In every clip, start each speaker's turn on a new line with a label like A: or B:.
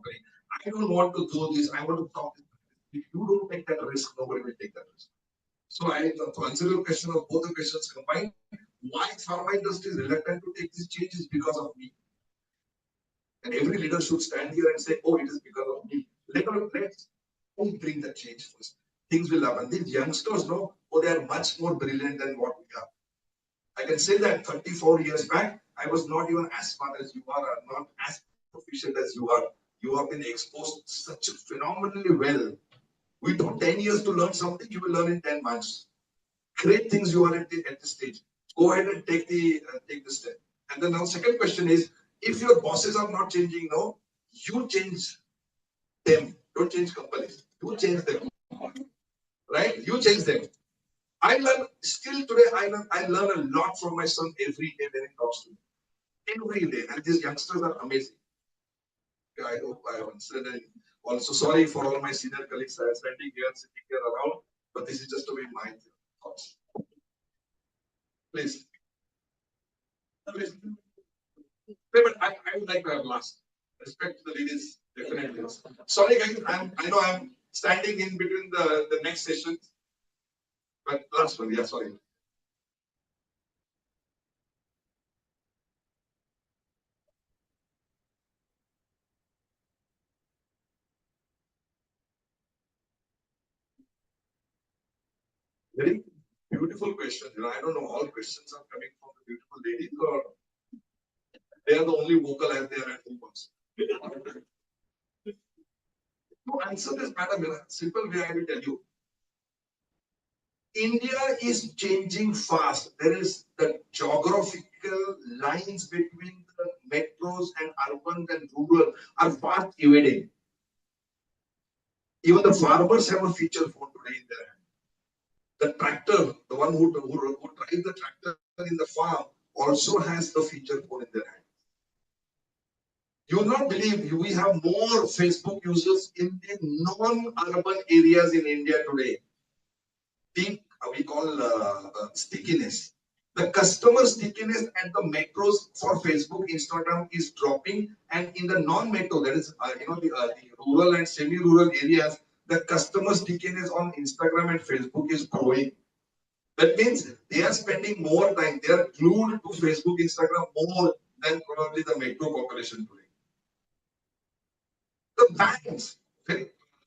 A: company. I don't want to do this. I want to talk. If you don't take that risk, nobody will take that risk. So to answer your question of both the questions combined, why pharma industry is reluctant to take these changes because of me. And every leader should stand here and say, oh, it is because of me. Let's bring the change first. Things will happen. These youngsters know, oh, they are much more brilliant than what we are. I can say that 34 years back, I was not even as smart as you are, or not as proficient as you are. You have been exposed such phenomenally well. We took 10 years to learn something, you will learn in 10 months. Great things you are at this stage. Go ahead and take the step. And then now second question is, if your bosses are not changing now, you change them. Don't change companies. You change them. Right? You change them. I learn still today. I learn a lot from my son every day when he talks to me. Every day, and these youngsters are amazing. I hope I answered. And also, sorry for all my senior colleagues that are standing here, sitting here around, but this is just to be my thoughts. Please. Please. But I would like to have last. Respect to the ladies, definitely. Sorry, guys. I know I'm standing in between the next session. But last one, yeah, sorry. Very beautiful question. I don't know, all questions are coming from the beautiful ladies, or they are the only vocal as they are at home also. To answer this, madam, in a simple way, I will tell you. India is changing fast. There is the geographical lines between the metros and urban and rural are fast evading. Even the farmers have a feature phone today in their hand. The tractor, the one who drives the tractor in the farm, also has the feature phone in their hand. You will not believe we have more Facebook users in the non-urban areas in India today. We call stickiness. The customer stickiness at the metros for Facebook, Instagram is dropping, and in the non-metro, that is, the rural and semi-rural areas, the customer stickiness on Instagram and Facebook is growing. That means they are spending more time. They are glued to Facebook, Instagram more than probably the metro population today. The banks,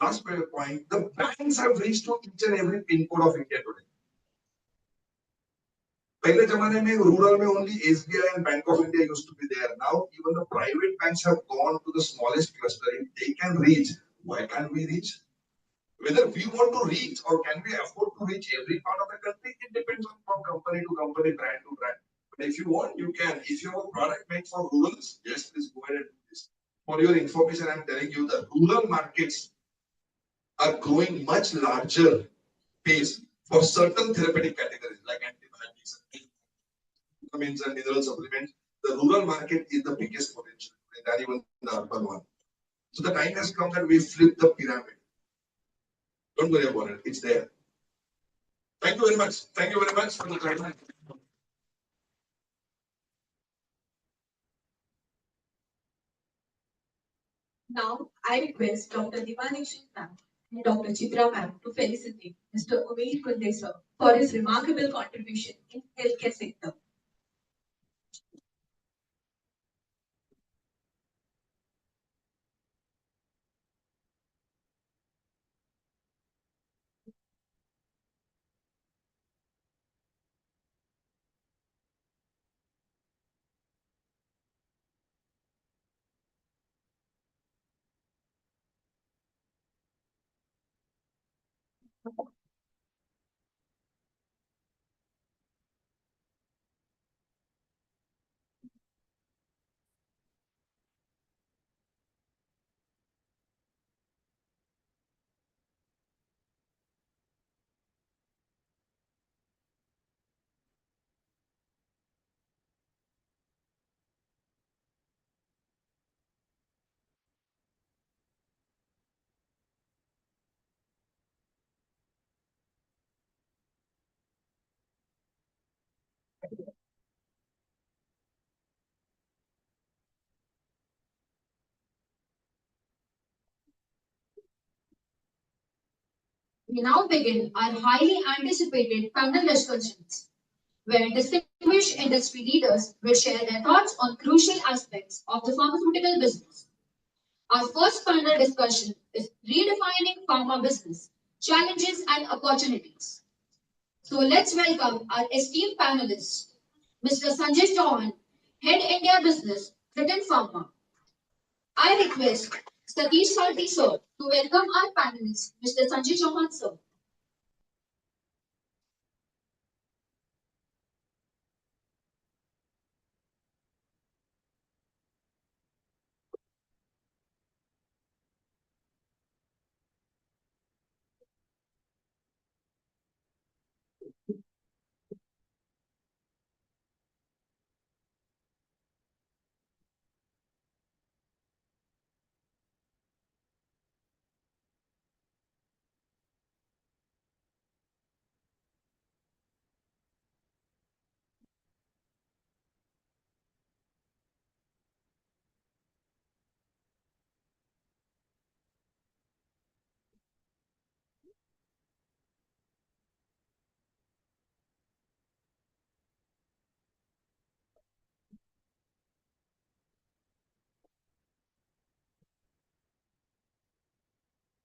A: last point, the banks have reached to each and every pin code of India today. पहले जमाने में rural में only SBI and Bank of India used to be there. Now even the private banks have gone to the smallest cluster. If they can reach, why can't we reach? Whether we want to reach or can we afford to reach every part of the country, it depends on from company to company, brand to brand. But if you want, you can. If you have a product made for rurals, yes, please go ahead and do this. For your information, I'm telling you the rural markets are growing much larger pace for certain therapeutic categories like antibiotics, vitamins and mineral supplements. The rural market is the biggest potential than even the urban one. So the time has come that we flip the pyramid. Don't worry about it. It's there. Thank you very much. Thank you very much for the time.
B: Now, I request Dr. Divanishan ma'am and Dr. Chitra ma'am to felicitate Mr. Umesh Kundeswar for his remarkable contribution in healthcare sector. We now begin our highly anticipated panel discussions, where distinguished industry leaders will share their thoughts on crucial aspects of the pharmaceutical business. Our first panel discussion is redefining pharma business, challenges and opportunities. So let's welcome our esteemed panelists, Mr. Sanjay Chauhan, Head India Business, Britain Pharma. I request Satish Salti sir to welcome our panelist, Mr. Sanjay Chauhan sir.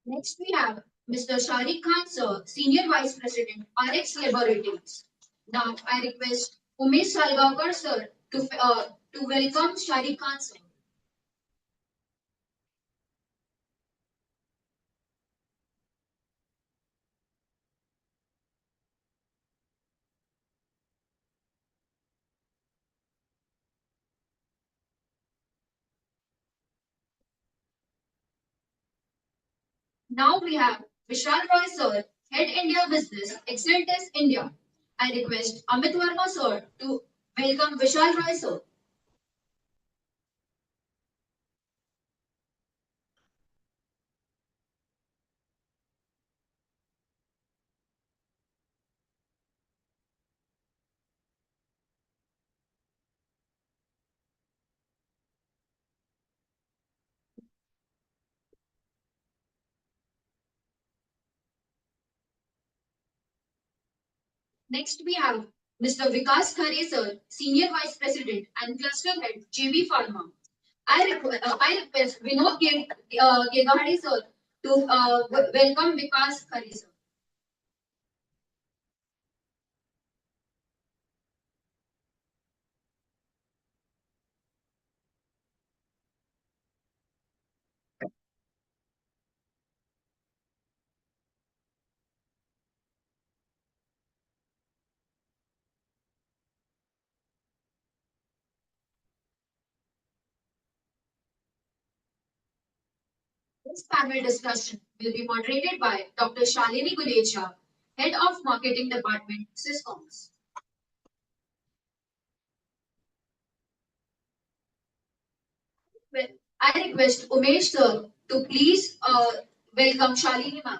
B: Next, we have Mr. Sharik Khan, sir, Senior Vice President, RX Laboratories. Now, I request Umesh Salgaonkar, sir, to welcome Sharik Khan, sir. Now, we have Vishal Roy, sir, Head India Business, Exceltis India. I request Amit Verma, sir, to welcome Vishal Roy, sir. Next, we have Mr. Vikas Khare, sir, Senior Vice President and Cluster Head, JB Pharma. I request Vinod Gegahari, sir, to welcome Vikas Khare, sir. This panel discussion will be moderated by Dr. Shalini Gulecha, Head of Marketing Department, Syscoms. Well, I request Umesh, sir, to please welcome Shalini, ma'am.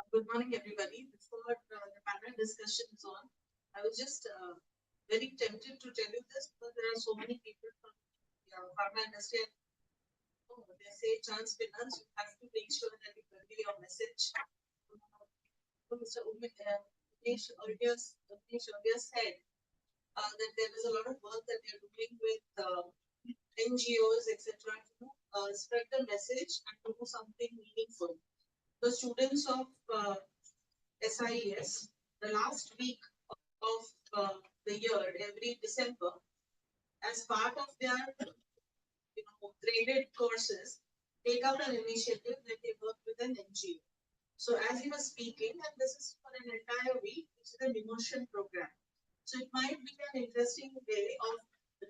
C: Good morning, everybody. Before the panel discussion is on, I was just very tempted to tell you this because there are so many people from the pharma industry. They say chance finance, you have to make sure that you convey your message. Mr. Umesh earlier said that there is a lot of work that they're doing with NGOs, etc., to spread the message and to do something meaningful. The students of SIES, the last week of the year, every December, as part of their graded courses, take out an initiative that they work with an NGO. So as he was speaking, and this is for an entire week, which is an immersion program. So it might be an interesting way of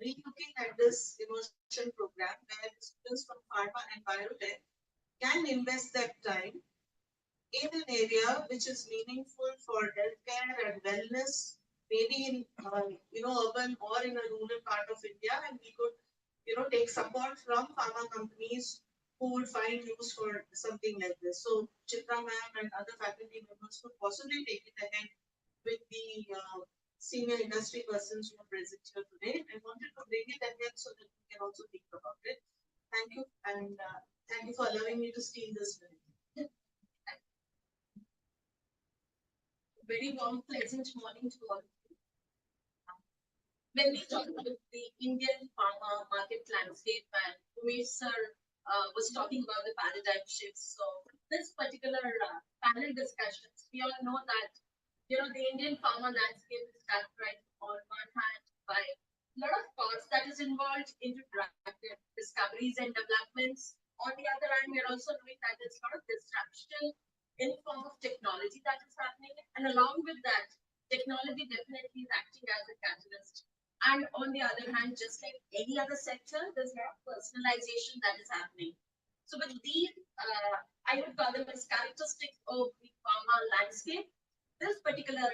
C: re-looking at this immersion program where students from pharma and biotech can invest that time in an area which is meaningful for healthcare and wellness, maybe in urban or in a rural part of India, and we could take support from pharma companies who would find use for something like this. So Chitra ma'am and other faculty members could possibly take it ahead with the senior industry persons who are present here today. I wanted to bring it ahead so that we can also think about it. Thank you, and thank you for allowing me to steal this minute. Very warm, pleasant morning to all. When we talk about the Indian pharma market landscape, and Umesh sir was talking about the paradigm shifts. So this particular panel discussions, we all know that the Indian pharma landscape is characterized on one hand by a lot of costs that is involved into drug discoveries and developments. On the other hand, we are also knowing that there's a lot of disruption in form of technology that is happening, and along with that, technology definitely is acting as a catalyst. And on the other hand, just like any other sector, there's a lot of personalization that is happening. So with these, I would call them as characteristics of the pharma landscape. This particular,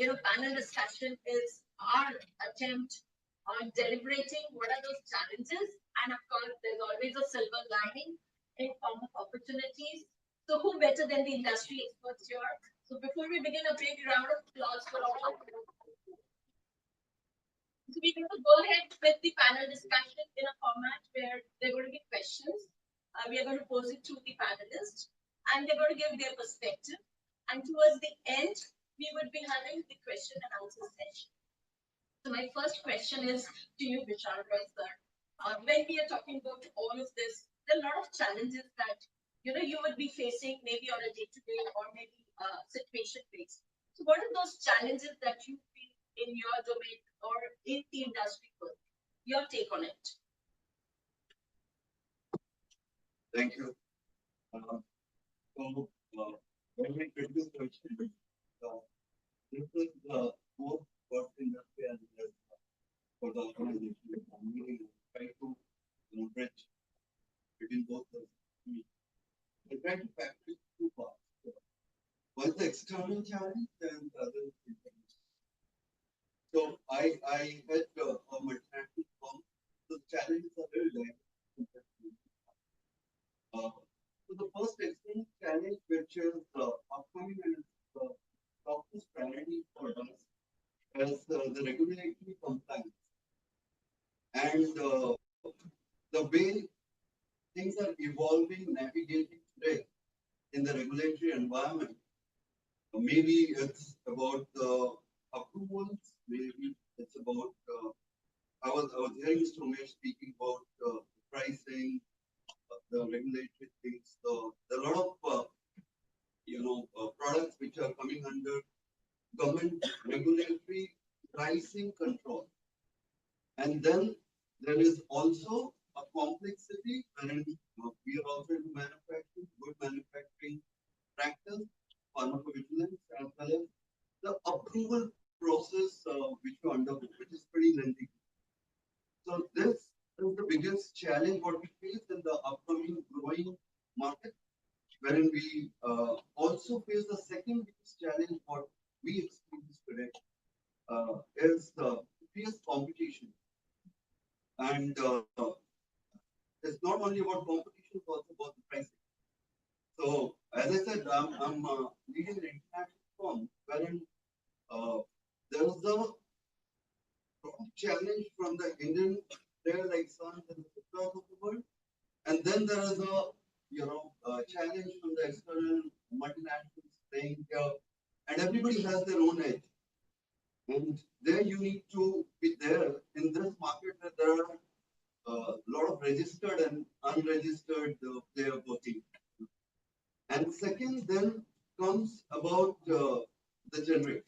C: panel discussion is our attempt on deliberating what are those challenges, and of course, there's always a silver lining in form of opportunities. So who better than the industry experts here? So before we begin, a big round of applause for all. So we're going to go ahead with the panel discussion in a format where there are going to be questions. We are going to pose it to the panelists, and they're going to give their perspective. And towards the end, we would be having the question and answer session. So my first question is to you, Vishal Roy, sir. When we are talking about all of this, there are a lot of challenges that you would be facing maybe on a day-to-day or maybe situation based. So what are those challenges that you feel in your domain or in the industry? Your take on it.
D: Thank you. When we did this question, this is both for the industry and for the organization. We try to bridge between both the we try to practice two parts. One is the external challenge and the other is the internal. So I had a multinational firm. The challenges are very diverse. So the first external challenge, which is upcoming and topmost priority for us, is the regulatory compliance. And the way things are evolving, navigating today in the regulatory environment, maybe it's about the approvals, maybe it's about, I was hearing Mr. Umesh speaking about pricing, the regulatory things. There are a lot of products which are coming under government regulatory pricing control, and then there is also a complexity wherein we are also into manufacturing, good manufacturing practice, pharmacovigilance, as well as the approval process which you undergo, which is pretty lengthy. So this is the biggest challenge what we face in the upcoming growing market, wherein we also face the second biggest challenge what we experience today is the fierce competition. And it's not only about competition, it's also about the pricing. So as I said, I'm leading an international firm wherein there is a challenge from the Indian player like Sun and the across of the world, and then there is a challenge from the external multinationals playing here, and everybody has their own edge. And there you need to be there in this market where there are a lot of registered and unregistered players working. And second, then comes about the generics.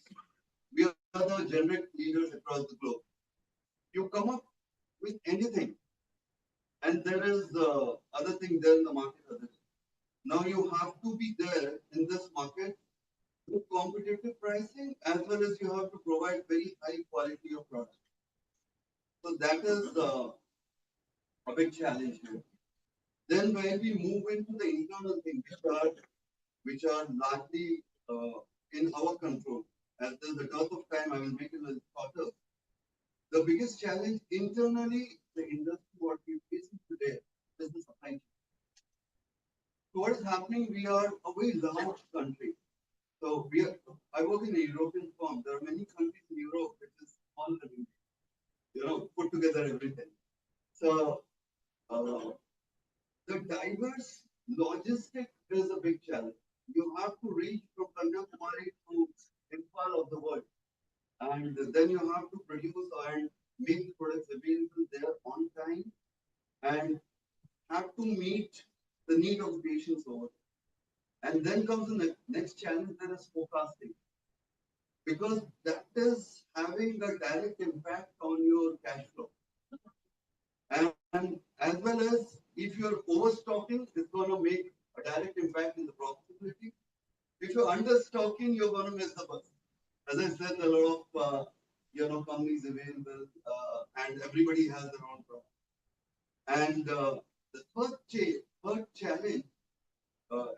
D: We are the generic leaders across the globe. You come up with anything, and there is other thing there in the market. Now you have to be there in this market with competitive pricing as well as you have to provide very high quality of product. So that is a big challenge here. Then when we move into the internal things which are largely in our control, as there's a dearth of time, I will make it a little shorter. The biggest challenge internally, the industry what we facing today is the supply chain. So what is happening? We are a very large country. So I work in a European firm. There are many countries in Europe which is smaller than India. Put together everything. So the diverse logistic is a big challenge. You have to reach from Kanyakumari to Imphal of the world, and then you have to produce and make the products available there on time, and have to meet the need of patients over. And then comes the next challenge, that is forecasting. Because that is having a direct impact on your cash flow. And as well as if you're overstocking, it's going to make a direct impact in the profitability. If you're understocking, you're going to miss the bus. As I said, a lot of companies available, and everybody has their own product. And the third challenge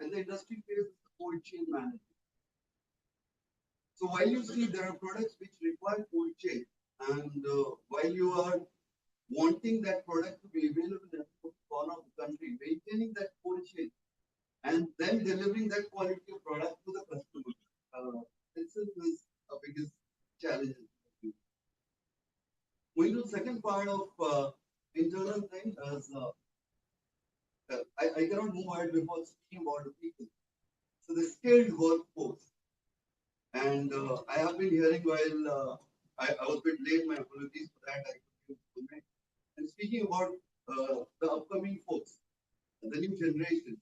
D: in the industry faces the cold chain management. So while you see there are products which require cold chain, and while you are wanting that product to be available in every corner of the country, maintaining that cold chain, and then delivering that quality of product to the customer, itself is a biggest challenge. Going to the second part of internal thing is I cannot move ahead before speaking about the people. So the skilled workforce. And I have been hearing while I was a bit late, my apologies for that. And speaking about the upcoming folks, the new generation.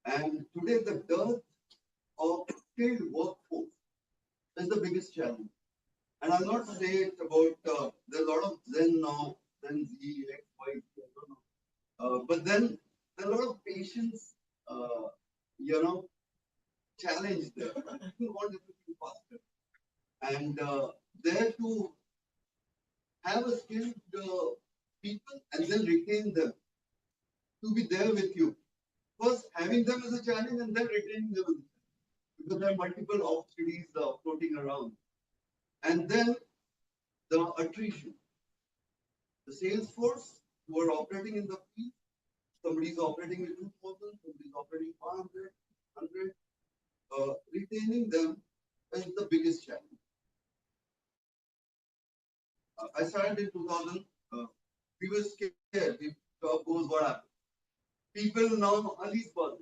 D: And today the dearth of skilled workforce is the biggest challenge. And I'll not say it about, there's a lot of Zen now, Zen Z, X, Y, Z, I don't know. But then there are a lot of patience, challenge there. People want everything faster. And there to have a skilled people and then retain them to be there with you. First, having them is a challenge and then retaining them is a challenge. Because there are multiple opportunities floating around. And then the attrition. The sales force who are operating in the field, somebody is operating with 2,000, somebody is operating 500, 100. Retaining them is the biggest challenge. I started in 2000. We were scared. If job goes, what happens? People now are least bothered.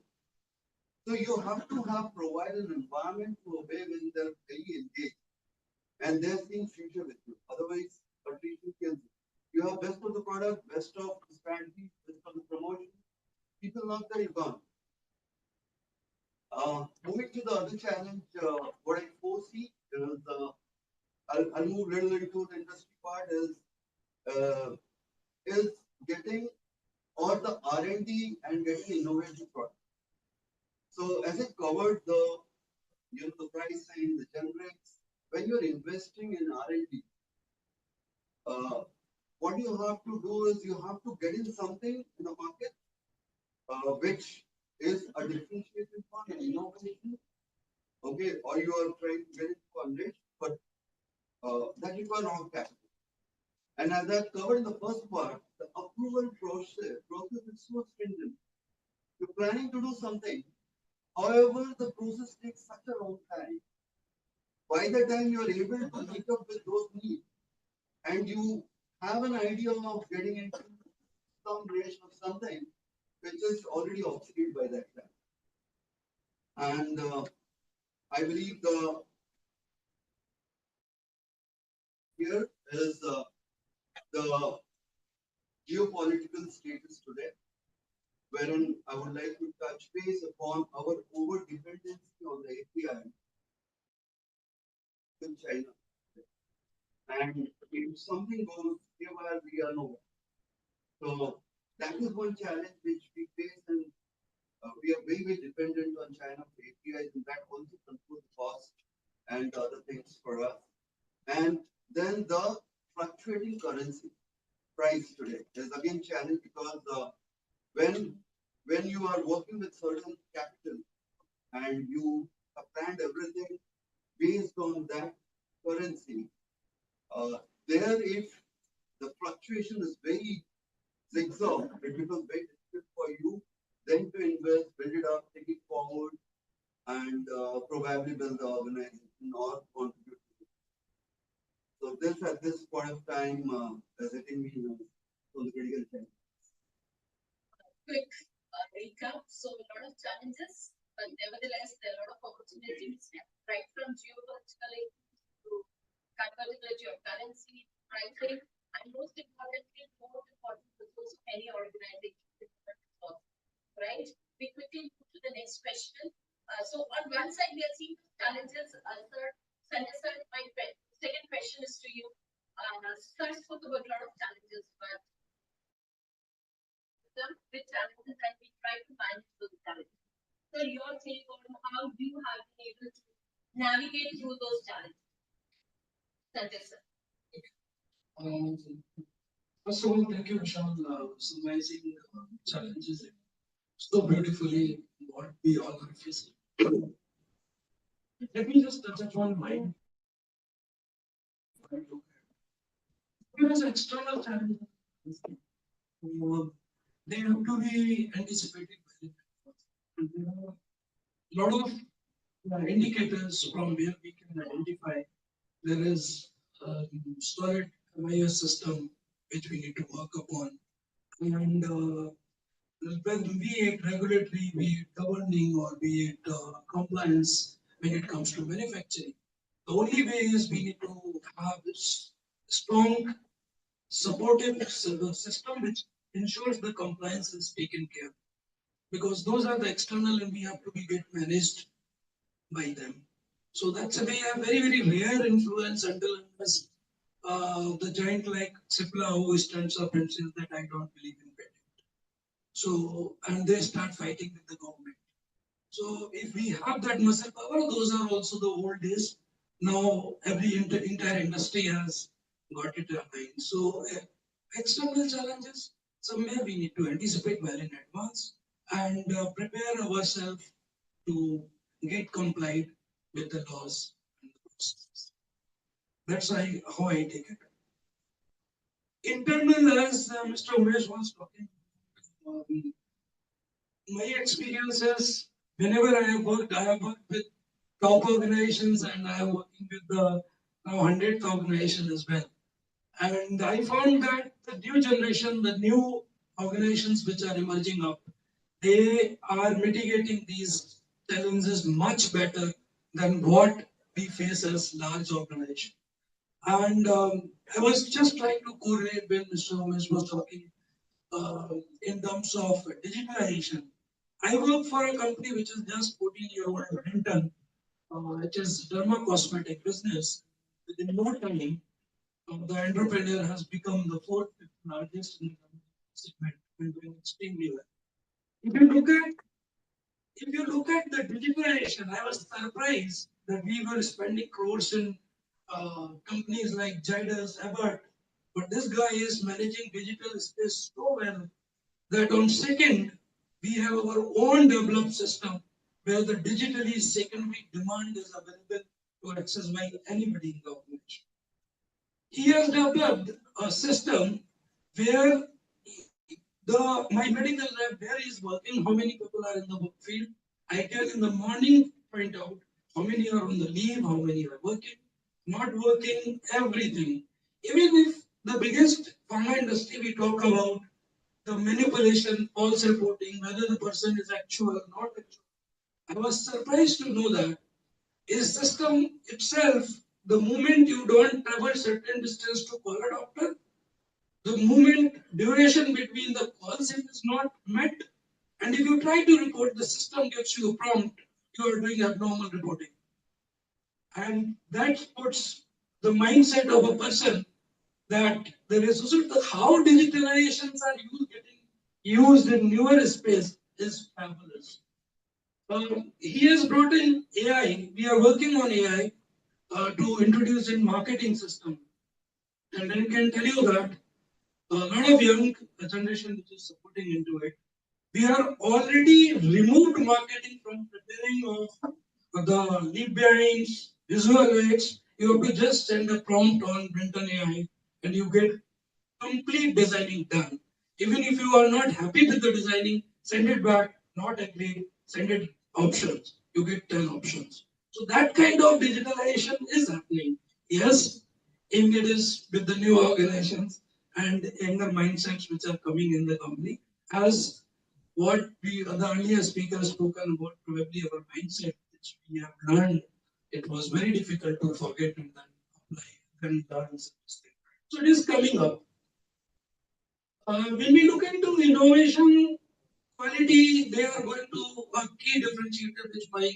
D: So you have to have provided an environment to obey when they're very engaged. And they're seeing future with you. Otherwise, attrition kills you. You have best of the product, best of the strategy, best of the promotion. People not there, you're gone. Moving to the other challenge, what I foresee is I'll move a little into the industry part is getting or the R&D and getting innovative products. So as I covered the the pricing, the generics, when you're investing in R&D, what you have to do is you have to get in something in the market which is a differentiated one, an innovation, okay, or you are trying to get it for niche, but that requires a lot of capital. And as I covered in the first part, the approval process is so stringent. You're planning to do something, however, the process takes such a long time. By the time you are able to meet up with those needs, and you have an idea of getting into some range of something which is already obsolete by that time. And I believe the here is the geopolitical status today, wherein I would like to touch base upon our over dependency on the API in China. And if something goes here, we are nowhere. So that is one challenge which we face, and we are very, very dependent on China for APIs, and that also controls cost and other things for us. And then the fluctuating currency price today is again challenge because when you are working with certain capital and you have planned everything based on that currency, there if the fluctuation is very zigzag, it becomes very difficult for you then to invest, build it up, take it forward, and probably build the organization or contribute to it. So this at this point of time is hitting me on the critical time.
E: Quick recap. So a lot of challenges, but nevertheless there are a lot of opportunities, right from geopolitically to convertibility of currency, pricing, and most importantly, more important purpose of any organization, right? We quickly move to the next question. So on one side, we are seeing challenges. Sir, Sanjay sir, my second question is to you. Sir spoke about a lot of challenges, but with challenges and we try to manage those challenges. So your take on how you have been able to navigate through those challenges. Sanjay sir.
F: First of all, thank you, Vishal, summarizing challenges so beautifully what we all are facing. Let me just touch upon mine. There is external challenges. They have to be anticipated by the and there are a lot of indicators from where we can identify there is a solid MIS system which we need to work upon. And be it regulatory, be it governing, or be it compliance when it comes to manufacturing. The only way is we need to have this strong supportive system which ensures the compliance is taken care of. Because those are the external and we have to be get managed by them. So that's a very, very rare influence until unless the giant like Cipla who stands up and says that I don't believe in patent. So, and they start fighting with the government. So if we have that muscle power, those are also the old days. Now every entire industry has got it aligned. So external challenges, somewhere we need to anticipate well in advance and prepare ourselves to get complied with the laws and the processes. That's how I take it. Internal, as Mr. Umesh was talking, my experiences, whenever I have worked with top organizations and I am working with the now 100th organization as well. And I found that the new generation, the new organizations which are emerging up, they are mitigating these challenges much better than what we face as large organizations. And I was just trying to correlate when Mr. Umesh was talking in terms of digitalization. I work for a company which is just 14-year-old Hinton, which is derma cosmetic business. Within no time, the entrepreneur has become the fourth largest in the segment and doing extremely well. If you look at the digitalization, I was surprised that we were spending crores in companies like Jidus, Abbott, but this guy is managing digital space so well that on second, we have our own developed system where the digitally secondary demand is available to access by anybody in the organization. He has developed a system where my medical rep where he is working, how many people are in the work field. I can in the morning find out how many are on the leave, how many are working, not working, everything. Even if the biggest pharma industry we talk about the manipulation, false reporting, whether the person is actual or not actual. I was surprised to know that his system itself, the moment you don't travel certain distance to call a doctor, the moment duration between the calls is not met, and if you try to report, the system gives you a prompt, you are doing abnormal reporting. And that puts the mindset of a person that the result of how digitalizations are getting used in newer space is fabulous. He has brought in AI. We are working on AI to introduce in marketing system. And I can tell you that a lot of young generation which is supporting into it. We are already removed marketing from preparing of the lead bearings, visual aids. You have to just send a prompt on Brinton AI and you get complete designing done. Even if you are not happy with the designing, send it back, not agreed, send it options. You get 10 options. So that kind of digitalization is happening. Yes, in it is with the new organizations and younger mindsets which are coming in the company. As what we the earlier speaker spoken about, probably our mindset which we have learned, it was very difficult to forget and then apply and learn such thing. So it is coming up. When we look into innovation, quality, they are going to a key differentiator which my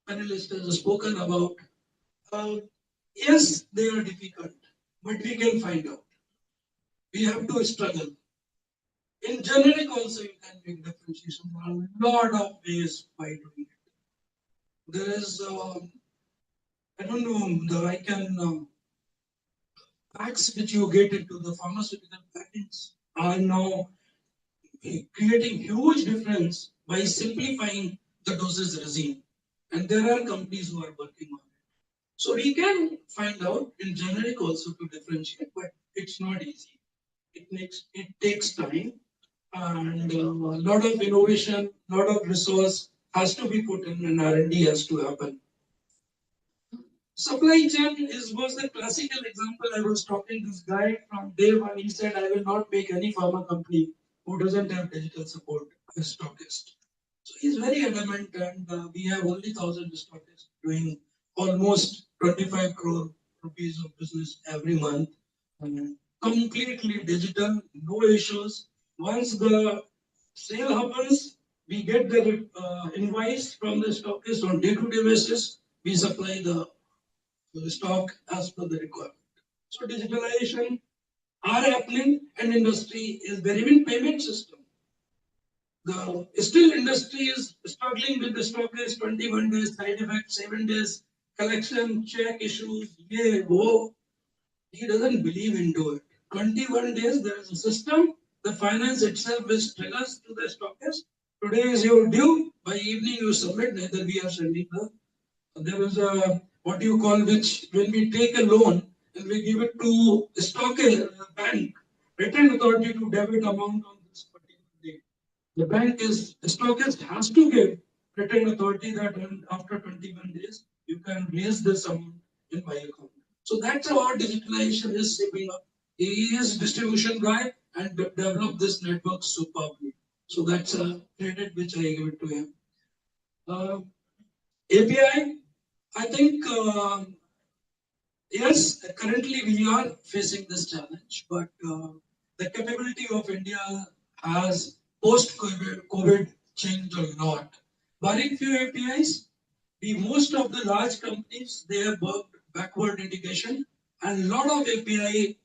F: panelist has spoken about. Uh, yes, they are difficult, but we can find out. We have to struggle. In generic also you can make differentiation. There are a lot of ways by doing it. There is, I don't know, I can packs which you get into the pharmaceutical packets are now creating huge difference by simplifying the dosage regime. And there are companies who are working on it. So we can find out in generic also to differentiate, but it's not easy. It takes time and a lot of innovation, lot of resource has to be put in and R&D has to happen. Supply chain was the classical example. I was talking to this guy from day one. He said, I will not make any pharma company who doesn't have digital support as stockist. So he's very adamant, and we have only 1,000 stockists doing almost 25 crore rupees of business every month. And completely digital, no issues. Once the sale happens, we get the invoice from the stockist on day-to-day basis. We supply the stock as per the requirement. So digitalization are happening and industry is there. Even payment system. The still industry is struggling with the stock is 21 days, side effect, 7 days, collection, check issues, yeah, whoa. He doesn't believe into it. 21 days, there is a system. The finance itself is triggers to the stockist. Today is your due. By evening, you submit. Neither we are sending the. There is a what you call which when we take a loan and we give it to a stock bank, return authority to debit amount on this particular day. The bank is the stockist has to give return authority that after 21 days you can raise this amount in my account. So that's how our digitalization is shaping up. He is distribution guy and developed this network superbly. So that's a credit which I give it to him. API, I think yes, currently we are facing this challenge, but the capability of India has post-COVID changed a lot. Barring few APIs, most of the large companies they have worked backward integration, and a lot of API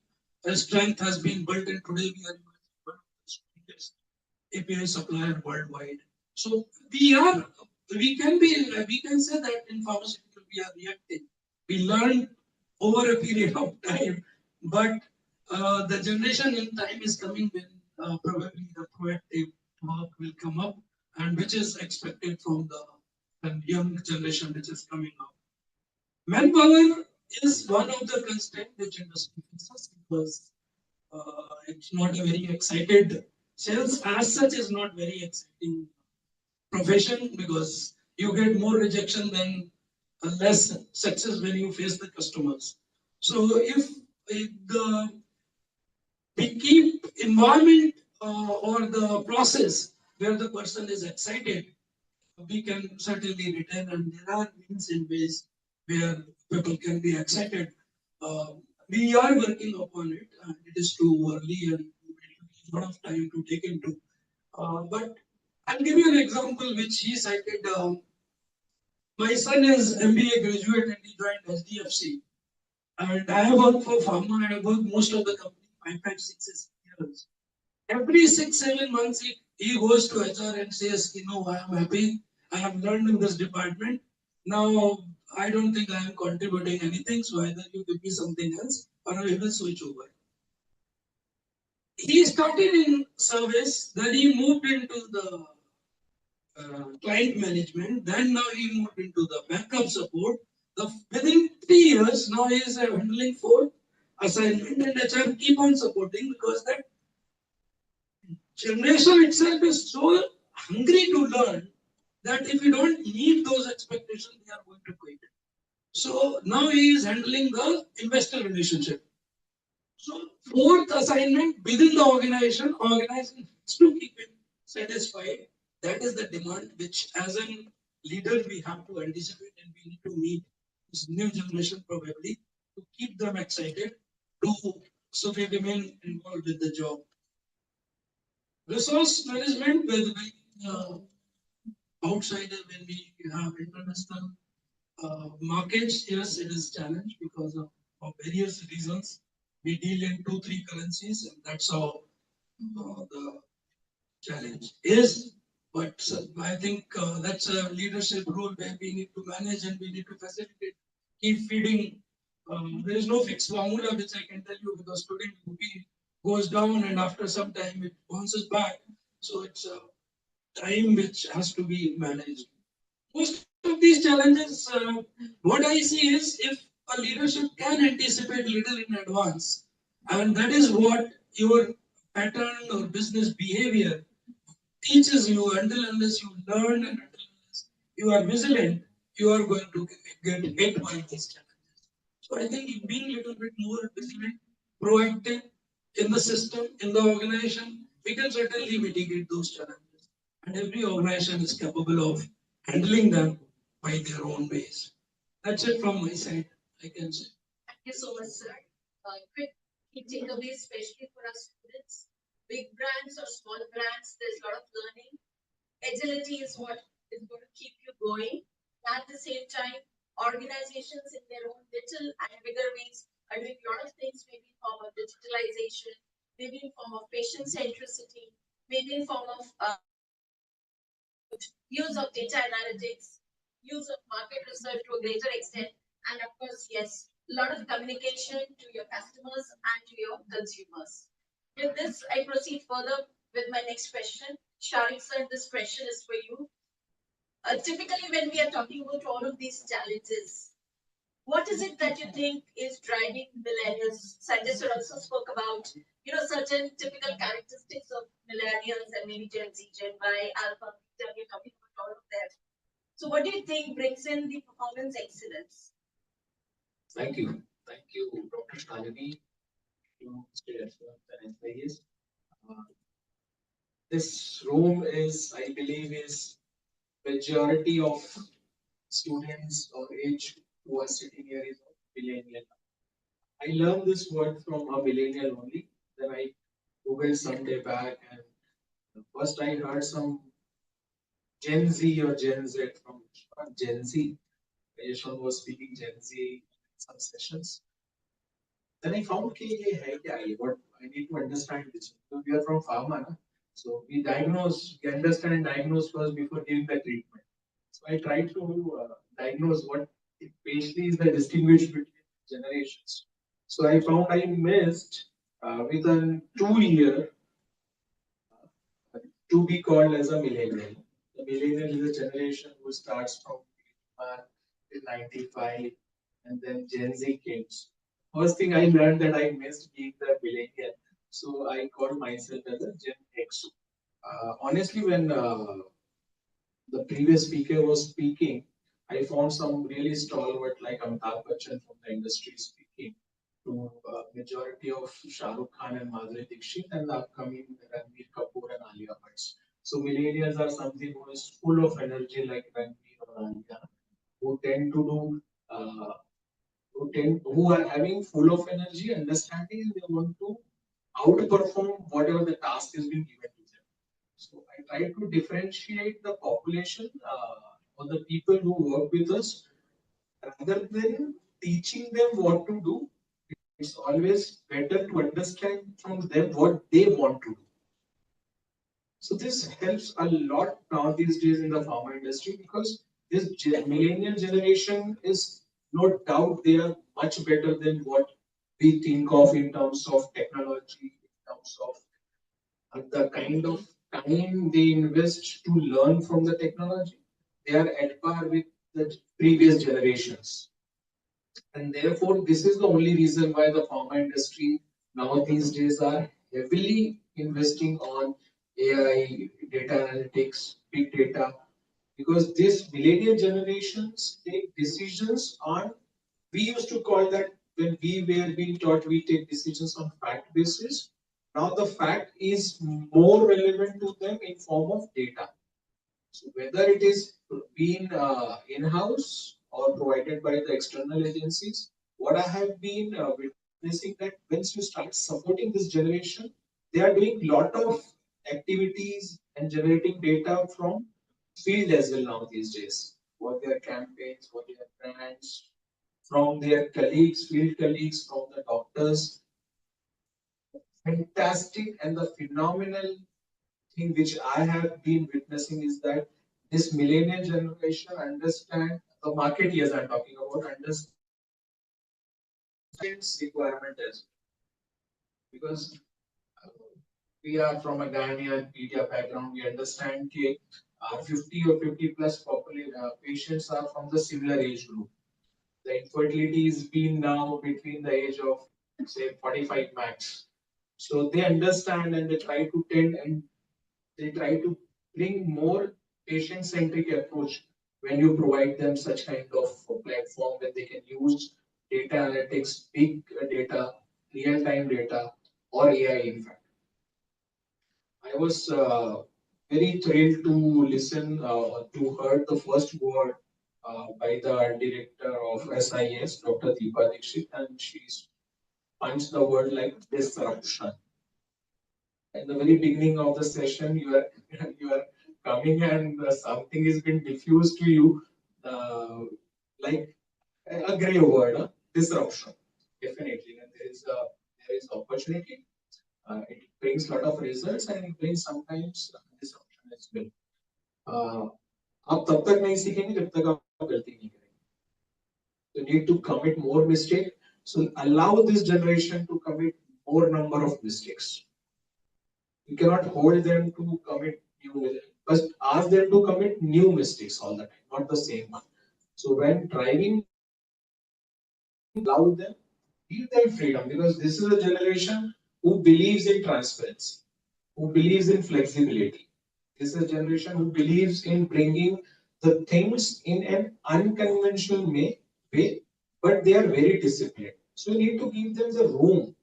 F: strength has been built in. Today we are one of the strongest API supplier worldwide. So we can say that in pharmaceutical we are reacting. We learn over a period of time, but the generation in time is coming when probably the proactive work will come up, and which is expected from the young generation which is coming up. Manpower is one of the constraints which industry faces because it's not a very excited sales as such is not very exciting profession because you get more rejection than less success when you face the customers. So if the we keep environment or the process where the person is excited, we can certainly retain, and there are means in ways where people can be excited. Uh, we are working upon it, and it is too early and a lot of time to take into. But I'll give you an example which he cited. My son is MBA graduate and he joined SDFC. And I have worked for pharma. I have worked most of the company, 5, 6 years. Every 6, 7 months, he goes to HR and says, I am happy, I have learned in this department. Now I don't think I am contributing anything, so either you give me something else or I will switch over. He started in service, then he moved into the client management, then now he moved into the backup support. Within 3 years, now he is handling 4 assignment and HR keep on supporting because that generation itself is so hungry to learn that if you don't meet those expectations, they are going to quit. So now he is handling the investor relationship. So fourth assignment within the organization has to keep it satisfied. That is the demand which as a leader we have to anticipate and we need to meet this new generation probably to keep them excited to so they remain involved with the job. Resource management with outsider when we have international markets, yes, it is challenge because of various reasons. We deal in 2, 3 currencies, and that's how the challenge is. But I think that's a leadership role where we need to manage and we need to facilitate, keep feeding. There is no fixed formula which I can tell you because today rupee goes down and after some time it bounces back. So it's a time which has to be managed. Most of these challenges, what I see is if a leadership can anticipate little in advance, and that is what your pattern or business behavior teaches you until unless you learn and until unless you are vigilant, you are going to get hit by these challenges. So I think being a little bit more vigilant, proactive in the system, in the organization, we can certainly mitigate those challenges. And every organization is capable of handling them by their own ways. That's it from my side, I can say.
E: Thank you so much, sir. Quick key takeaways, especially for our students. Big brands or small brands, there's a lot of learning. Agility is what is going to keep you going. At the same time, organizations in their own little and bigger ways are doing a lot of things, maybe in form of digitalization, maybe in form of patient centricity, maybe in form of use of data analytics, use of market research to a greater extent, and of course, yes, a lot of communication to your customers and to your consumers. With this, I proceed further with my next question. Sharik sir, this question is for you. Typically, when we are talking about all of these challenges, what is it that you think is driving millennials? Sanjay sir also spoke about, certain typical characteristics of millennials and maybe Gen Z, Gen Y, Alpha, Beta, we're talking about all of that. So what do you think brings in the performance excellence?
G: Thank you. Thank you, Dr. Shalini, to State Excellence and SIS. Uh, This room is, I believe, is majority of students or age who are sitting here is millennial. I learned this word from a millennial only. Then I googled some day back, and first I heard some Gen Z or Gen Z from Gen Z. Yashwan was speaking Gen Z in some sessions. Then I found what I need to understand this. So we are from pharma, na? So we understand and diagnose first before giving the treatment. So I try to diagnose what it basically is the distinguish between generations. So I found I missed with a 2 year to be called as a millennial. The millennial is a generation who starts from 95 and then Gen Z came. First thing I learned that I missed being the millennial. So I called myself as a Gen X. Honestly, when the previous speaker was speaking, I found some really stalwart like Amitabh Bachchan from the industry speaking to majority of Shah Rukh Khan and Madhuri Dixit and the upcoming Ranbir Kapoor and Alia Bhatt. So millennials are something who is full of energy like Ranbir or Alia, who tend to do who are having full of energy, understanding, and they want to outperform whatever the task has been given to them. So I try to differentiate the population or the people who work with us rather than teaching them what to do. It's always better to understand from them what they want to do. So this helps a lot now these days in the pharma industry because this millennial generation is no doubt they are much better than what we think of in terms of technology, in terms of the kind of time they invest to learn from the technology. They are at par with the previous generations. And therefore, this is the only reason why the pharma industry now these days are heavily investing on AI, data analytics, big data, because this millennial generations take decisions on, we used to call that when we were being taught, we take decisions on fact basis. Now the fact is more relevant to them in form of data. So whether it is being in-house or provided by the external agencies, what I have been witnessing that once you start supporting this generation, they are doing lot of activities and generating data from field as well now these days. For their campaigns, for their brands, from their colleagues, field colleagues, from the doctors. Fantastic and the phenomenal thing which I have been witnessing is that this millennial generation understand the market, yes, I'm talking about, understands requirement as well. Because we are from a Ghanaian media background, we understand that 50 or 50 plus patients are from the similar age group. The infertility is been now between the age of say 45 max. So they understand and they try to tend and they try to bring more patient-centric approach when you provide them such kind of platform that they can use data analytics, big data, real-time data, or AI in fact. I was very thrilled to listen to heard the first word by the director of SIS, Dr. Deepa Dixit, and she's punched the word like disruption. At the very beginning of the session, you are you are coming and something is been diffused to you, uh, like a grey word, disruption. Definitely, and there is opportunity. It brings a lot of results and it brings sometimes disruption as well. Uh, आप तब तक नहीं सीखेंगे जब तक आप गलती नहीं करेंगे. You need to commit more mistake. So allow this generation to commit more number of mistakes. You cannot hold them to commit new, but ask them to commit new mistakes all the time, not the same one. So when driving, allow them, give them freedom because this is a generation who believes in transparency, who believes in flexibility. This is a generation who believes in bringing the things in an unconventional way, but they are very disciplined. So you need to give them the room.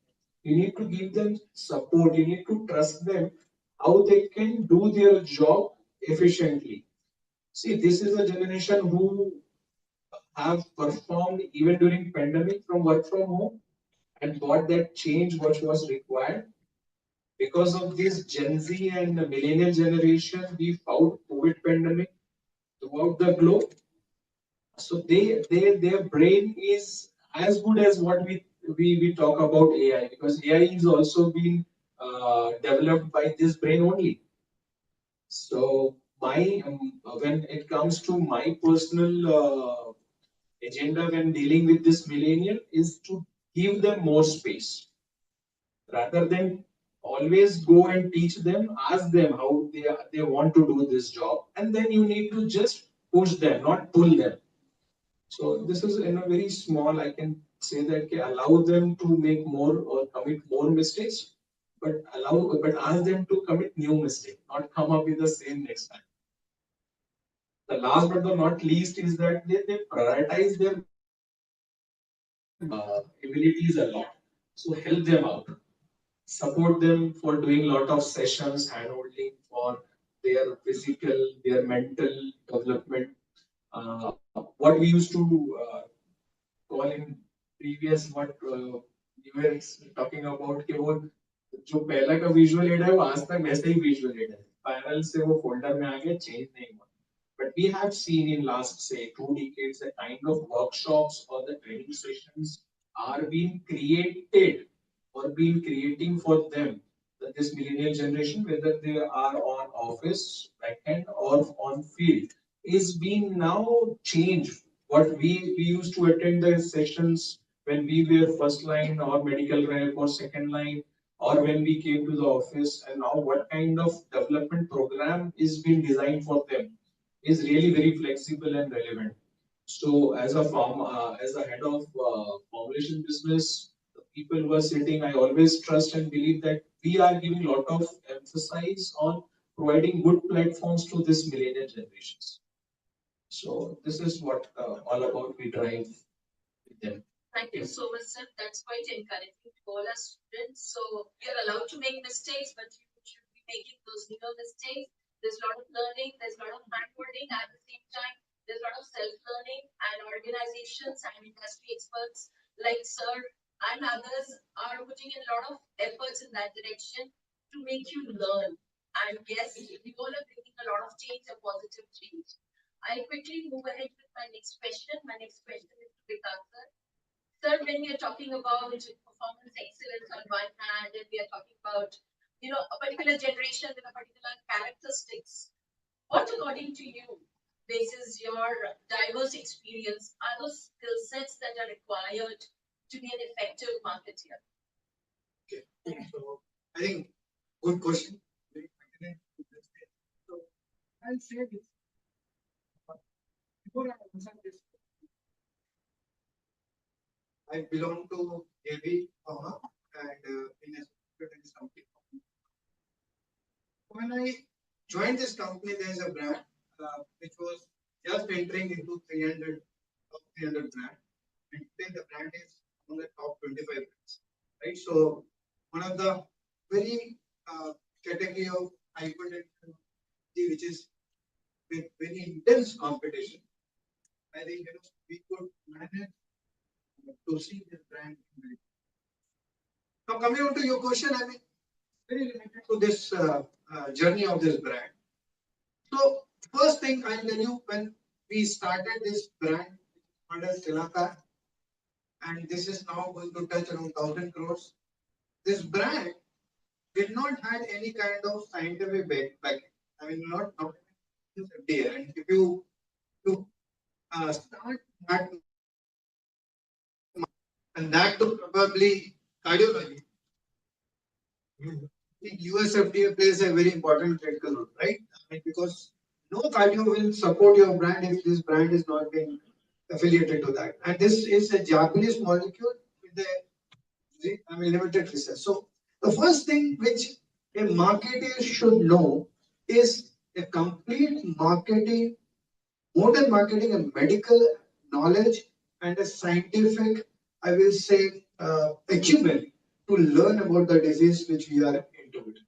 G: You need to give them support. You need to trust them how they can do their job efficiently. See, this is a generation who have performed even during pandemic from work from home and got that change which was required. Because of this Gen Z and the millennial generation, we found COVID pandemic throughout the globe. So their brain is as good as what we talk about AI because AI is also being developed by this brain only. So my when it comes to my personal agenda when dealing with this millennial is to give them more space rather than always go and teach them, ask them how they want to do this job, and then you need to just push them, not pull them. So this is in a very small, I can say that okay, allow them to make more or commit more mistakes, but ask them to commit new mistake, not come up with the same next time. The last but the not least is that they prioritize their abilities a lot. So help them out, support them for doing a lot of sessions, handholding for their physical, their mental development. What we used to call in previous what you were talking about कि वो जो पहला का visual aid है वो आज तक वैसे ही visual aid है. Final से वो folder में आ गया, change नहीं हुआ. But we have seen in last say 2 decades the kind of workshops or the training sessions are being created or being creating for them that this millennial generation, whether they are on office, backend, or on field, is being now changed. What we used to attend the sessions when we were first line or medical rep or second line, or when we came to the office, and now what kind of development program is being designed for them is really very flexible and relevant. So as a head of formulation business, the people who are sitting, I always trust and believe that we are giving a lot of emphasis on providing good platforms to this millennial generations. So this is what all about we drive with them.
E: Thank you so much, sir. That's quite encouraging to all our students. So you're allowed to make mistakes, but you should be making those little mistakes. There's a lot of learning, there's a lot of hand-holding at the same time. There's a lot of self-learning, and organizations and industry experts like sir and others are putting in a lot of efforts in that direction to make you learn. And yes, we all are bringing a lot of change, a positive change. I'll quickly move ahead with my next question. My next question is to Vikas sir. Sir, when we are talking about performance excellence on one hand, and we are talking about, a particular generation with a particular characteristics, what according to you, basis your diverse experience, are those skill sets that are required to be an effective marketer?
A: Okay, so I think good question. Very pertinent to this case. So I'll say this. Before I answer this, I belong to AB Pharma and in a this company. When I joined this company, there is a brand which was just entering into 300 top 300 brand, and today the brand is on the top 25 brands, right? So one of the very category of hypertension, which is with very intense competition. I think we could manage to see this brand. Now coming on to your question, I mean very related to this journey of this brand. So first thing I'll tell you, when we started this brand under Silaka, and this is now going to touch around 1,000 crores. This brand did not have any kind of scientific backing. I mean, not FDA. And if you start that, and that to probably cardiology, US FDA plays a very important critical role, right? I mean, because no cardio will support your brand if this brand is not being affiliated to that. And this is a Japanese molecule with a limited research. So the first thing which a marketer should know is a complete marketing, modern marketing, and medical knowledge and a scientific, I will say, acumen to learn about the disease which we are into it,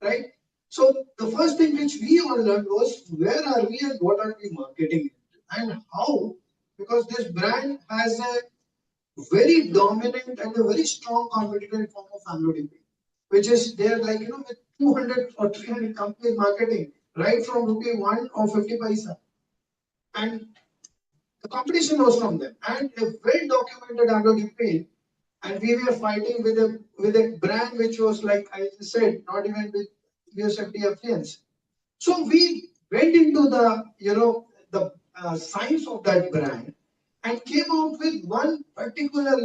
A: right? So the first thing which we all learned was where are we and what are we marketing and how, because this brand has a very dominant and a very strong competitor in form of amlodipine, which is there like with 200 or 300 companies marketing right from rupee 1 or 50 paisa, and the competition was from them and a well documented amlodipine, and we were fighting with a brand which was like I said not even with US FDA affiliates. So we went into the science of that brand and came out with one particular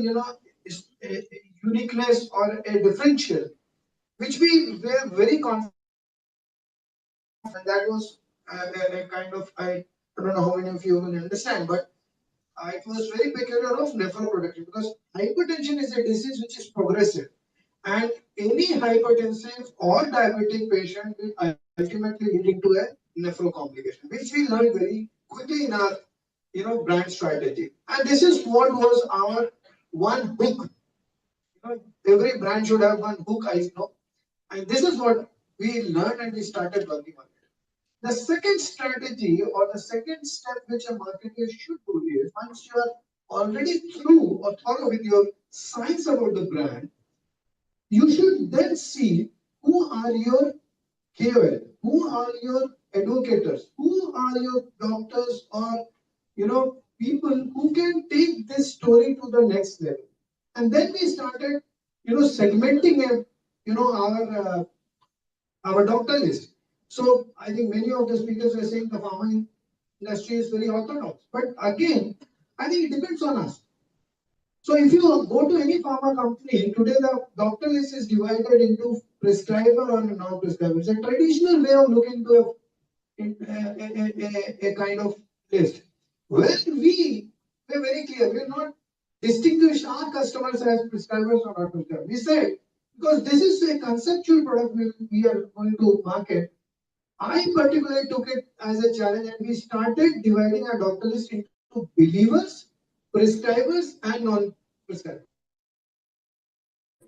A: uniqueness or a differential, which we were very confident, and that was a kind of I don't know how many of you will understand, but it was very peculiar of nephroprotection because hypertension is a disease which is progressive, and any hypertensive or diabetic patient will ultimately lead into a nephro complication, which we learned very quickly in our brand strategy. And this is what was our one hook. Every brand should have one hook, I know, and this is what we learned and we started working on it. The second strategy or the second step which a marketer should do is once you are already through or thorough with your science about the brand, you should then see who are your KOL, who are your educators, who are your doctors or people who can take this story to the next level. And then we started segmenting
H: our doctor list. So I think many of the speakers were saying the pharma industry is very orthodox. But again, I think it depends on us. So if you go to any pharma company, today the doctor list is divided into prescriber or non-prescriber. It's a traditional way of looking to a kind of list. Where we're very clear, we're not distinguish our customers as prescribers or not prescribers. We said, because this is a conceptual product we are going to market, I particularly took it as a challenge and we started dividing our doctor list into believers, prescribers, and non-prescribers.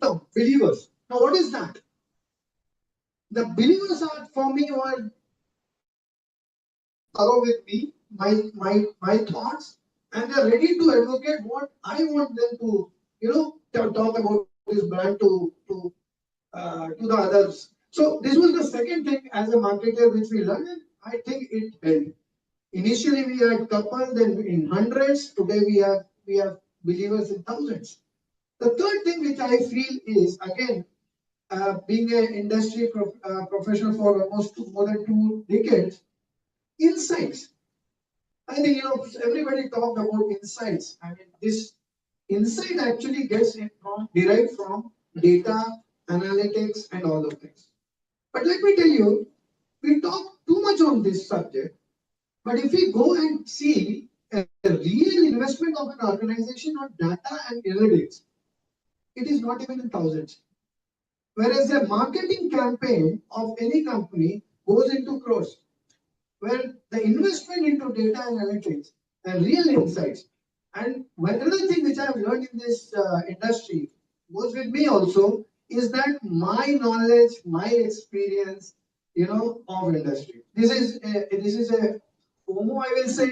H: So, believers. Now, what is that? The believers are for me were thorough with me, my thoughts, and they're ready to advocate what I want them to, talk about this brand to the others. So this was the second thing as a marketer which we learned, and I think it helped. Initially we had couple, then in hundreds. Today we have believers in thousands. The third thing which I feel is again being an industry professional for almost more than 2 decades, insights. I think everybody talked about insights. I mean this insight actually gets derived from data, analytics, and all those things. But let me tell you, we talk too much on this subject. But if we go and see a real investment of an organization on data and analytics, it is not even in thousands. Whereas a marketing campaign of any company goes into crores, where the investment into data analytics and real insights. And one other thing which I have learned in this industry goes with me also is that my knowledge, my experience, of industry. This is a FOMO, I will say.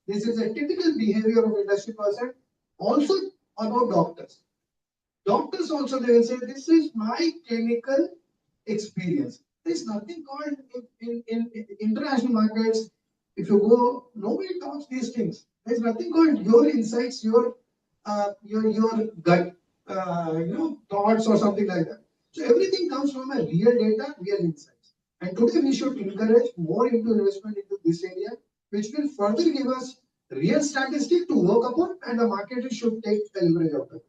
H: This is a typical behavior of industry person. Also about doctors. Doctors also they will say this is my clinical experience. There's nothing called in international markets. If you go, nobody talks these things. There's nothing called your insights, your gut, thoughts or something like that. So everything comes from a real data, real insights. And today we should encourage more into investment into this area, which will further give us real statistic to work upon, and the market should take a leverage out of it.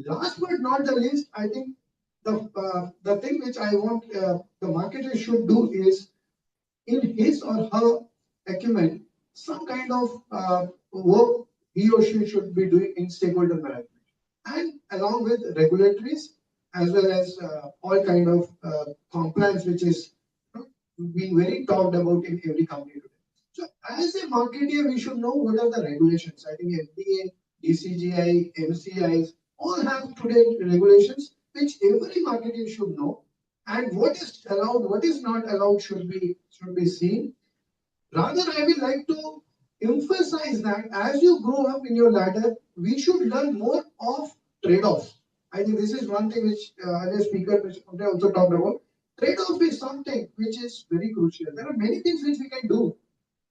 H: Last but not the least, I think the thing which I want the marketer should do is in his or her acumen some kind of work he or she should be doing in stakeholder management and along with regulatories as well as all kind of compliance which is being very talked about in every company today. So as a marketer, we should know what are the regulations. I think FDA, DCGI, MCIs all have today regulations which every marketer should know, and what is allowed, what is not allowed should be seen. Rather, I would like to emphasize that as you grow up in your ladder, we should learn more of trade-offs. I think this is one thing which other speaker which also talked about. Trade-off is something which is very crucial. There are many things which we can do,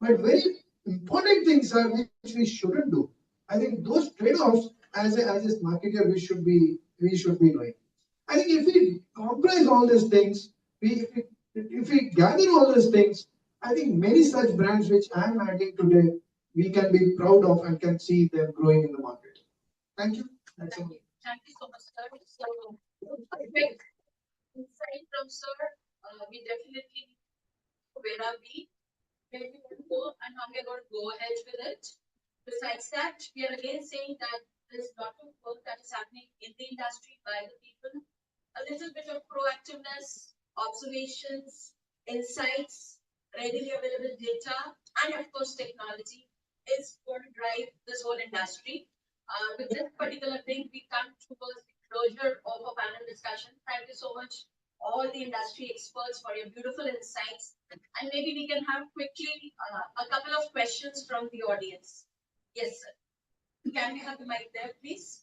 H: but very important things are which we shouldn't do. I think those trade-offs as a marketer we should be knowing. I think if we comprise all these things, if we gather all these things, I think many such brands which I am adding today, we can be proud of and can see them growing in the market. Thank you. That's all.
E: Thank you so much, sir. So, a quick insight from sir. We definitely know where are we, where we want to go, and how we are going to go ahead with it. Besides that, we are again saying that there's a lot of work that is happening in the industry by the people. A little bit of proactiveness, observations, insights, readily available data, and of course technology is going to drive this whole industry. With this particular thing, we come towards the closure of a panel discussion. Thank you so much, all the industry experts, for your beautiful insights. And maybe we can have quickly a couple of questions from the audience. Yes, sir. Can we have the mic there, please?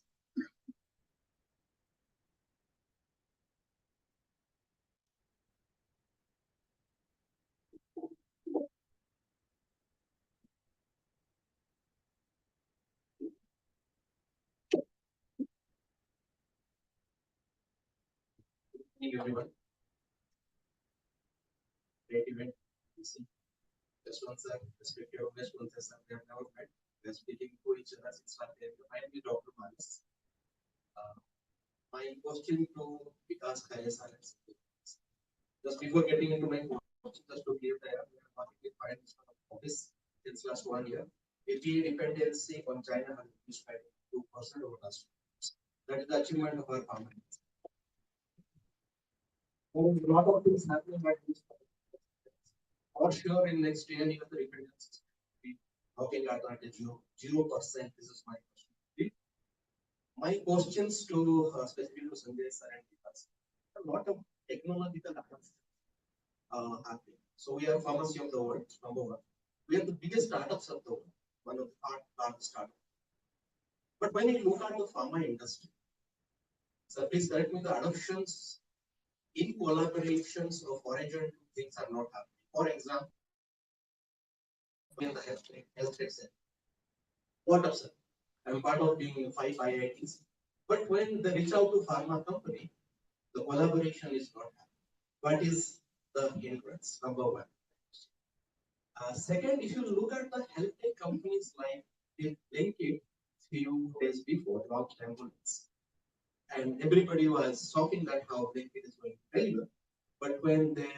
G: everyone. Great event. Just one sir, respected Umesh Kunte sir, we have never met. We are speaking to each other since last year. I am Dr. Manis. My question to Vikas Khare sir is, just before getting into my question, just to clear that we are working with finance office since last 1 year. APA dependency on China has reduced by 2% over last 2 years. That is the achievement of our farmer. There is a lot of things happening at this point. For sure, in next 10 years, the dependency will be working at 0%. This is my question. My questions to specifically to Sanjay sir and Vikas. A lot of technological advances happening. So we are pharmacy of the world, number one. We are the biggest startups of the world, one of the largest startups. But when you look at the pharma industry, sir, please correct me, the adoptions in collaborations of origin things are not happening. For example, in the health tech sector. What up, sir? I'm part of being 5 IITs. But when they reach out to pharma company, the collaboration is not happening. What is the hindrance? Number one. Second, if you look at the health tech companies like Blinkit few days before launched ambulance, and everybody was talking that how Blinkit is going to deliver. But when they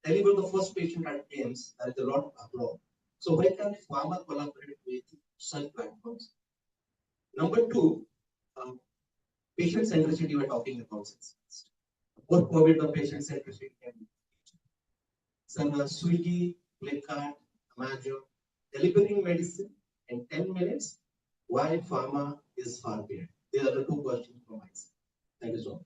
G: deliver the first patient at AIMS, there is a lot of applause. So why can't pharma collaborate with such platforms? Number two, patient centricity we're talking about since last. Post COVID, the patient centricity can be. Some Swiggy, Flipkart, Amazon, delivering medicine in 10 minutes, why pharma is far behind? These are the two questions from my side. Thank you so much.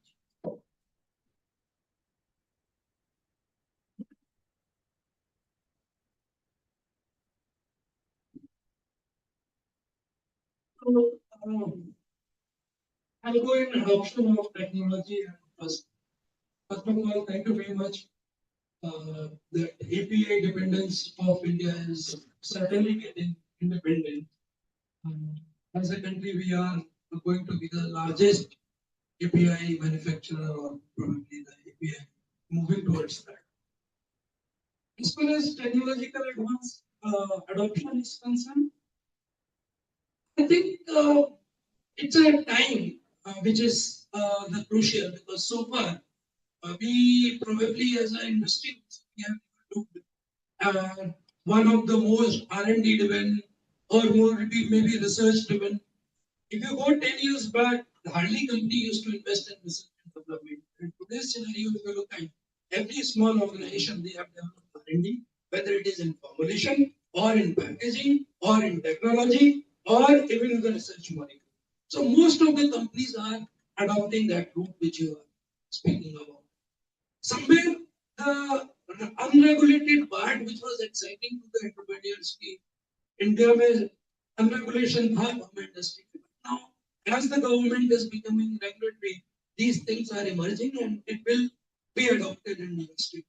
F: So, I'll go in adoption of technology and first. First of all, thank you very much. The API dependence of India is certainly getting independent. As a country, we are going to be the largest API manufacturer, or probably the API moving towards that. As far as technological adoption is concerned, I think it's a time which is the crucial, because so far we probably as an industry we have looked one of the most R&D driven or more maybe research driven. If you go 10 years back, hardly company used to invest in research and development. In today's scenario, if you look at every small organization, they have developed R&D, whether it is in formulation or in packaging or in technology or even in the research molecule. So most of the companies are adopting that route which you are speaking about. Somewhere the unregulated part which was exciting to the entrepreneurs, India में unregulation था pharma industry. Now, as the government is becoming regulatory, these things are emerging and it will be adopted in industry.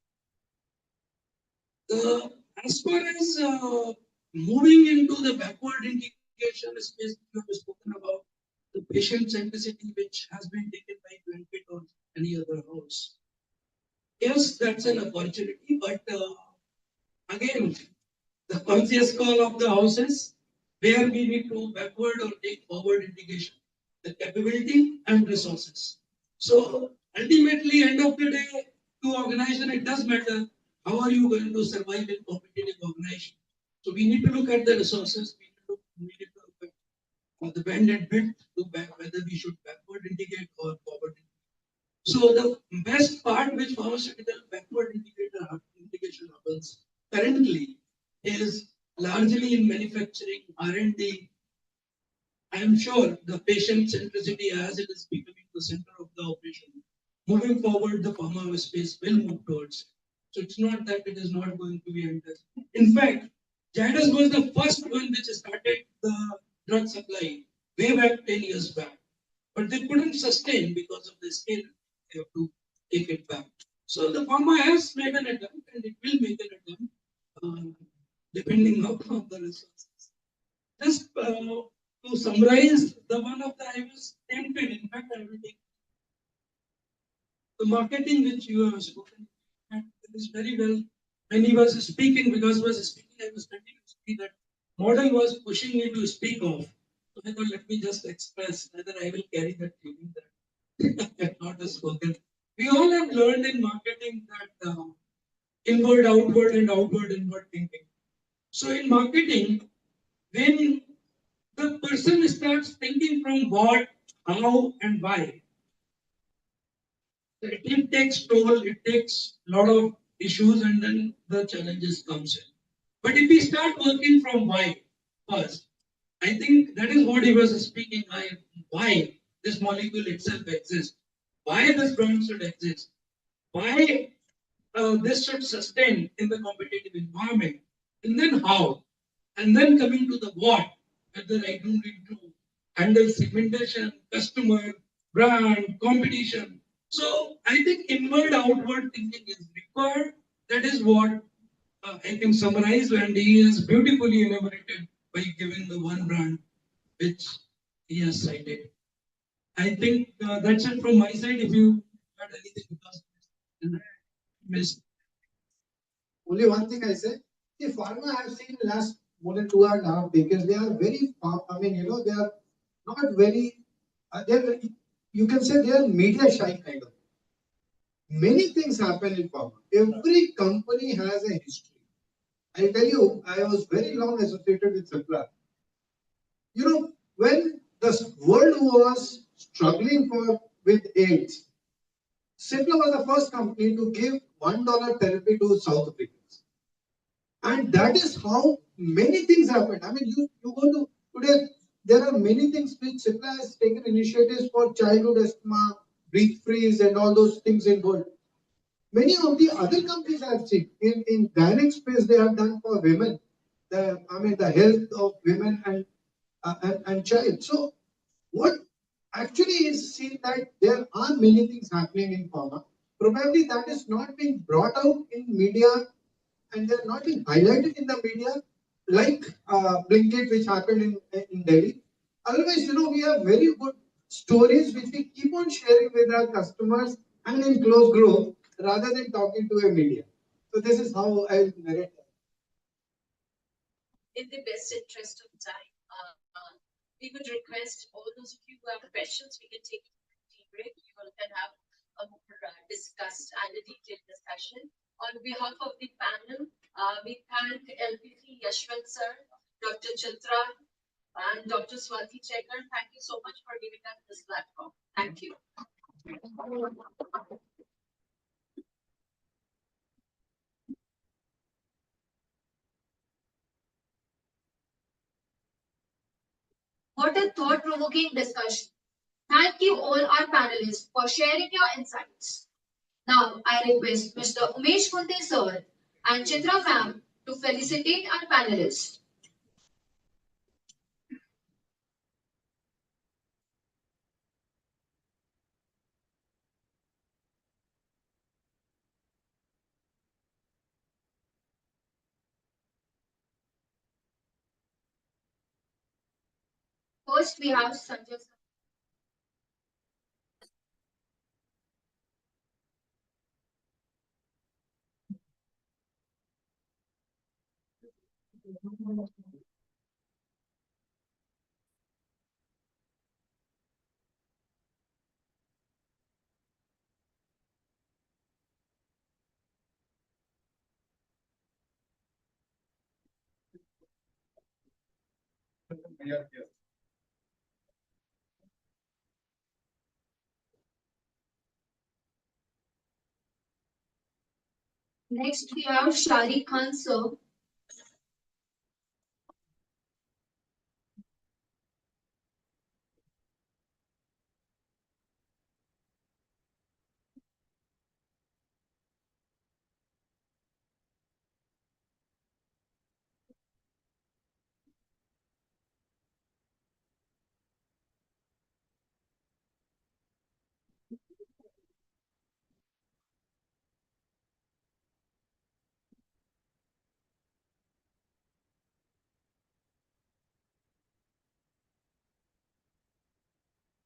F: As far as moving into the backward integration space, you have spoken about the patient centricity which has been taken by Blinkit or any other house. Yes, that's an opportunity, but again, the conscious call of the houses where we need to backward or take forward integration, the capability and resources. So ultimately, end of the day, to organization, it does matter how are you going to survive in competitive organization. So we need to look at the resources. We need to look at the banded bit to back whether we should backward integrate or forward integrate. So the best part which pharmaceutical backward integration happens currently is largely in manufacturing, R&D. I am sure the patient centricity as it is becoming the center of the operation. Moving forward, the pharma space will move towards. So it's not that it is not going to be entered. In fact, Zydus was the first one which started the drug supply way back 10 years back. But they couldn't sustain because of the scale. They have to take it back. So the pharma has made an attempt and it will make an attempt depending upon the resources. Just to summarize, the one of the I was tempted, in fact, I will take the marketing which you have spoken, and it is very well. When he was speaking, because he was speaking, I was continuously that model was pushing me to speak of. So I thought, let me just express, whether I will carry that feeling that I have not spoken. We all have learned in marketing that inward, outward, and outward, inward thinking. So in marketing, when the person starts thinking from what, how, and why, it takes toll, it takes a lot of issues, and then the challenges comes in. But if we start working from why first, I think that is what he was speaking. Why this molecule itself exists, why this brand should exist, why this should sustain in the competitive environment, and then how, and then coming to the what, whether I do need to handle segmentation, customer, brand, competition. So I think inward outward thinking is required. That is what I can summarize, and he is beautifully elaborated by giving the one brand which he has cited. I think that's it from my side. If you had anything because missed.
H: Only one thing I say, the pharma I have seen last more than 2.5 decades, they are very, I mean, they are not very, they're, you can say they are media shy kind of. Many things happen in pharma. Every company has a history. I tell you, I was very long associated with Cipla. When the world was struggling with AIDS, Cipla was the first company to give $1 therapy to South Africans. And that is how many things happened. I mean, you go to today, there are many things which Cipla has taken initiatives for childhood asthma, breathe freeze, and all those things in world. Many of the other companies I have seen in direct space they have done for women, the health of women and child. So what actually is seen that there are many things happening in pharma. Probably that is not being brought out in media and they're not being highlighted in the media like Blinkit, which happened in Delhi. Otherwise, we have very good stories which we keep on sharing with our customers and in close group rather than talking to a media. So this is how I narrate that.
E: In the best interest of time, we would request all those of you who have questions, we can take a tea break. You all can have a more discussed and a detailed discussion. On behalf of the panel, we thank LPC Yashwant sir, Dr. Chitra, and Dr. Swati Checker. Thank you so much for giving us this platform. Thank you.
B: What a thought-provoking discussion. Thank you all our panelists for sharing your insights. Now, I request Mr. Umesh Kunte sir and Chitra ma'am to felicitate our panelists. First, we have Sanjay sir. Next, we have Shari Khan sir.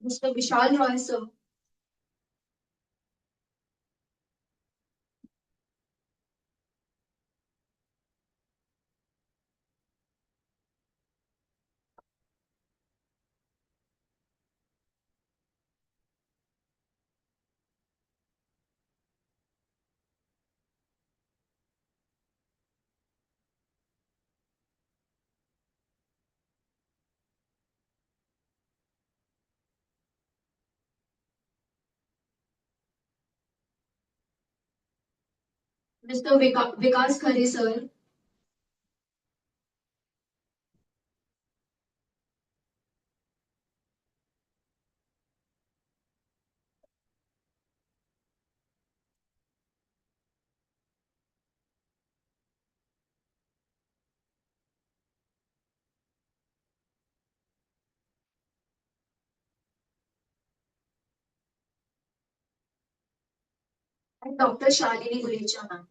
B: Mr. Vishal Roy sir. Mr. Vikas Khare, sir. And Dr. Shalini Gulecha, ma'am.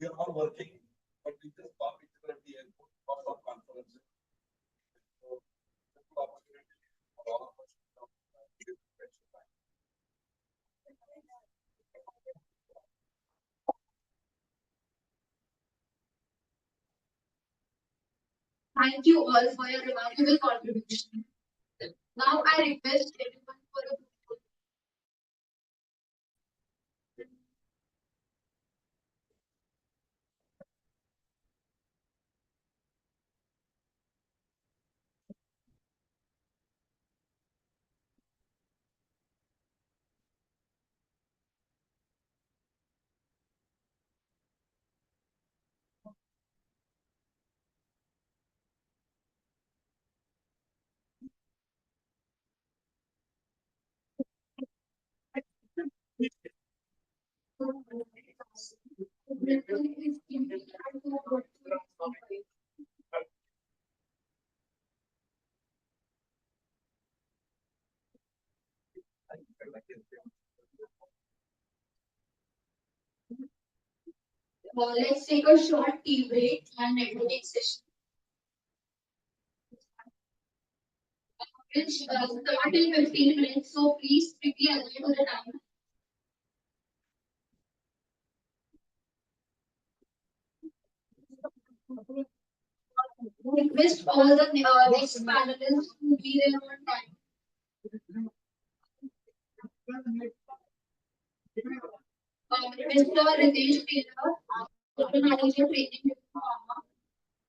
A: We are all working, but we just got each other at the airport, lots of conferences. So, this is opportunity for all of us to come, give attention back.
B: Thank you all for your remarkable contribution. Now I request everyone for a let's take a short tea break and networking session. Which start in 15 minutes, so please quickly adhere to the time. Request all the next panelists to be there on time. Mr. Ritesh Taylor, Manager Training,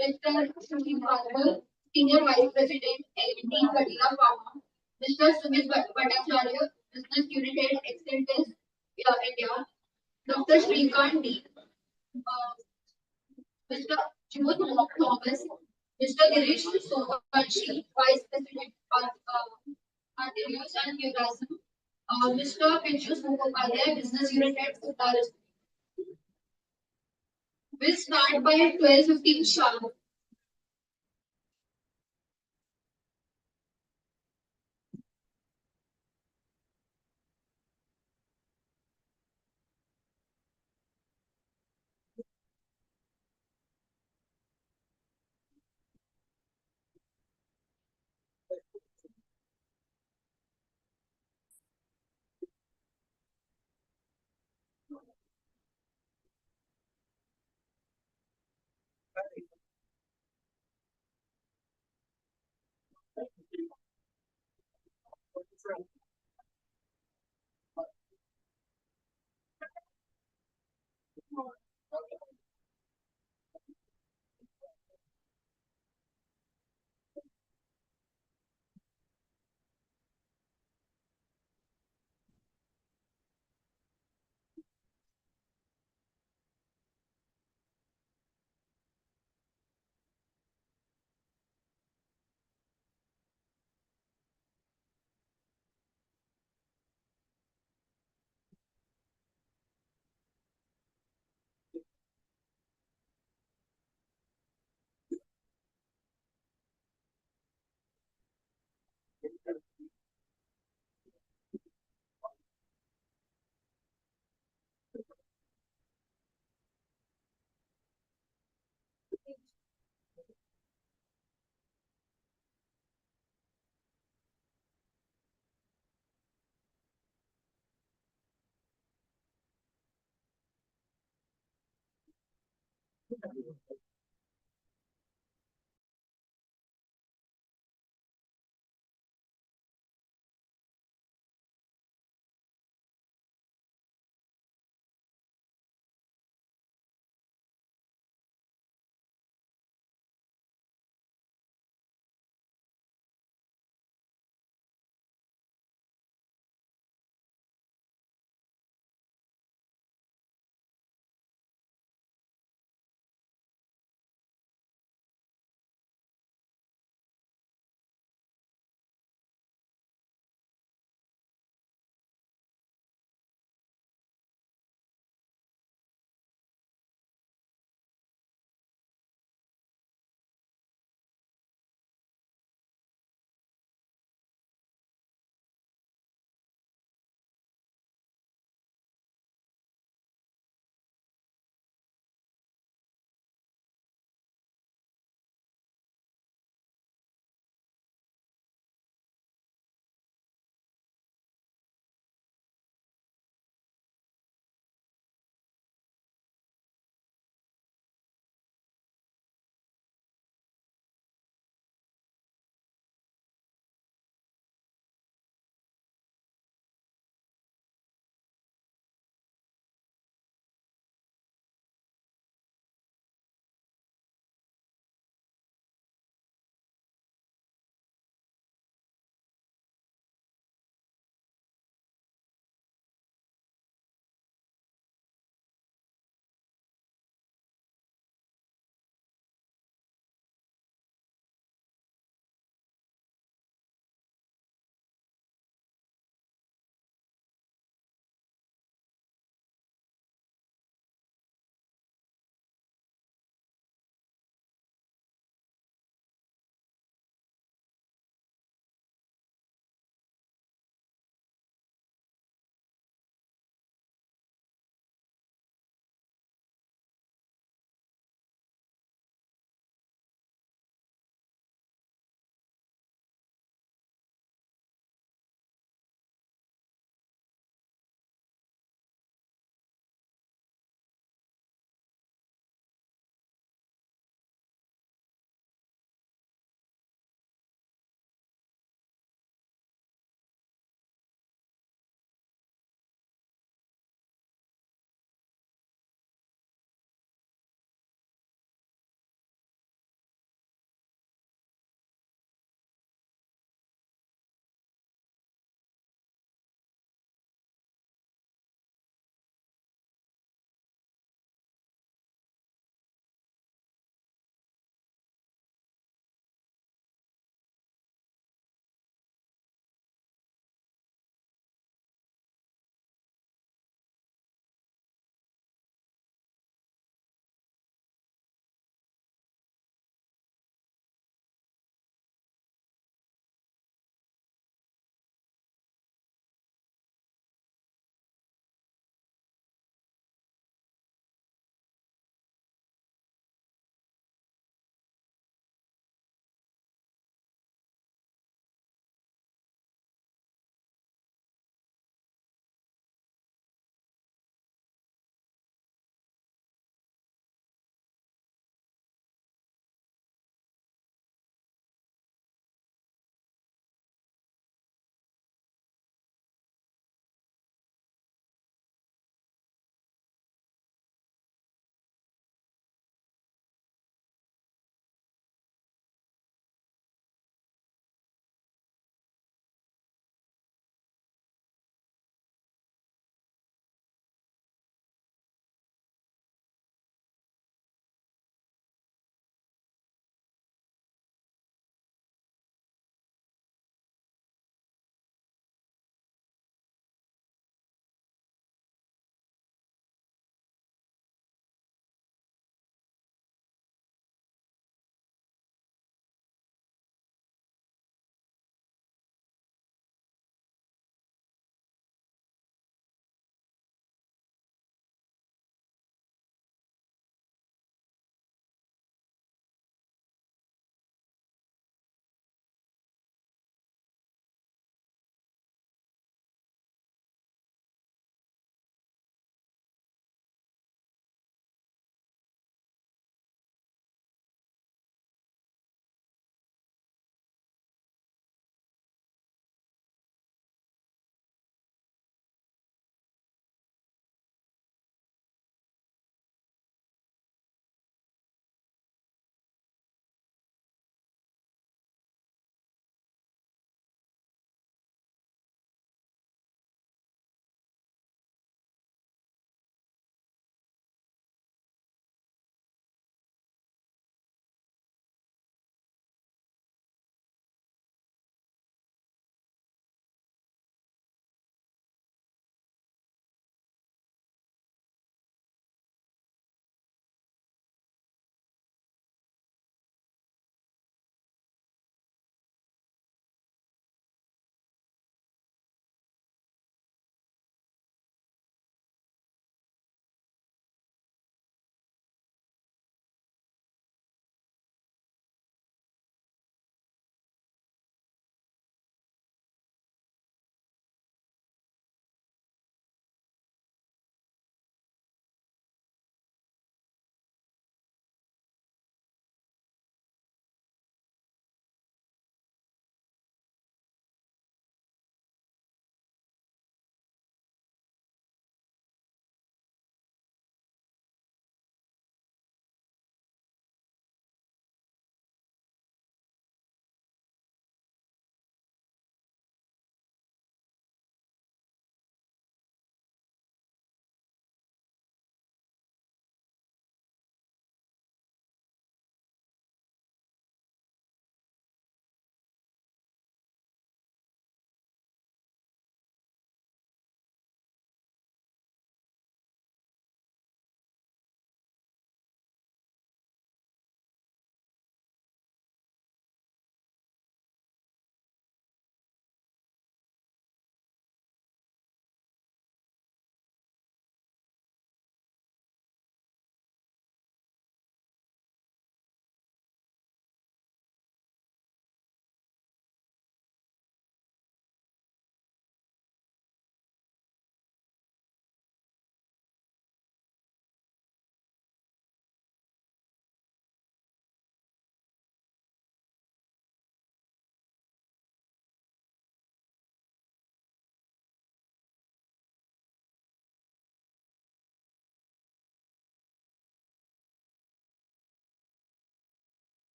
B: Mr. Sushil Bhargava, Senior Vice President, L&D, Gadila Pharma, Mr. Sumit Bhattacharya, Business Unit Head, Excentis, India, Dr. Shrikant D, Mr. Jyot Thomas, Mr. Girish Sobanshi, Vice President, Continuous and Tourism, Mr. Pinchus Mukhopadhyay, Business Unit Head, Tourism. We'll start by 12:15 sharp.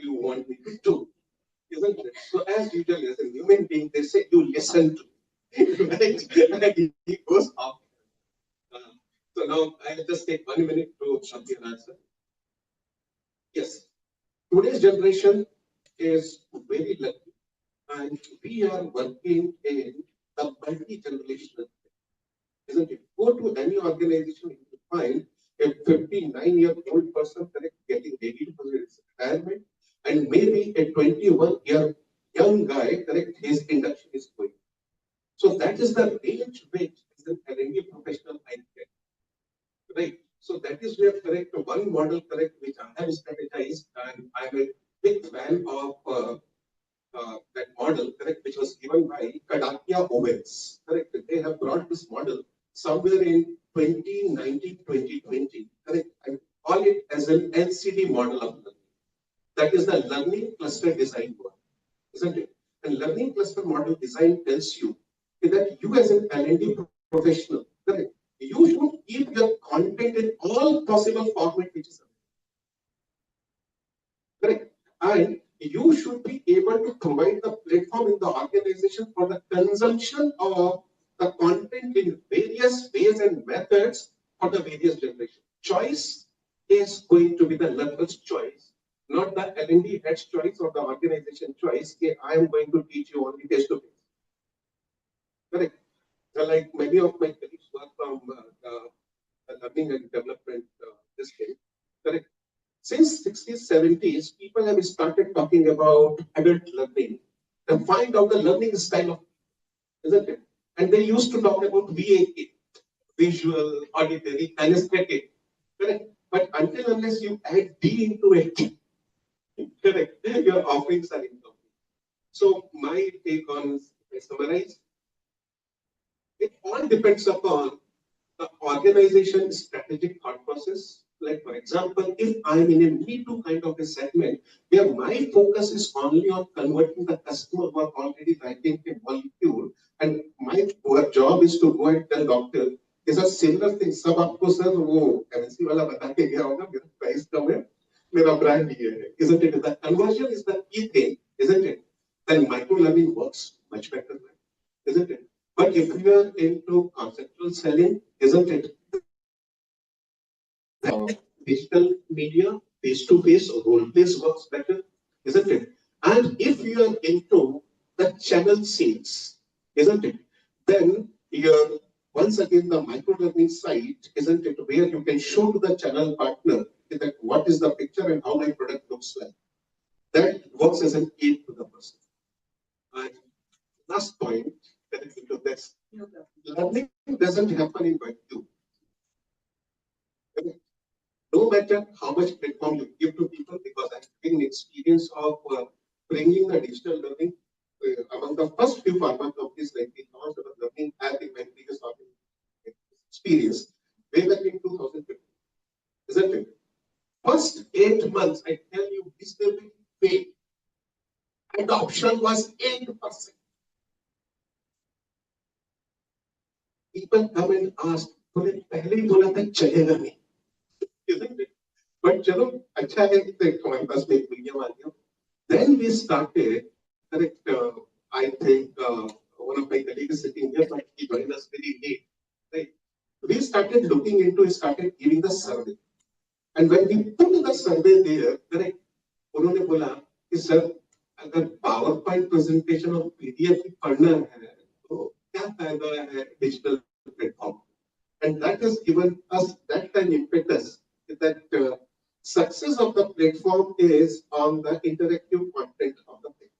I: you want me to do, isn't it? So as usual, as a human being, they say you listen to me, right? And he goes off. So now I'll just take 1 minute to Shanti and answer. Yes, today's generation is very lucky, and we are working in the multi-generational, isn't it? Go to any organization, you will find a 59-year-old person correct getting ready for his retirement, and maybe a 21-year young guy correct his induction is going. So that is the range which is an L&D professional I get. Right. So that is where correct one model correct which I have strategized, and I'm a big fan of that model correct which was given by Kadakia Owens. Correct. They have brought this model somewhere in 2019, 2020. Correct. I call it as an LCD model of learning. That is the learning cluster design model, isn't it? And learning cluster model design tells you that you as an L&D professional, correct, you should keep your content in all possible format which is correct. And you should be able to provide the platform in the organization for the consumption of the content in various ways and methods for the various generations. Choice is going to be the learner's choice, not the L&D head's choice or the organization choice. Okay, I am going to teach you only face to face. Correct. Like many of my colleagues work from learning and development this thing. Correct. Since 60s, 70s, people have started talking about adult learning and find out the learning style of, isn't it? And they used to talk about VAK, visual, auditory, kinesthetic. Correct. But until unless you add D into it, correct, your offerings are incomplete. So my take on, if I summarize, it all depends upon the organization strategic thought process. Like for example, if I'm in a Me Too kind of a segment where my focus is only on converting the customer who are already writing a molecule, and my job is to go and tell doctor, is a similar thing. सब आपको sir वो MNC वाला बता के गया होगा मेरा price कम है, मेरा brand ये है, isn't it? The conversion is the key thing, isn't it? Then micro learning works much better, isn't it? But if we are into conceptual selling, isn't it? Digital media, face-to-face, role-plays works better, isn't it? And if you are into the channel sales, isn't it? Then you're once again the micro-learning site, isn't it? Where you can show to the channel partner that what is the picture and how my product looks like. That works as an aid to the person. And last point, connecting to this, learning doesn't happen in vacuum. No matter how much platform you give to people, because I'm having experience of bringing the digital learning among the first few pharma companies, like we launched our learning app in my previous experience, way back in 2015, isn't it? First 8 months, I tell you, disturbing fail. Adoption was 8%. People come and ask, बोले पहले ही बोला था चलेगा नहीं, isn't it? But चलो अच्छा है कि हमारे पास में एक मीडियम आ गया. Then we started, correct, I think one of my colleagues is sitting here, but he joined us very late, right? We started looking into, started giving the survey. And when we put the survey there, correct, उन्होंने बोला कि sir अगर PowerPoint presentation और PDF पढ़ना है तो क्या फायदा है digital platform? And that has given us that time impetus that success of the platform is on the interactive content of the platform.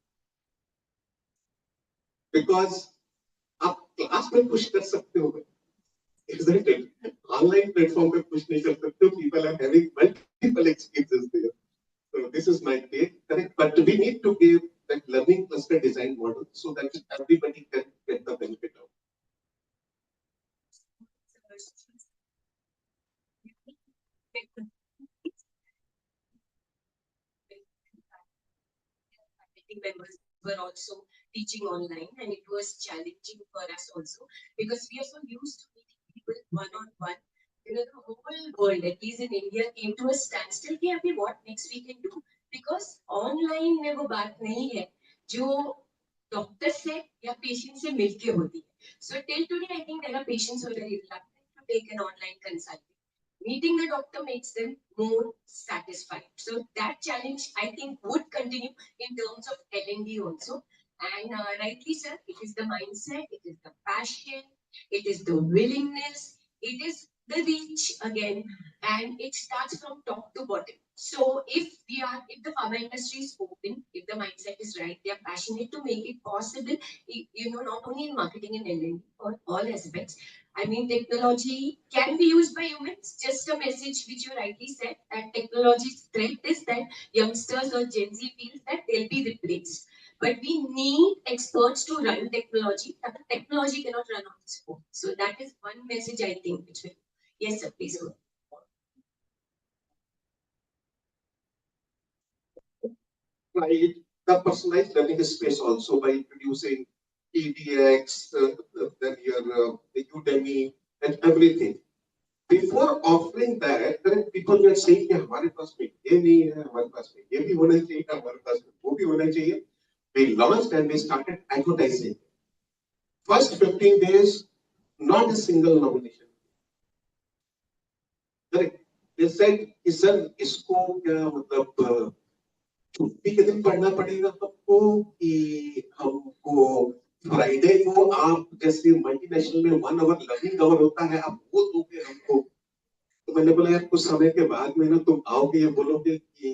I: Because आप क्लास में पुश कर सकते हो, isn't it? Online platform पे पुश नहीं कर सकते हो. People are having multiple experiences there. So this is my take, correct? But we need to give that learning cluster design model so that everybody can get the benefit of.
J: Members were also teaching online, and it was challenging for us also because we are so used to meeting people one-on-one. You know, the whole world, at least in India, came to a standstill. Okay, what next we can do? Because online में वो बात नहीं है जो doctor से या patient से मिलके होती है. So till today I think there are patients who are reluctant to take an online consultation. Meeting the doctor makes them more satisfied. So that challenge I think would continue in terms of L&D also. And rightly sir, it is the mindset, it is the passion, it is the willingness, it is the reach again, and it starts from top to bottom. So if the pharma industry is open, if the mindset is right, they are passionate to make it possible, not only in marketing and L&D, or all aspects. I mean, technology can be used by humans. Just a message which you rightly said, that technology's threat is that youngsters or Gen Z feels that they'll be replaced. But we need experts to run technology. That the technology cannot run on its own. So that is one message I think which will. Yes, sir, please go.
I: Right, the personalized learning space also by introducing EDX, then your Udemy and everything. Before offering that, then people were saying कि हमारे पास में ये नहीं है, हमारे पास में ये भी होना चाहिए, हमारे पास में वो भी होना चाहिए. We launched and we started advertising. First 15 days, not a single nomination. Correct. They said कि सर इसको क्या मतलब छुट्टी के दिन पढ़ना पड़ेगा सबको कि हमको फ्राइडे को आप जैसे मल्टीनेशनल में 1 आवर लर्निंग आवर होता है आप वो दोगे हमको. तो मैंने बोला यार कुछ समय के बाद में ना तुम आओगे ये बोलोगे कि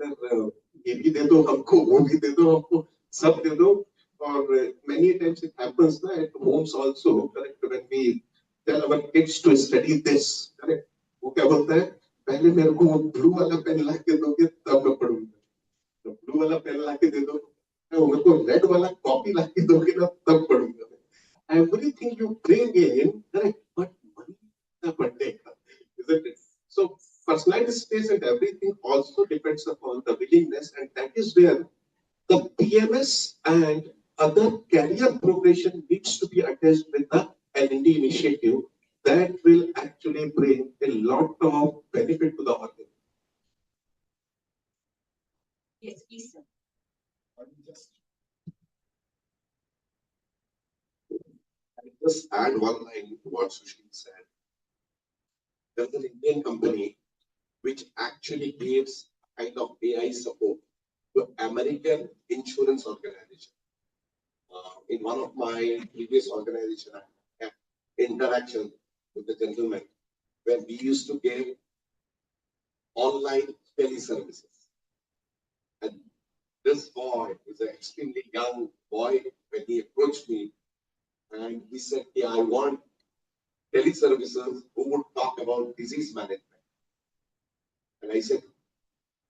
I: सर ये भी दे दो हमको वो भी दे दो हमको सब दे दो. और many times it happens na at homes also, correct, when we tell our kids to study this, correct, वो क्या बोलता है पहले मेरे को वो ब्लू वाला पेन ला के दोगे तब मैं पढ़ूंगा. तो ब्लू वाला पेन ला के दे दो, मेरे को रेड वाला कॉपी ला के दोगे ना तब पढ़ूंगा. Everything you bring in, correct, but money ना पढ़ने का, isn't it? So personalized space and everything also depends upon the willingness, and that is where the PMS and other career progression needs to be attached with the L&D initiative that will actually bring a lot of benefit to the audience.
J: Yes, please, sir.
I: I'll just add one line to what Sushil said. There's an Indian company which actually gives kind of AI support to American insurance organization. In one of my previous organization, I had interaction with the gentleman where we used to give online teleservices. And this boy is an extremely young boy when he approached me and he said, yeah, I want teleservices who would talk about disease management. And I said,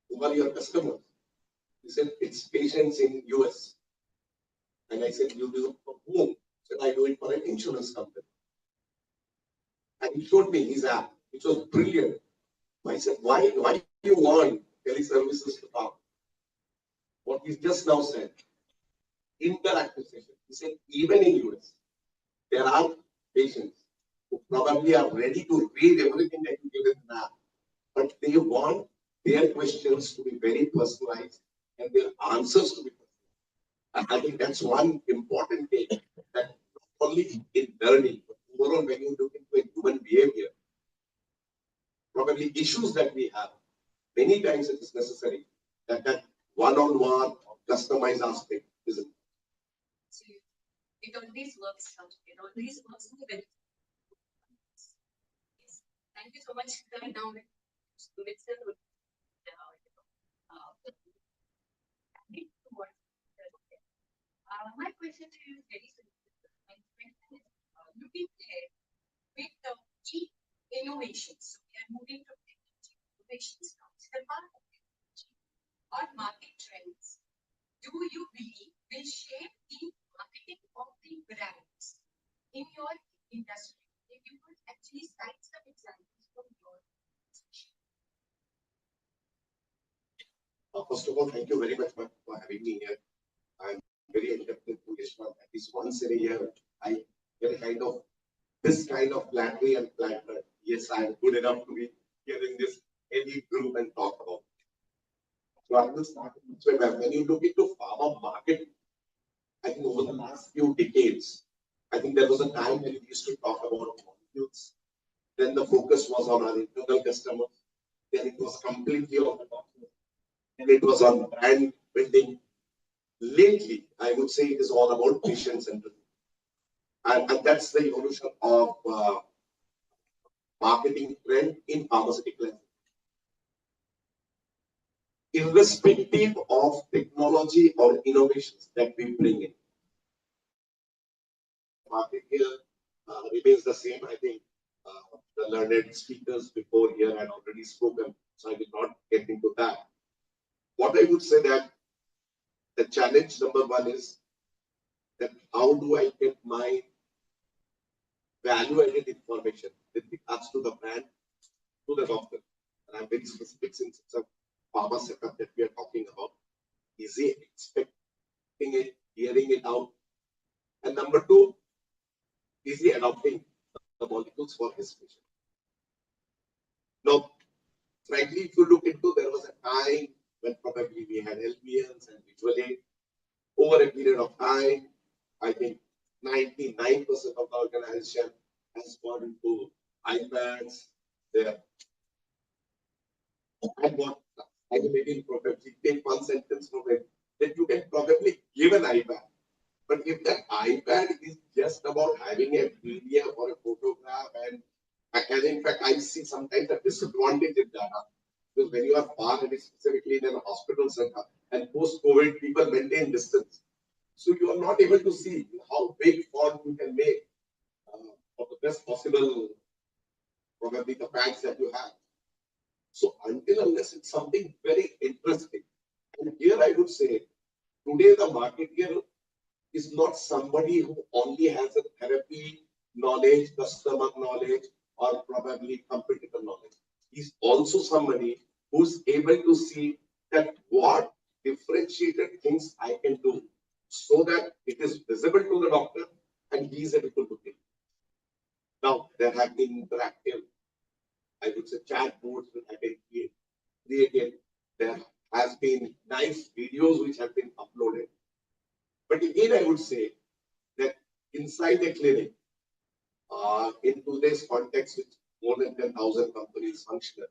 I: who are your customers? He said, it's patients in US. And I said, you do it for whom? He said, I do it for an insurance company. And he showed me his app, which was brilliant. I said, why do you want teleservices to talk? What he just now said, interactive session. He said, even in US, there are patients who probably are ready to read everything that you give in an app, but they want their questions to be very personalized and their answers to be personalized. And I think that's one important thing that not only in learning, but overall when you look into a human behavior, probably issues that we have, many times it is necessary that one-on-one or customized aspect isn't.
J: So it always works out. It always works in the benefit. Yes. Thank you so much. Now, Mr. My question to you is very simple. My question is looking ahead with the key innovations. So we are moving from technology innovations now. So the part of technology or market trends, do you believe will shape the marketing of the brands in your industry? If you could actually cite some examples from your organization.
I: First of all, thank you very much for having me here. I'm very accepted to Yashwant. At least once in a year, I get a kind of this kind of flattery and flatter. Yes, I'm good enough to be here in this heavy group and talk about. So I will start this way, ma'am. When you look into pharma market, I think over the last few decades, I think there was a time when we used to talk about molecules. Then the focus was on our internal customers. Then it was completely on the doctor. Then it was on brand building. Lately, I would say it is all about patient centered. And that's the evolution of marketing trend in pharmaceutical. Irrespective of technology or innovations that we bring in. Market here remains the same. I think the learned speakers before here had already spoken, so I will not get into that. What I would say that the challenge number one is that how do I get my value-added information with regards to the brand to the doctor? And I'm very specific since it's a pharma setup that we are talking about. Is he expecting it, hearing it out? And number two, is he adopting the molecules for his patient? Now, frankly, if you look into, there was a time when probably we had LPNs and visually over a period of time, I think 99% of the organization has gone into iPads. There, and what I can maybe probably take one sentence from it that you can probably give an iPad. But if that iPad is just about having a PDF or a photograph, and in fact, I see sometimes a disadvantage in data. Because when you are far, and specifically in an hospital setup, and post-COVID, people maintain distance. So you are not able to see how big font you can make for the best possible, probably the pads that you have. So until unless it's something very interesting, and here I would say, today the marketer is not somebody who only has a therapy knowledge, customer knowledge, or probably competitor knowledge. He's also somebody who's able to see that what differentiated things I can do so that it is visible to the doctor and he is able to do it. Now, there have been interactive, I would say, chat boards which have been created. There has been nice videos which have been uploaded. But again, I would say that inside the clinic, in today's context, with more than 10,000 companies functional,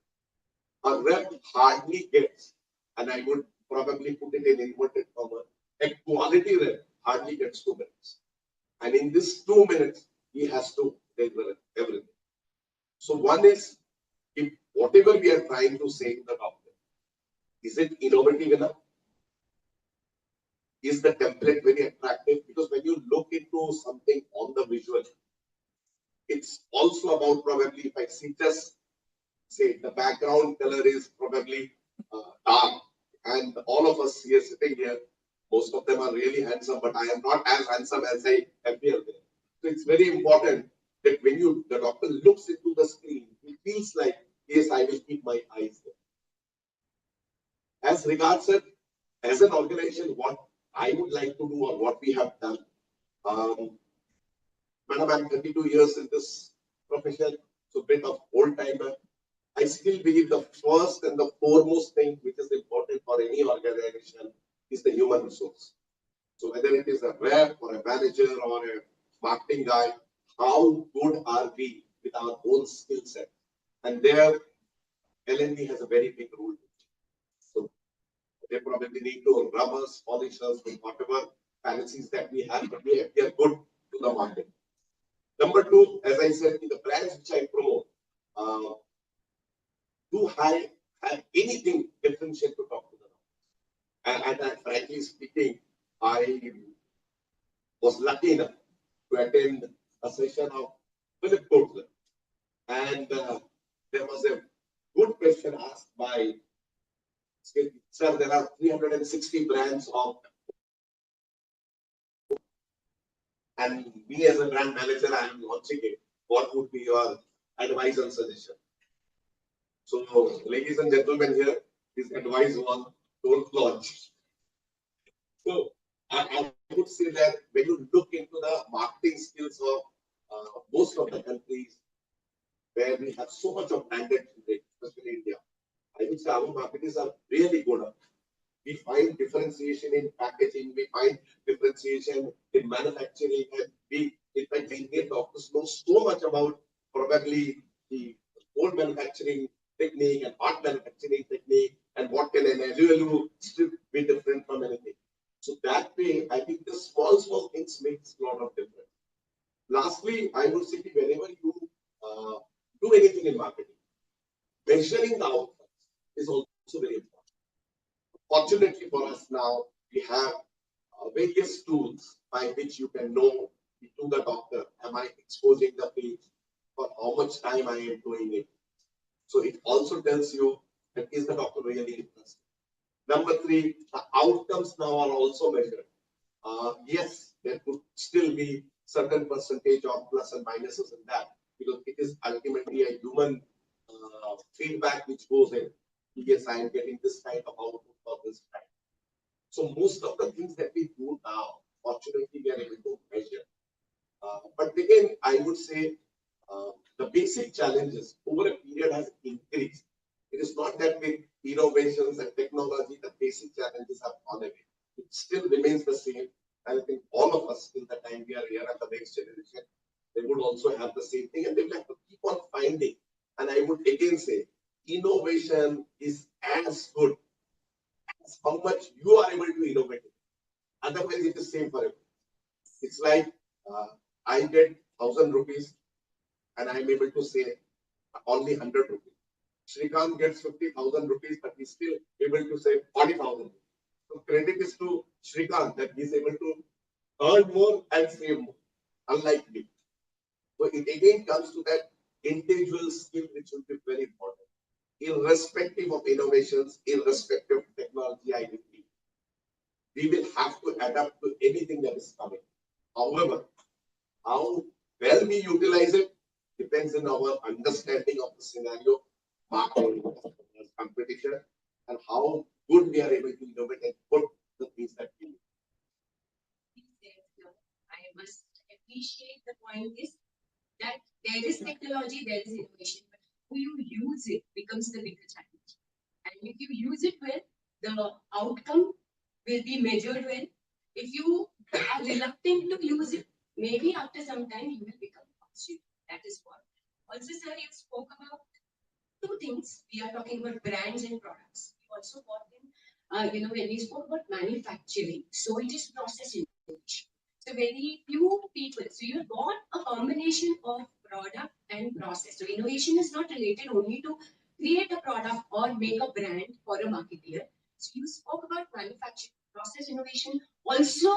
I: a rep hardly gets, and I would probably put it in inverted commas, a quality rep hardly gets 2 minutes. And in this 2 minutes, he has to deliver everything. So one is, if whatever we are trying to say to the doctor, is it innovative enough? Is the template very attractive? Because when you look into something on the visual, it's also about probably, if I see just say the background color is probably dark, and all of us here sitting here, most of them are really handsome, but I am not as handsome as I appear there. So it's very important that when the doctor looks into the screen, he feels like, yes, I will keep my eyes there. As regards it, as an organization, what I would like to do or what we have done, madam, I'm 32 years in this profession, so a bit of old timer. I still believe the first and the foremost thing which is important for any organization is the human resource. So whether it is a rep or a manager or a marketing guy, how good are we with our own skill set? And there, L&D has a very big role. So they probably need to rub us, polish us with whatever fancies that we have, but we are good to the market. Number two, as I said, in the brands which I promote, do I have anything differentiate to talk to them? And frankly speaking, I was lucky enough to attend a session of Philip Kotler. And there was a good question asked by, sir, there are 360 brands of, and me as a brand manager, I am launching it. What would be your advice and suggestion? So, ladies and gentlemen, here, his advice was don't launch. So, I would say that when you look into the marketing skills of most of the countries where we have so much of branded today, especially India, I would say our marketers are really good at. We find differentiation in packaging, we find differentiation in manufacturing, and we, in fact, Indian doctors know so much about probably the old manufacturing technique and hot manufacturing technique, and what can an LULU still be different from anything. So that way, I think the small things makes a lot of difference. Lastly, I would say whenever you do anything in marketing, measuring the outcomes is also very important. Fortunately for us now, we have various tools by which you can know to the doctor, am I exposing the page, for how much time I am doing it. So it also tells you that is the doctor really interested. Number three, the outcomes now are also measured. Yes, there could still be certain percentage of plus and minuses in that, because it is ultimately a human feedback which goes in. Yes, I am getting this kind of output for this time. So most of the things that we do now, fortunately, we are able to measure. But again, I would say the basic challenges over a period has increased. It is not that with innovations and technology, the basic challenges have gone away. It still remains the same. And I think all of us, till the time we are here at the next generation, they would also have the same thing, and they will have to keep on finding. And I would again say, innovation is as good as how much you are able to innovate. Otherwise, it is same for everyone. It's like I get 1,000 rupees and I'm able to say only 100 rupees. Shrikant gets 50,000 rupees, but he's still able to say 40,000. So credit is to Shrikant that he's able to earn more and save more, unlike me. So it again comes to that individual skill, which will be very important. Irrespective of innovations, irrespective of technology, I believe, we will have to adapt to anything that is coming. However, how well we utilize it depends on our understanding of the scenario, market, competition, and how good we are able to innovate and put the things that we need.
J: I must appreciate the point is that there is technology, there is innovation, but who you use it becomes the bigger challenge. And if you use it well, the outcome will be measured well. If you are reluctant to use it, maybe after some time you will become obsolete. That is what. Also, sir, you spoke about two things. We are talking about brands and products. We also got in, when we spoke about manufacturing, so it is process innovation. So very few people. So you got a combination of product and process. So innovation is not related only to create a product or make a brand for a marketeer. So you spoke about manufacturing, process innovation also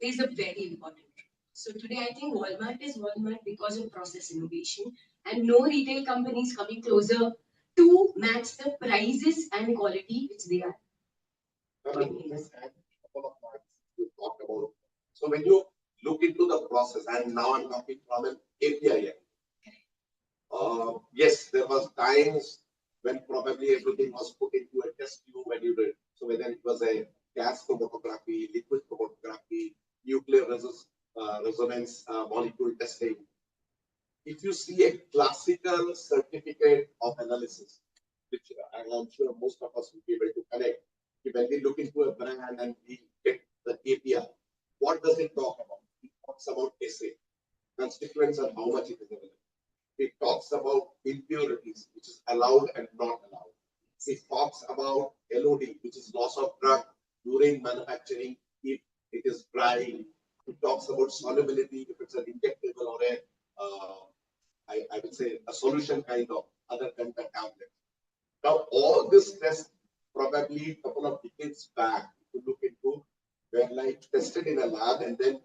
J: is a very important. So today I think Walmart is Walmart because of process innovation, and no retail company is coming closer to match the prices and quality which they are.
I: Just add a couple of points you talked about. So when you look into the process, and now I'm talking from an API. Yes, there was times when probably everything was put into a test tube when you did. So whether it was a gas chromatography, liquid chromatography, nuclear resonance molecule testing. If you see a classical certificate of analysis, which I'm sure most of us will be able to connect, when we look into a brand and we get the API, what does it talk about? It talks about assay, constituents and how much it is available. It talks about impurities, which is allowed and not allowed. It talks about LOD, which is loss of drug during manufacturing if it is drying. It talks about solubility if it's an injectable or a, I would say, a solution kind of other than the tablet. Now, all this test probably a couple of decades back to look into were like tested in a lab, and then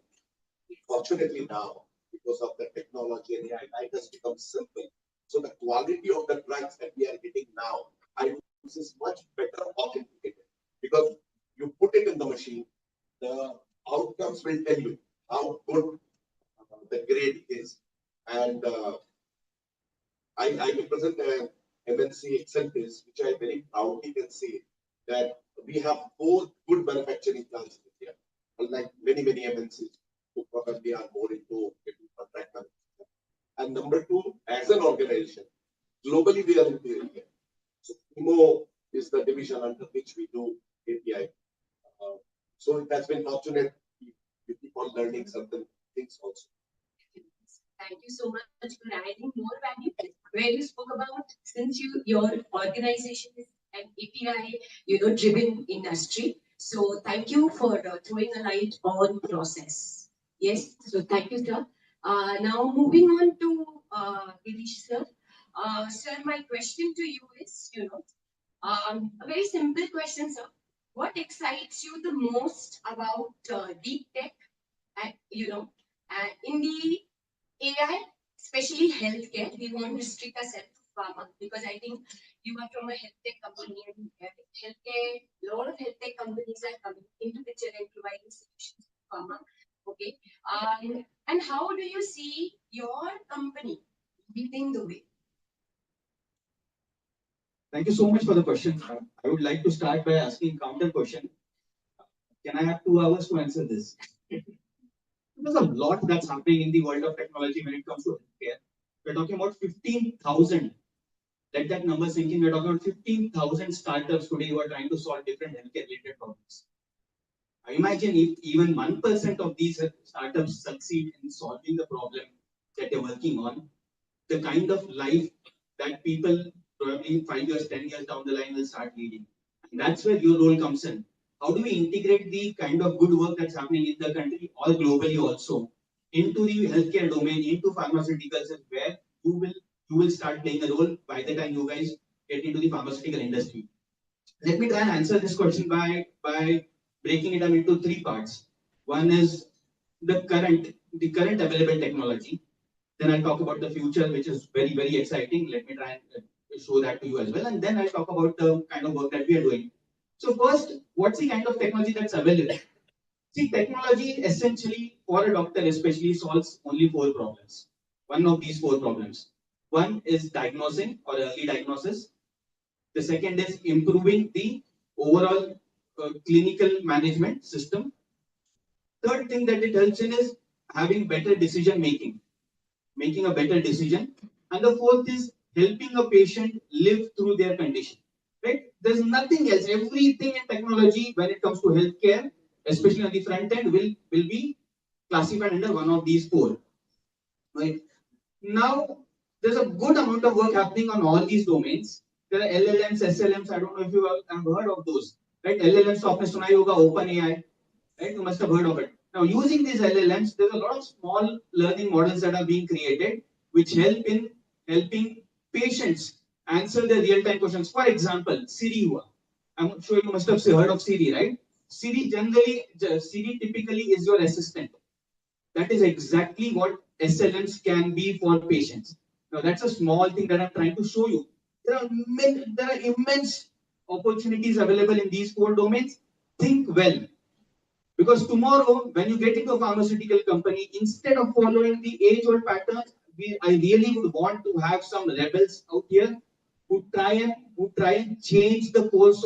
I: fortunately now, because of the technology and AI, life has become simple. So the quality of the drugs that we are getting now, I think this is much better authenticated, because you put it in the machine, the outcomes will tell you how good the grade is. And I represent a MNC Exceltis, which I very proudly can say that we have 4 good manufacturing plants in India, unlike many MNCs who probably are more into contract manufacturing. And number 2, as an organization, globally we are inferior. So is the division under which we do API. So it has been fortunate. We keep on learning certain things also.
J: Thank you so much for adding more value. Where you spoke about, since your organization is an API, driven industry. So thank you for throwing a light on process. Yes, so thank you, sir. Now moving on to Girish, sir. Sir, my question to you is, a very simple question, sir. What excites you the most about deep tech, and in the AI, especially healthcare? We won't restrict ourselves to pharma because I think you are from a health tech company, and healthcare, a lot of health tech companies are coming into picture and providing solutions to pharma. Okay, and how do you see your company leading the way?
K: Thank you so much for the question. I would like to start by asking counter question. Can I have 2 hours to answer this? There's a lot that's happening in the world of technology when it comes to healthcare. We're talking about 15,000. Let that number sink in. We're talking about 15,000 startups today who are trying to solve different healthcare related problems. I imagine if even 1% of these startups succeed in solving the problem that they're working on, the kind of life that people probably 5 years, 10 years down the line will start leading. And that's where your role comes in. How do we integrate the kind of good work that's happening in the country or globally also into the healthcare domain, into pharmaceuticals, where you will start playing a role by the time you guys get into the pharmaceutical industry? Let me try and answer this question by breaking it up into 3 parts. One is the current available technology. Then I'll talk about the future, which is very, very exciting. Let me try and show that to you as well. And then I'll talk about the kind of work that we are doing. So first, what's the kind of technology that's available? See, technology essentially for a doctor especially solves only 4 problems. One of these 4 problems. One is diagnosing or early diagnosis. The second is improving the overall clinical management system. Third thing that it helps in is having better decision making a better decision. And the fourth is helping a patient live through their condition. Right? There's nothing else. Everything in technology when it comes to healthcare, especially on the front end, will be classified under one of these 4. Right? Now, there's a good amount of work happening on all these domains. There are LLMs, SLMs. I don't know if you have heard of those. Right? LLMs, आपने सुना ही होगा, OpenAI. Right? You must have heard of it. Now, using these LLMs, there's a lot of small learning models that are being created, which help in helping patients answer the real-time questions. For example, Siri. I'm sure you must have heard of Siri, right? Siri typically is your assistant. That is exactly what SLMs can be for patients. Now, that's a small thing that I'm trying to show you. There are immense opportunities available in these 4 domains. Think well. Because tomorrow, when you get into a pharmaceutical company, instead of following the age-old patterns, I really would want to have some rebels out here who try and change the course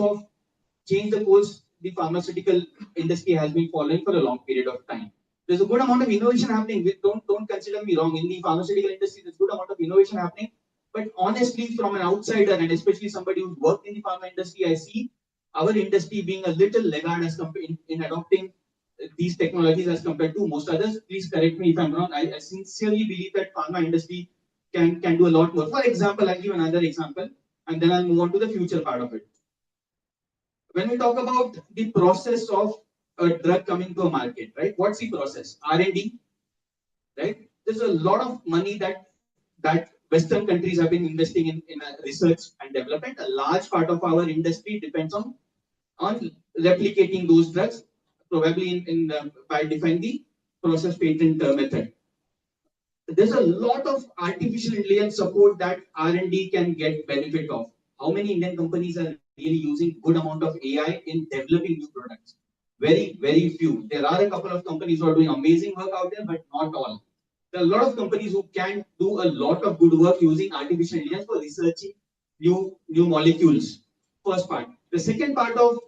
K: the pharmaceutical industry has been following for a long period of time. There's a good amount of innovation happening. Don't consider me wrong. In the pharmaceutical industry, there's a good amount of innovation happening. But honestly, from an outsider, and especially somebody who's worked in the pharma industry, I see our industry being a little laggard as in adopting these technologies as compared to most others. Please correct me if I'm wrong. I sincerely believe that pharma industry can do a lot more. For example, I'll give another example, and then I'll move on to the future part of it. When we talk about the process of a drug coming to a market, right? What's the process? R&D, right? There's a lot of money that Western countries have been investing in research and development. A large part of our industry depends on replicating those drugs, probably by defining the process patent method. There's a lot of artificial intelligence support that R&D can get benefit of. How many Indian companies are really using good amount of AI in developing new products? Very, very few. There are a couple of companies who are doing amazing work out there, but not all. There are a lot of companies who can do a lot of good work using artificial intelligence for researching new molecules. First part. The second part of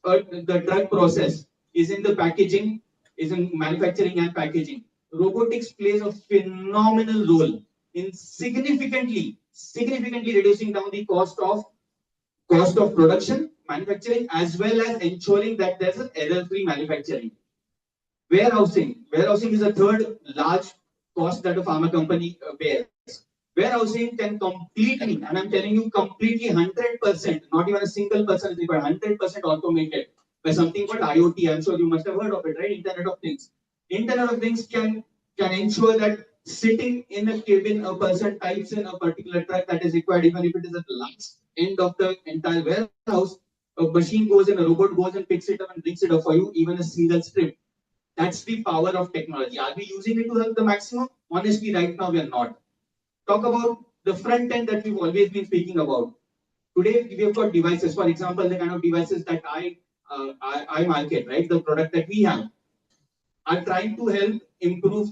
K: the drug process is in the packaging, is in manufacturing and packaging. Robotics plays a phenomenal role in significantly reducing down the cost of cost of production, manufacturing, as well as ensuring that there's an error-free manufacturing. Warehousing is a third large cost that a pharma company bears. Warehousing can completely, and I'm telling you, completely 100%, not even a single person is required, 100% automated by something called IoT. I'm sure you must have heard of it, right? Internet of Things. Internet of Things can ensure that sitting in a cabin, a person types in a particular truck that is required, even if it is at the last end of the entire warehouse, a machine goes in, a robot goes and picks it up and brings it up for you, even a single strip. That's the power of technology. Are we using it to the maximum? Honestly, right now we are not. Talk about the front end that we've always been speaking about. Today we have got devices. For example, the kind of devices that I market, right? The product that we have are trying to help improve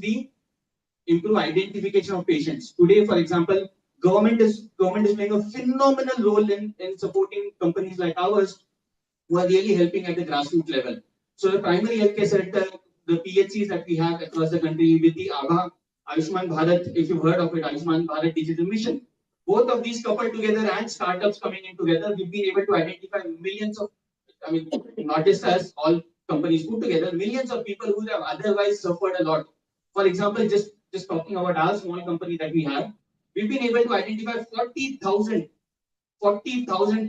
K: identification of patients. Today, for example, government is playing a phenomenal role in supporting companies like ours who are really helping at the grassroots level. So the primary healthcare sector, the PHCs that we have across the country with the ABHA, Ayushman Bharat, if you've heard of it, Ayushman Bharat Digital Mission, both of these coupled together and startups coming in together, we've been able to identify millions of, I mean, not just us, all companies put together, millions of people who have otherwise suffered a lot. For example, just talking about our small company that we have, we've been able to identify 40,000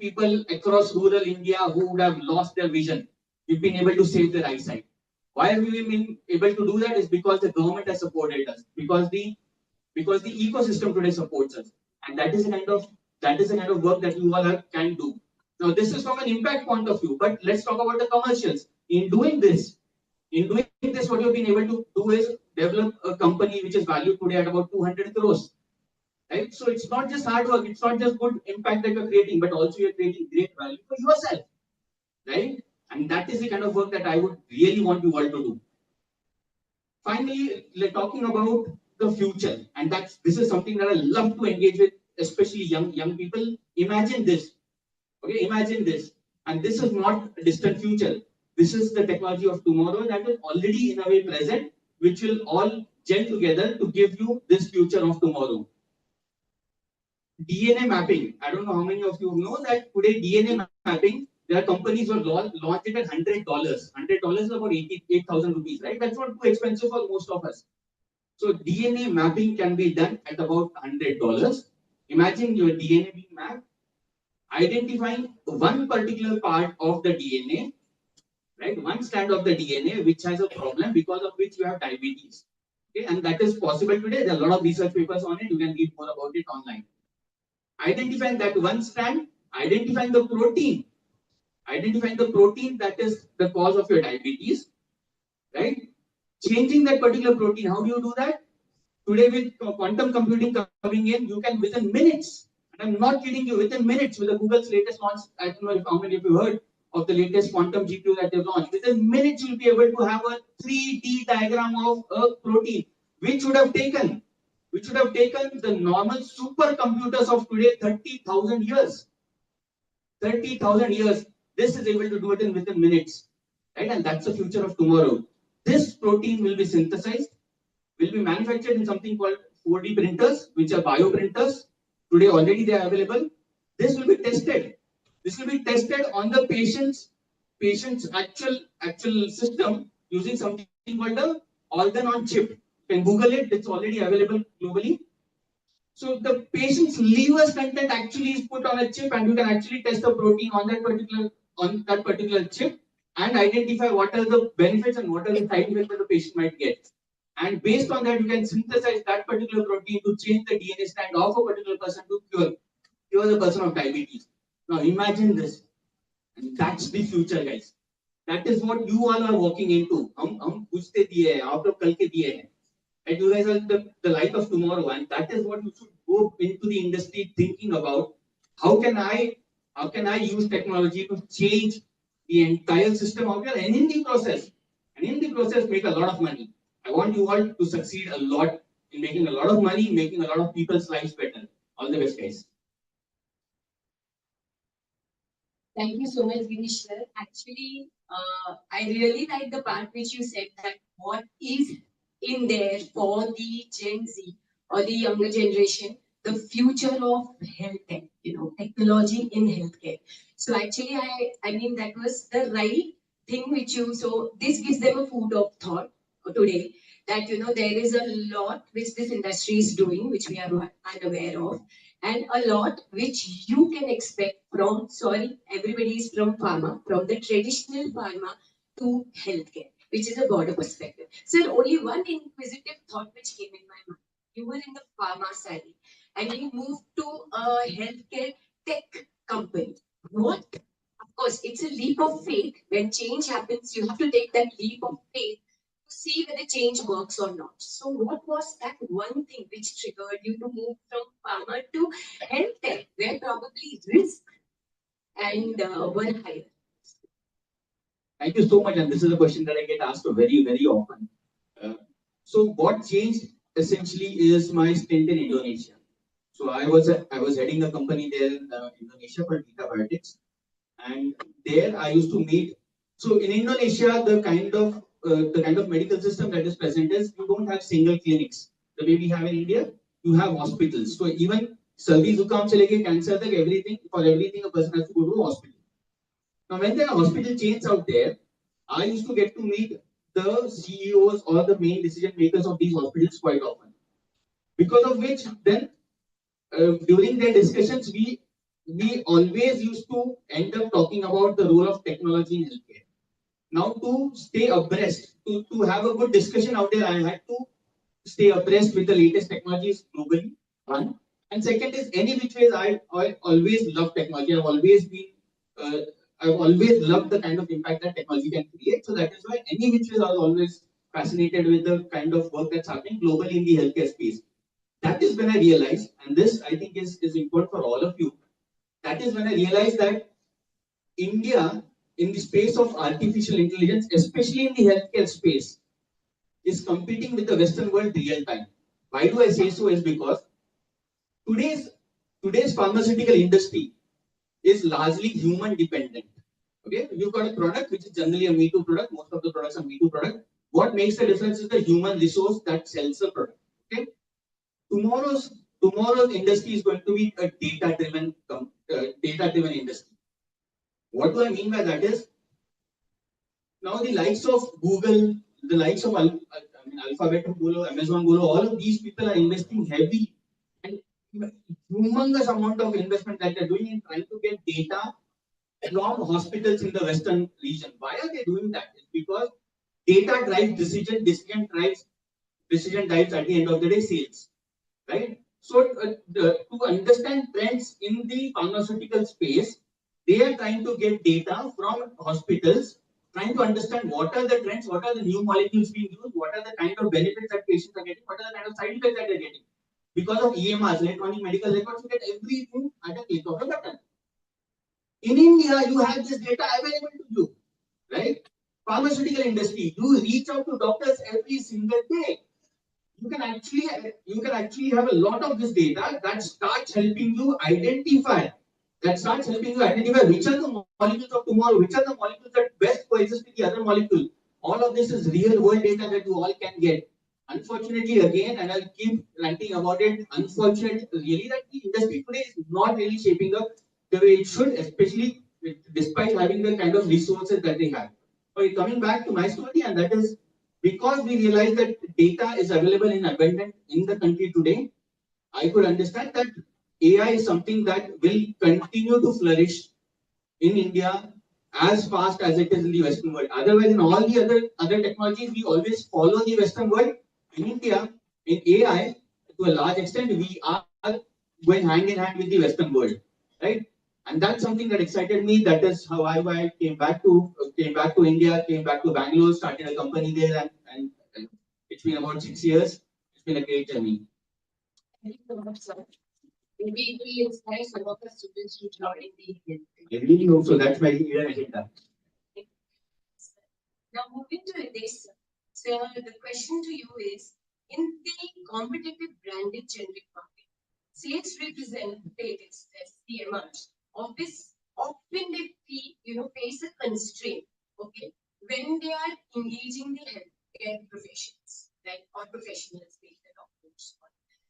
K: people across rural India who would have lost their vision. We've been able to save their eyesight. Why have we been able to do that? Is because the government has supported us, because the ecosystem today supports us, and that is the kind of work that you all can do. Now, this is from an impact point of view, but let's talk about the commercials. In doing this, what you've been able to do is develop a company which is valued today at about 200 crores. Right? So it's not just hard work, it's not just good impact that you're creating, but also you're creating great value for yourself. Right? And that is the kind of work that I would really want you all to do. Finally, we're talking about the future, and this is something that I love to engage with, especially young people. Imagine this. Okay, imagine this. And this is not a distant future. This is the technology of tomorrow that is already in a way present, which will all gel together to give you this future of tomorrow. DNA mapping. I don't know how many of you know that today DNA mapping, there are companies who launched it at $100. $100 is about 8,000 rupees, right? That's not too expensive for most of us. So DNA mapping can be done at about $100. Imagine your DNA being mapped, identifying one particular part of the DNA, right? One strand of the DNA which has a problem because of which you have diabetes. Okay, and that is possible today. There are a lot of research papers on it. You can read more about it online. Identifying that one strand, identifying the protein that is the cause of your diabetes, right? Changing that particular protein. How do you do that? Today, with quantum computing coming in, you can within minutes, and I'm not kidding you, within minutes with the Google's latest launch. I don't know how many of you heard of the latest quantum GPU that they've launched. Within minutes, you'll be able to have a 3D diagram of a protein, which would have taken the normal supercomputers of today 30,000 years. 30,000 years. This is able to do it within minutes, right? And that's the future of tomorrow. This protein will be synthesized, will be manufactured in something called 4D printers, which are bioprinters. Today already they are available. This will be tested. This will be tested on the patient's actual system using something called the organ on chip. You can Google it. It's already available globally. So the patient's liver's content actually is put on a chip, and you can actually test the protein on that particular chip and identify what are the benefits and what are the side effects that the patient might get. And based on that, you can synthesize that particular protein to change the DNA strand of a particular person to cure the person of diabetes. Now imagine this. And that's the future, guys. That is what you all are walking into. हम कुछ ते दिए हैं, आप लोग कल के दिए हैं. And you guys are the light of tomorrow, and that is what you should go into the industry thinking about. How can I use technology to change the entire system out there, and in the process, make a lot of money. I want you all to succeed a lot in making a lot of money, making a lot of people's lives better. All the best, guys.
J: Thank you so much, Girish sir. Actually, I really like the part which you said that what is in there for the Gen Z or the younger generation the future of healthcare, technology in healthcare. So actually, I mean, that was the right thing which so this gives them a food of thought today that, there is a lot which this industry is doing, which we are unaware of, and a lot which you can expect from, sorry, everybody is from pharma, from the traditional pharma to healthcare, which is a broader perspective. So only one inquisitive thought which came in my mind. You were in the pharma side and you moved to a healthcare tech company. What? Of course, it's a leap of faith. When change happens, you have to take that leap of faith to see whether change works or not. So, what was that one thing which triggered you to move from pharma to health tech, where probably risk and were higher?
K: Thank you so much. And this is a question that I get asked very, very often. So what changed essentially is my stint in Indonesia. So I was heading a company there in Indonesia called Vita Biotics, and there I used to meet. So in Indonesia, the kind of medical system that is present is you don't have single clinics. The way we have in India, you have hospitals. So even सर्दी जुकाम से लेके cancer तक everything a person has to go to a hospital. Now when there are hospital chains out there, I used to get to meet the CEOs or the main decision makers of these hospitals quite often. Because of which, then during their discussions, we always used to end up talking about the role of technology in healthcare. Now, to stay abreast, to have a good discussion out there, I had to stay abreast with the latest technologies globally. One, and second is any which ways I always love technology. I've always loved the kind of impact that technology can create. So that is why any which ways I was always fascinated with the kind of work that's happening globally in the healthcare space. That is when I realized, and this I think is important for all of you, that is when I realized that India, in the space of artificial intelligence, especially in the healthcare space, is competing with the Western world real time. Why do I say so? Is because today's pharmaceutical industry is largely human dependent. Okay, you've got a product which is generally a Me Too product. Most of the products are Me Too product. What makes the difference is the human resource that sells the product. Okay, tomorrow's industry is going to be a data driven industry. What do I mean by that is now the likes of Google, the likes of Alphabet, Google, Amazon, Google, all of these people are investing heavy and humongous amount of investment that they're doing in trying to get data from hospitals in the Western region. Why are they doing that? It's because data drives decision drives at the end of the day sales, right? So to understand trends in the pharmaceutical space, they are trying to get data from hospitals, trying to understand what are the trends, what are the new molecules being used, what are the kind of benefits that patients are getting, what are the kind of side effects that they're getting. Because of EMRs, electronic medical records, you get everything at a click of a button. In India, you have this data available to you, right? Pharmaceutical industry, you reach out to doctors every single day. You can actually have a lot of this data that starts helping you identify. Which are the molecules of tomorrow, which are the molecules that best coexist with the other molecule. All of this is real world data that you all can get. Unfortunately, again, and I'll keep ranting about it, unfortunately, really that the industry today is not really shaping up the way it should, especially despite having the kind of resources that they have. Okay, coming back to my story, and that is because we realized that data is available in abundance in the country today, I could understand that AI is something that will continue to flourish in India as fast as it is in the Western world. Otherwise, in all the other technologies, we always follow the Western world. In India, in AI, to a large extent, we are going hand in hand with the Western world, right? And that's something that excited me. That is how I came back to India, came back to Bangalore, started a company there, and it's been about 6 years. It's been a great journey.
J: Thank you so much, sir. Maybe it will inspire some of the students to join the
K: I really hope so. That's my hidden agenda.
J: Now moving to this, so the question to you is, in the competitive branded generic market, sales representatives, as CMRs, often they face a constraint, okay, when they are engaging the healthcare professions, right, or professionals, like the doctors.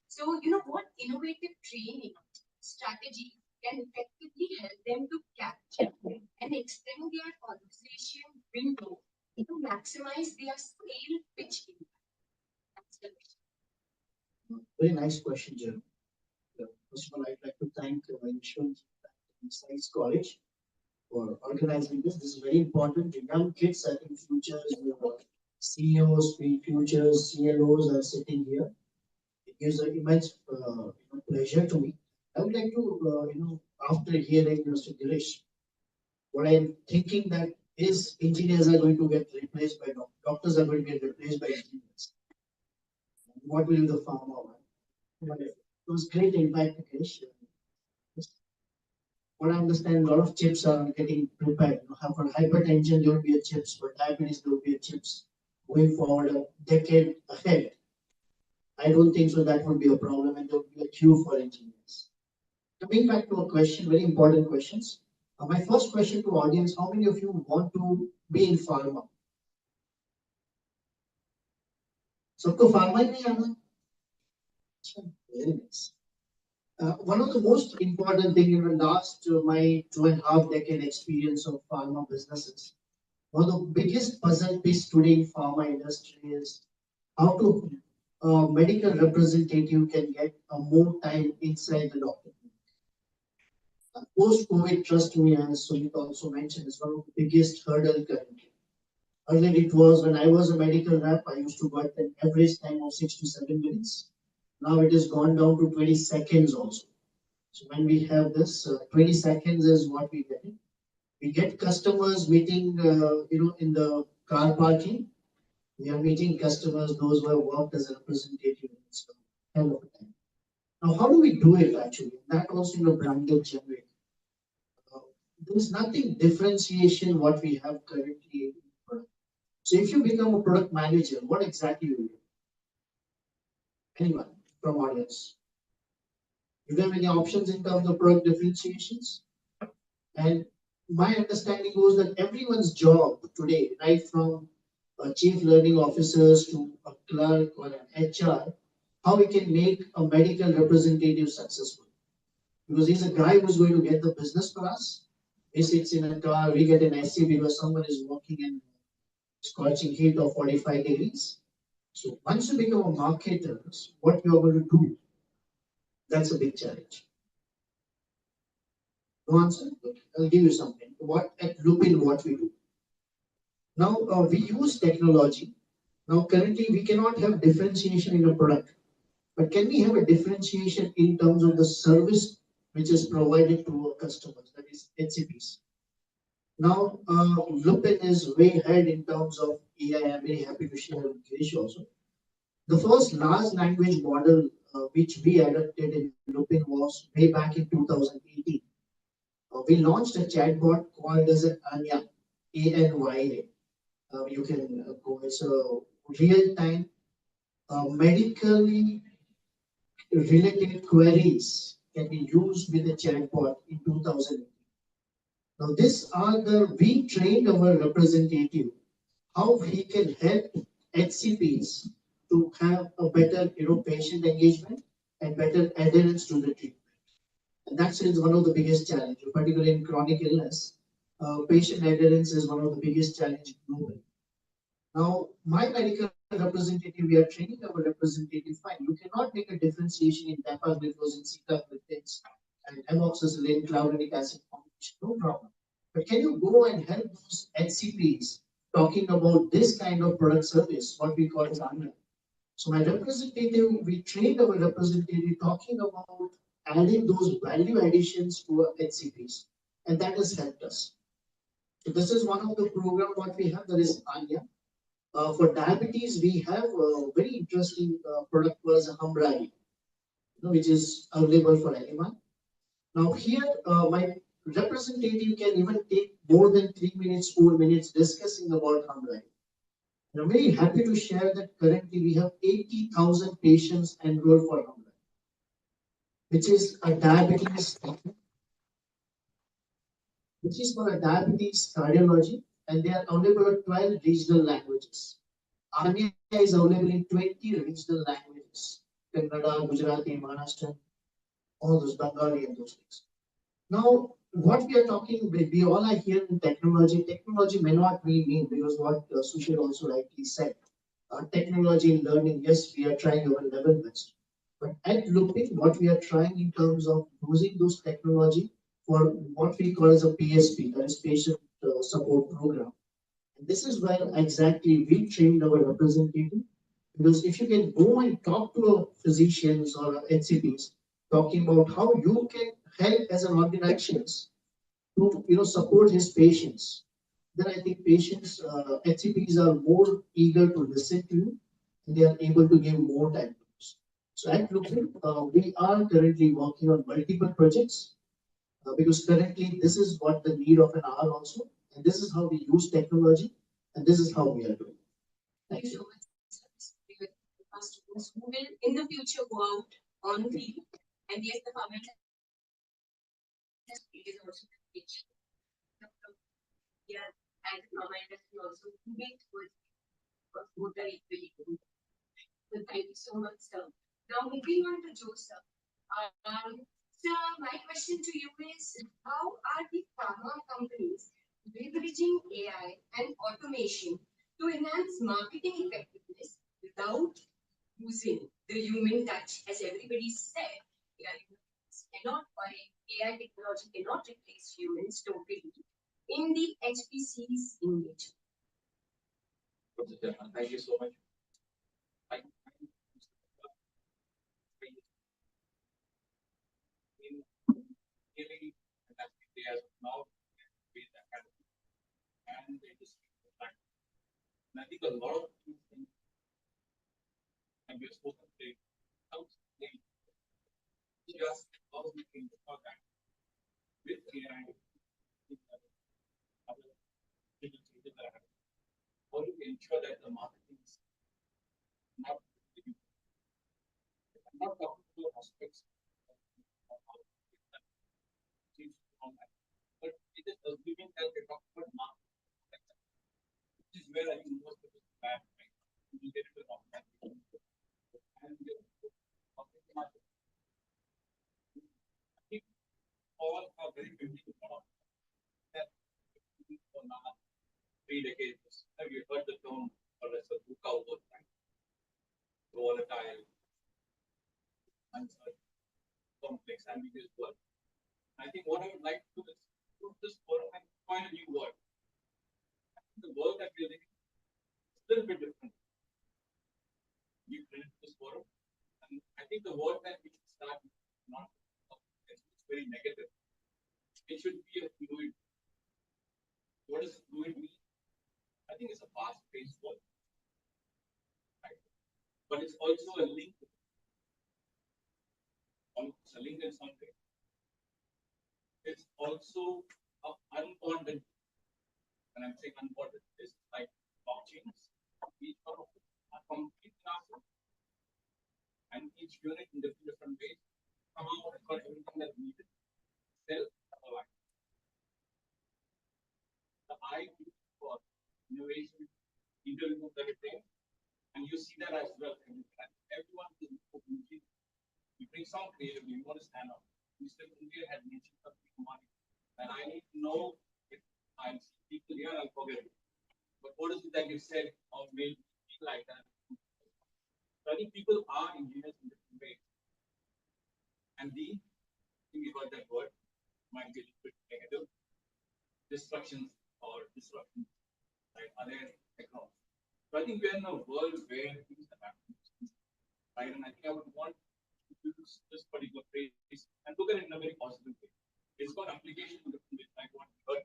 J: So, what innovative strategy can effectively help them to capture and extend their conversation window to maximize their scale pitch impact? That's the question.
H: Very nice question, Jim. First of all, I'd like to thank Yashwant and Science College for organizing this. This is very important. The young kids, I think, futures, CEOs, futures, CLOs are sitting here. It gives an immense pleasure to me. I would like to, after hearing Mr. Girish, what I'm thinking that is engineers are going to get replaced by doctors are going to get replaced by engineers. What will the farmer want? Whatever. It was great impact, Girish. What I understand, a lot of chips are getting prepared. For hypertension, there will be a chips. For diabetes, there will be a chips. Going forward a decade ahead, I don't think so that would be a problem, and there would be a queue for engineers. Coming back to a question, very important questions. My first question to audience: how many of you want to be in pharma? सबको pharma ही नहीं आना? Very nice. One of the most important thing in the last my 2.5 decade experience of pharma businesses, one of the biggest puzzle piece today in pharma industry is how to medical representative can get more time inside the doctor. Post-COVID, trust me, as Sumit also mentioned, is one of the biggest hurdle currently. Earlier it was when I was a medical rep, I used to get an average time of 6 to 7 minutes. Now it has gone down to 20 seconds also. So when we have this, 20 seconds is what we get. We get customers meeting, in the car parking. We are meeting customers, those who have worked as a representative in this kind of a time. Now, how do we do it actually? That also in a branded generic. There is nothing differentiation what we have currently. So if you become a product manager, what exactly will you do? Anyone from audience? Do you have any options in terms of product differentiations? And my understanding goes that everyone's job today, right from chief learning officers to a clerk or an HR, how we can make a medical representative successful. Because he's a guy who's going to get the business for us. He sits in a car, we get an SC because someone is walking in scorching heat of 45 degrees. So once you become a marketer, what you are going to do, that's a big challenge. No answer? Okay. I'll give you something. What at Lupin, what we do. Now we use technology. Now currently we cannot have differentiation in a product, but can we have a differentiation in terms of the service which is provided to our customers, that is HCPs. Now Lupin is way ahead in terms of AI. I'm very happy to share with Girish also. The first large language model which we adopted in Lupin was way back in 2018. We launched a chatbot called as Anya, ANYA. You can go, it's a real-time medically related queries can be used with a chatbot in 2018. Now we trained our representative how he can help HCPs to have a better patient engagement and better adherence to the treatment. And that's one of the biggest challenges, particularly in chronic illness. Patient adherence is one of the biggest challenges globally. Now, my medical representative, we are training our representative fine. You cannot make a differentiation in dapagliflozin, sitagliptins, and amoxicillin, clavulanic acid formulation, no problem. But can you go and help those HCPs talking about this kind of product service, what we call as ANYA? So my representative, we trained our representative talking about adding those value additions to our HCPs, and that has helped us. So this is one of the program what we have, that is ANYA. For diabetes, we have a very interesting product called Hamrari, which is available for anyone. Now here, my representative can even take more than 3 minutes, 4 minutes discussing about Hamrari. I'm very happy to share that currently we have 80,000 patients enrolled for Hamrari, which is a diabetes, which is for a diabetes cardiology, and they are available in 12 regional languages. Anya is available in 20 regional languages: Kannada, Gujarati, Maharashtra. all those Bengali and those things. Now, what we are talking, we all are here in technology. Technology may not mean because what Sushil also rightly said, technology in learning, yes, we are trying our level best. But at Looping, what we are trying in terms of using those technology for what we call as a PSP, that is patient support program. And this is where exactly we trained our representative. Because if you can go and talk to a physicians or HCPs, talking about how you can help as an organizations to support his patients, then I think patients, HCPs are more eager to listen to you, and they are able to give more time to us. So at Looking, we are currently working on multiple projects because currently this is what the need of an hour also, and this is how we use technology, and this is how we are doing.
J: Thank you so much, sir. We will ask students who will in the future go out on field. And yes, the farmers it is also teach. Yeah, and the farmer industry also moving towards both are equally good. So thank you so much, sir. Now moving on to Joe, sir. Sir, my question to you is how are the pharma companies leveraging AI and automation to enhance marketing effectiveness without using the human touch? As everybody said, AI cannot or AI technology cannot replace humans totally in the HPC's engagement.
G: Thank you so much. I- in really fantastic day as of now with the academy and the industry. And I think a lot of these things and we have spoken today how they just how we think about that with AI with other digital changes that are happening. How do we ensure that the marketing is not I'm not talking about aspects of how to get that change from that. But it is assuming that we're talking about marketing, which is where I think most of it is bad, right? You get into the wrong marketing. And we are talking about I think all are very familiar with that for now 3 decades. Have you heard the term or as a book out of time? Volatile, uncertain, complex, ambiguous word. I think what I would like to do is put this word and find a new word. I think the world that we're living is a little bit different. You created this word, and I think the word that we should start with not it's very negative. It should be a fluid. What does fluid mean? I think it's a fast-paced word. Right? But it's also a link. Almost a link in some way. It's also unbonded. And I'm saying unbonded is like blockchains. Each one of them are complete ourselves. And each unit in different ways. Somehow has got everything that we needed. Self alive. The I for innovation, interview everything. And you see that as well. Everyone is you bring some creativity, you want to stand out. Mr. India had mentioned something money. And I need to know if I see people here, I'll forget it. But what is it that you said or made me feel like that? So I think people are engineers in different ways. And the thing we heard that word might be a little bit negative. Destructions or disruptions, right? Are there technology? So I think we're in a world where things are happening. Right? And I think I would want use this particular phrase and look at it in a very positive way. It's got application to different ways, like what we heard.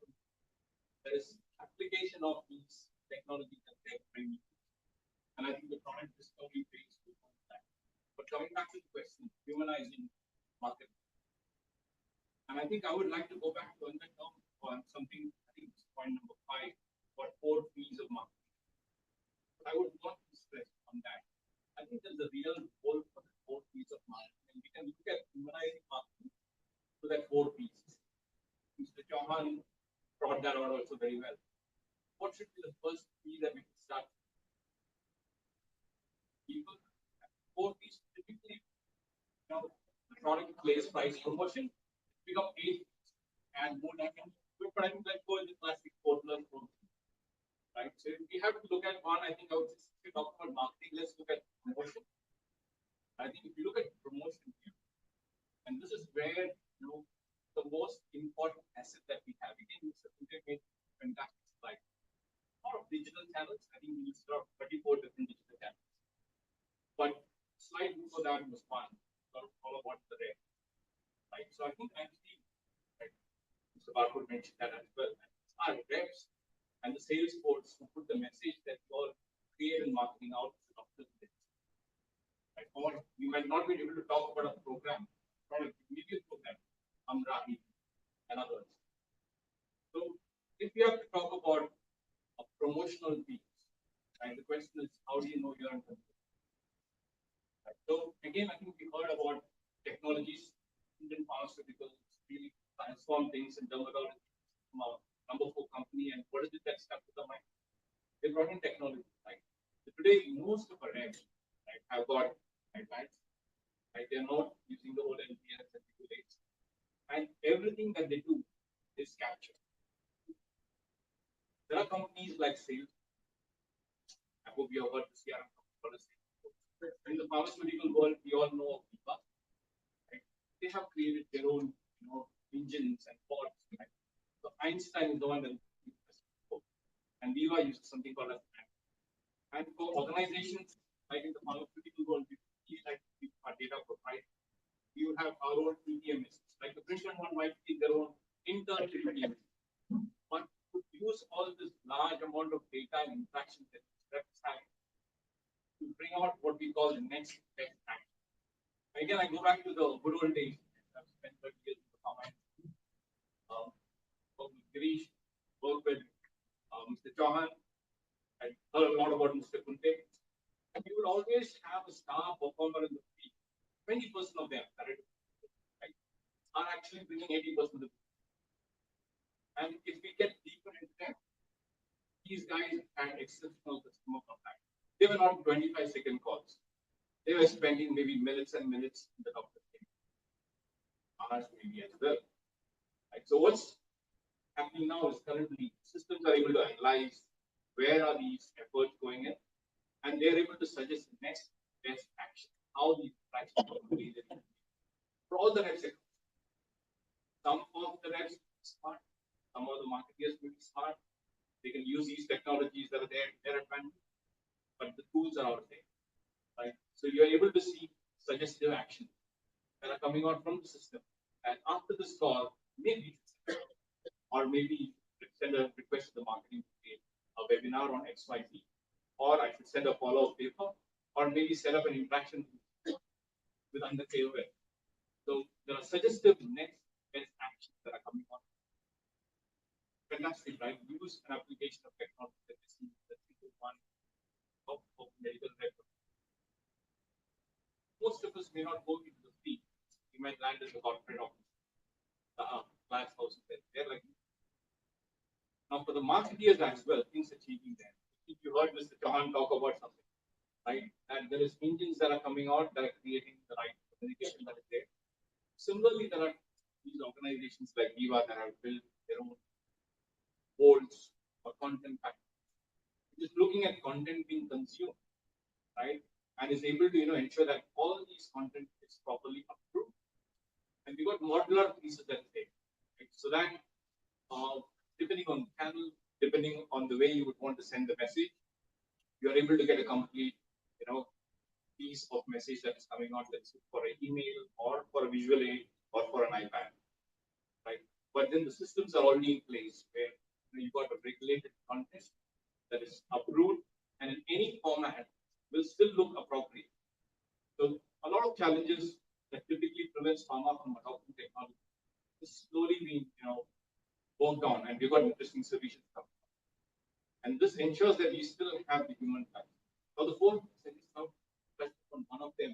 G: There is application of these technologies that they're bringing. And I think the current discovery phase will come that. But coming back to the question, humanizing market. And I think I would like to go back to another term on something, I think it's point number 5, what 4 P's of marketing. But I would want to stress on that. I think there's a real role for the 4 P's of marketing. And we can look at humanizing marketing to that 4 P's. Mr. Chauhan brought that out also very well. What should be the first P that we can start? People, 4 P's typically,
L: product place price promotion, become 8 and more than but I think let's go in the classic 4 plus 4. Right? So if we have to look at one, I think I would just if we talk about marketing, let's look at promotion. I think if you look at promotion here, and this is where the most important asset that we have. Again, Mr. Kunte made fantastic slide. A lot of digital channels. I think we listed out 34 different digital channels. But slide before that was one. All about the rep. Right. So I think actually, right, Mr. Barcode mentioned that as well. Our reps and the sales force who put the message that you all create in marketing out to the doctors. Right. Or you might not be able to talk about a program, product, immediate program, Amrahi, and others. So if you have to talk about a promotional piece, right, the question is how do you know you're in control? Right. So again, I think we heard about technologies, Indian pharmaceuticals really transform things in dermatology from a number 4 company, and what is it that stuck to the mind? They brought in technology, right? So today, most of our reps, right, have got iPads, right? They're not using the old LPS and regulates, and everything that they do is captured. There are companies like Sales. I hope you have heard the CRM policy. In the pharmaceutical world, we all know of Viva. Right? They have created their own, engines and pods. Right? So Einstein is the one that and Viva uses something called as and for organizations like in the pharmaceutical world, we like to keep our data provided. You have our own PTMS, like the Christian one might be their own internal PTMS. But to use all this large amount of data and interaction that reps have to bring out what we call the next best action. Again, I go back to the good old days. I've spent 30 years in the pharma. Girish, work with Mr. Chauhan. I heard a lot about Mr. Kunte. And you would always have a star performer in the field. 20% of them, right, are actually bringing 80% of the field. And if we get deeper into them, these guys had exceptional customer contact. They were not 25-second calls. They were spending maybe minutes and minutes in the doctor's clinic. Hours maybe as well. Right? So what's happening now is currently systems are able to analyze where are these efforts going in, and they're able to suggest the next best action, how these actions are going to be for all the reps. Some of the reps are smart, some of the marketeers will be smart. They can use these technologies that are there, their advantage, but the tools are out there, right? So you're able to see suggestive actions that are coming out from the system. And after this call, maybe or maybe send a request to the marketing to create a webinar on XYZ, or I should send a follow-up paper, or maybe set up an interaction with under KOL. So there are suggestive next best actions that are coming on. Fantastic, right? Use an application of technology that is the single one of medical record. Most of us may not go into the field. We might land in the corporate office, glass houses. They're like now for the marketeers as well, things are changing there. If you heard Mr. Chauhan talk about something, right? And there is engines that are coming out that are creating the right communication that is there. Similarly, there are these organizations like Viva that have built their own boards or content packages. Just looking at content being consumed, right? And is able to ensure that all these content is properly approved. And we got modular pieces that take, right? So that depending on the channel, depending on the way you would want to send the message, you are able to get a complete, piece of message that is coming out, let's say for an email or for a visual aid or for an iPad, right? But then the systems are already in place where you've got a regulated content that is approved and in any format will still look appropriate. So a lot of challenges that typically prevents pharma from adopting technology is slowly being, worked on, and we've got interesting solutions coming. And this ensures that we still have the human touch. So the 4 seconds now, touch on one of them.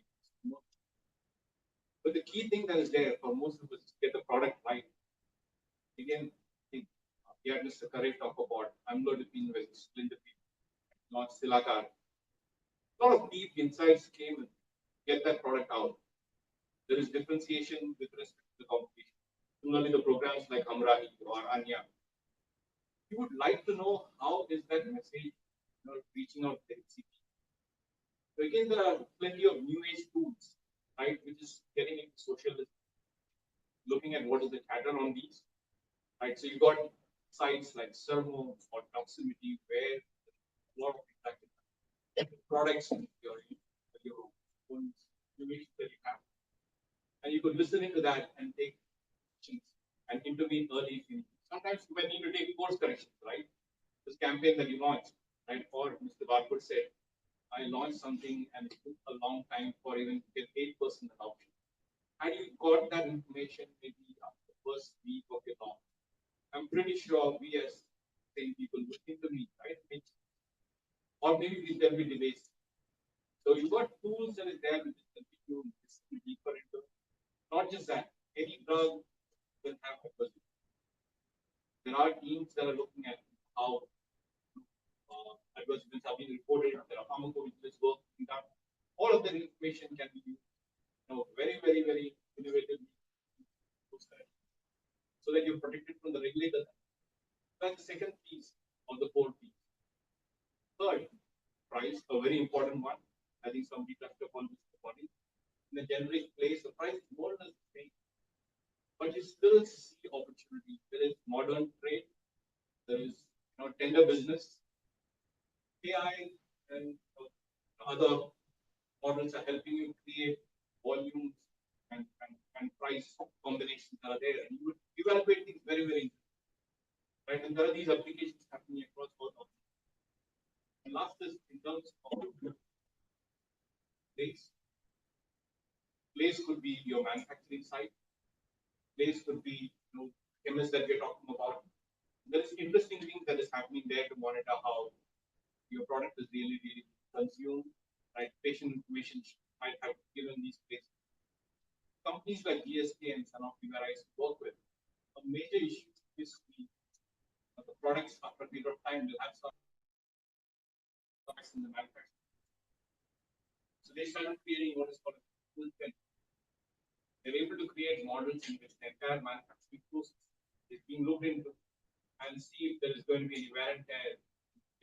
L: But the key thing that is there for most of us is to get the product right. Again, we had Mr. Kare talk about amlodipine versus splindipine, not Silacar. A lot of deep insights came and get that product out. there is differentiation with respect to the competition. Similarly, the programs like Amrahi or Anya, you would like to know how is that message reaching out to the HCP. So again, there are plenty of new age tools, right, which is getting into social listening, looking at what is the chatter on these, right? So you got sites like Sermo or Proximity where a lot of interactive products, your own innovation that you have, and you could listen into that and take actions and intervene early if you need. Sometimes you might need to take course corrections, right? This campaign that you launched, right? Or Mr. Barkut said, I launched something and it took a long time for even to get 8% adoption. And you got that information maybe after the first week of your launch. I'm pretty sure we as same people would intervene, right? Or maybe there'll be delays. So you got tools that is there which is continue deeper into. Not just that, any drug will have a budget. There are teams that are looking at how adverse events are being reported. There are pharmacovigilance work being done. All of that information can be used, very, very, very innovatively, so that you're protected from the regulator. That's the second piece of the whole piece. Third, price, a very important one. I think somebody touched upon this body. In the generic place, the price is more or less the same. But you still see opportunity. There is modern trade, there is tender business. AI and other models are helping you create volumes and price combinations that are there. And you would evaluate things very, very interesting. Right? And there are these applications happening across both of them. And last is in terms of place. Place could be your manufacturing site. Place could be chemists that we're talking about. There is interesting things that is happening there to monitor how your product is really, really consumed, right? Patient information might have given these places. Companies like GSK and Sanofi where I work with, a major issue is the products after a period of time will have some in the manufacturing. So they started creating what is called a full pen. They're able to create models in which the entire manufacturing process is being looked into and see if there is going to be any wear and tear.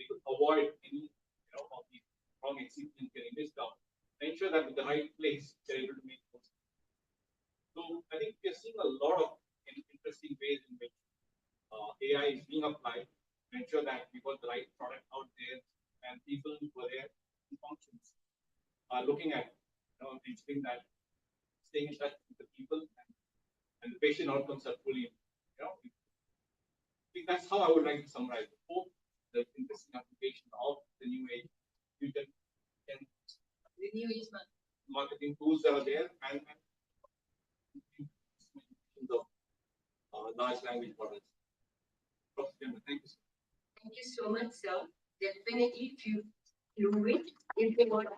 L: They could avoid any of these wrong excipients getting missed out and ensure that with the right place they're able to make those. So I think we're seeing a lot of interesting ways in which AI is being applied to ensure that we got the right product out there and people who are there in functions are looking at ensuring that staying in touch with the people and the patient outcomes are fully, I think that's how I would like to summarize the hope, the interesting application of the new age future and
E: The new age
L: marketing tools that are there and large language models. Thank you.
J: Thank you so much, sir. Definitely, if you do it, if you want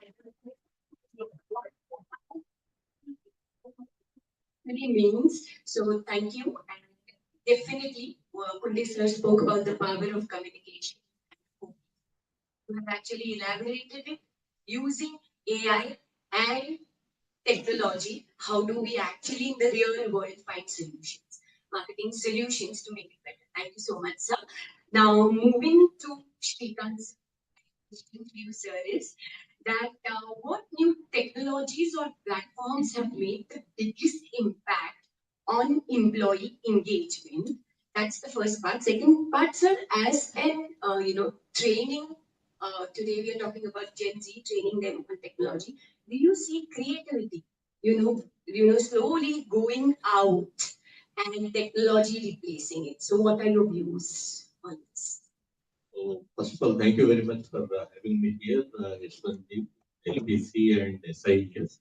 J: really means. So thank you. And definitely, Kunde sir spoke about the power of communication. You have actually elaborated it using AI and technology. How do we actually in the real world find solutions, marketing solutions to make it better? Thank you so much, sir. Now, moving to Shrikant's question to you, sir, is that what new technologies or platforms have made the biggest impact on employee engagement? That's the first part. Second part, sir, as an training. Today we are talking about Gen Z, training them on technology. Do you see creativity? Slowly going out and technology replacing it. So, what are your views on this?
M: So first of all, thank you very much for having me here. It's from the LPC and SIES.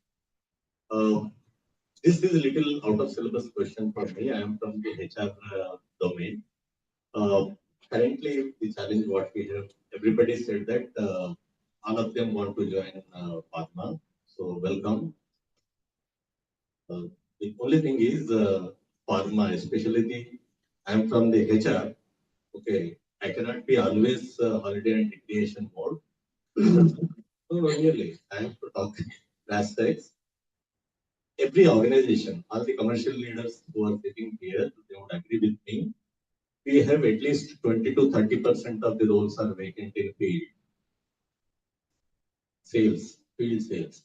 M: This is a little out of syllabus question for me. I am from the HR domain. Currently, the challenge what we have, everybody said that all of them want to join Padma. So welcome. The only thing is Padma, especially I am from the HR. Okay, I cannot be always holiday and recreation mode. No, really, I have to talk aspects. every organization, all the commercial leaders who are sitting here, they would agree with me. We have at least 20 to 30% of the roles are vacant in field sales, field sales.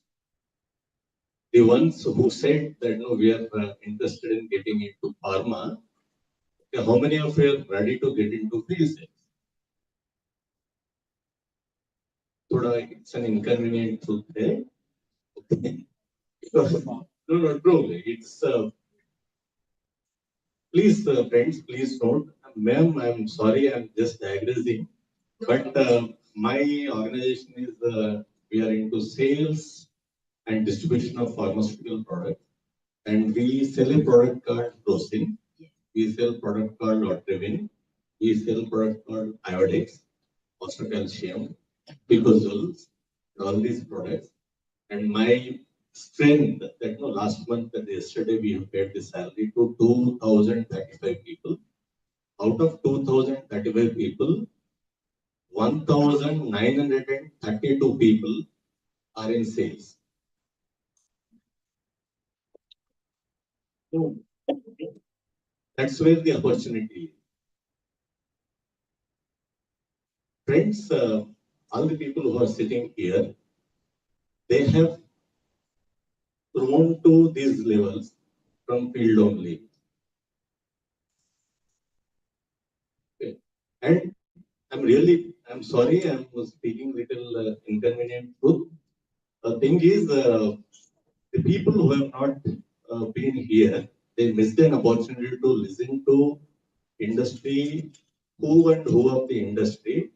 M: The ones who said that no, we are interested in getting into pharma, okay, how many of you are ready to get into field sales? It's an inconvenient truth there. No, truly, it's please, friends, please note, ma'am, I'm sorry, I'm just digressing, but my organization is we are into sales and distribution of pharmaceutical products, and we sell a product called Prosin, we sell product called Otrivin, we sell product called Iodex, Calcium, Picozoles, all these products, and my strength that no, last month and yesterday we have paid the salary to 2,035 people. Out of 2,035 people, 1,932 people are in sales. So that's where the opportunity is. Friends, all the people who are sitting here, they have grown to these levels from field only. Okay. And I'm sorry, I'm speaking little inconvenient truth. The thing is, the people who have not been here, they missed an opportunity to listen to industry, who and who of the industry.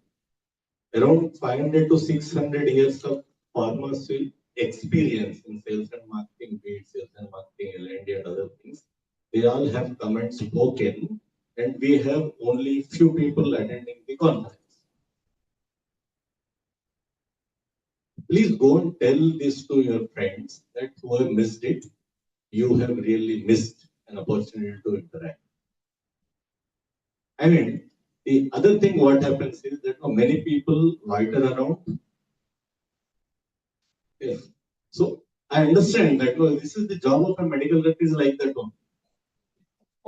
M: Around 500 to 600 years of pharmacy experience in sales and marketing, field sales and marketing, L&D and other things. They all have come and spoken, and we have only few people attending the conference. Please go and tell this to your friends that who have missed it, you have really missed an opportunity to interact. I mean, the other thing what happens is that many people loiter around. Yes. So I understand that this is the job of a medical rep is like that one.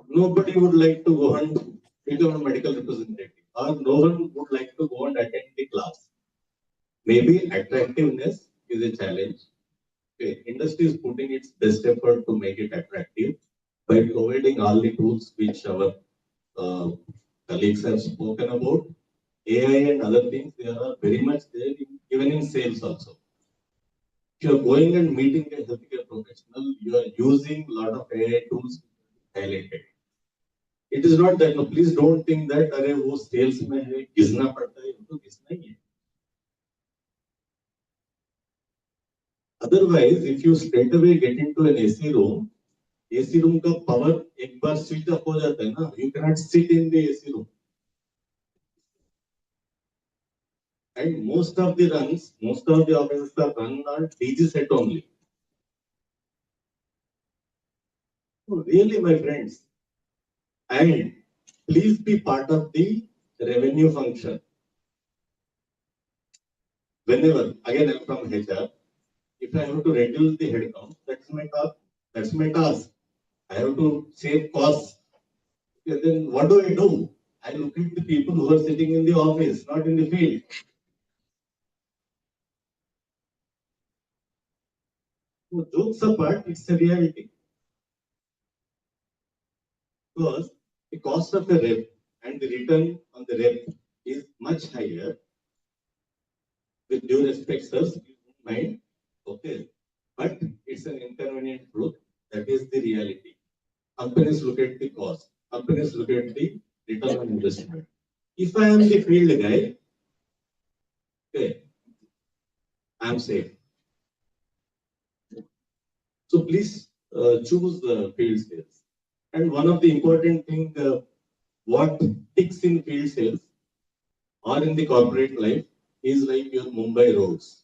M: Nobody would like to go and become a medical representative, or no one would like to go and attend the class. Maybe attractiveness is a challenge. Okay. Industry is putting its best effort to make it attractive by providing all the tools which our colleagues have spoken about. AI and other things, they are very much there, even in sales also. If you are going and meeting a healthcare professional, you are using a lot of AI tools highlighted. It is not that, no, please don't think that, अरे वो sales में है, घिसना पड़ता है, तो घिसना ही है. Otherwise, if you straight away get into an AC room का power एक बार switch off हो जाता है ना, you cannot sit in the AC room. And most of the offices are run on DG set only. So really, my friends, and please be part of the revenue function. Whenever, again, I'm from HR, if I have to reduce the headcount, that's my task. That's my task. I have to save costs. Okay, then what do? I look at the people who are sitting in the office, not in the field. So jokes apart, it's a reality. Because the cost of a rep and the return on the rep is much higher. With due respect, sir, mind, okay. But it's an inconvenient truth. That is the reality. Companies look at the cost. Companies look at the return on investment. If I am the field guy, okay, I'm safe. So please choose the field sales. And one of the important things, what ticks in field sales or in the corporate life is like your Mumbai roads.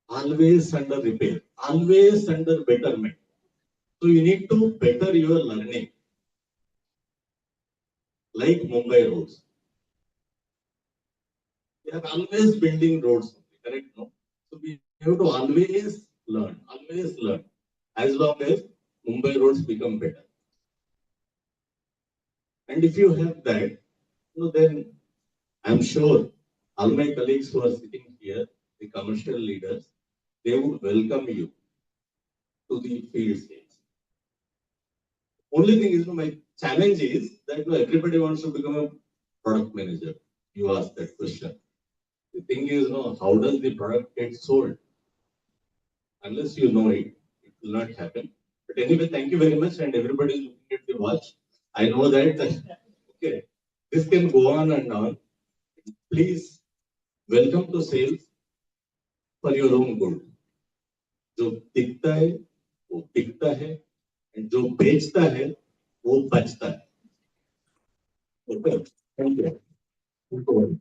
M: Always under repair, always under betterment. So you need to better your learning. Like Mumbai roads. They are always building roads, correct? No? So we have to always learn, always learn. as long as Mumbai roads become better. And if you have that, then I'm sure all my colleagues who are sitting here, the commercial leaders, they would welcome you to the field stage. Only thing is, my challenge is that everybody wants to become a product manager. You ask that question. The thing is, how does the product get sold? Unless you know it, it will not happen. But anyway, thank you very much. And everybody is looking at the watch. I know that, okay, this can go on and on. Please welcome to sales for your own good. जो दिखता है वो बिकता है और जो बेचता है वो बचता है. Okay, thank you. Thank you.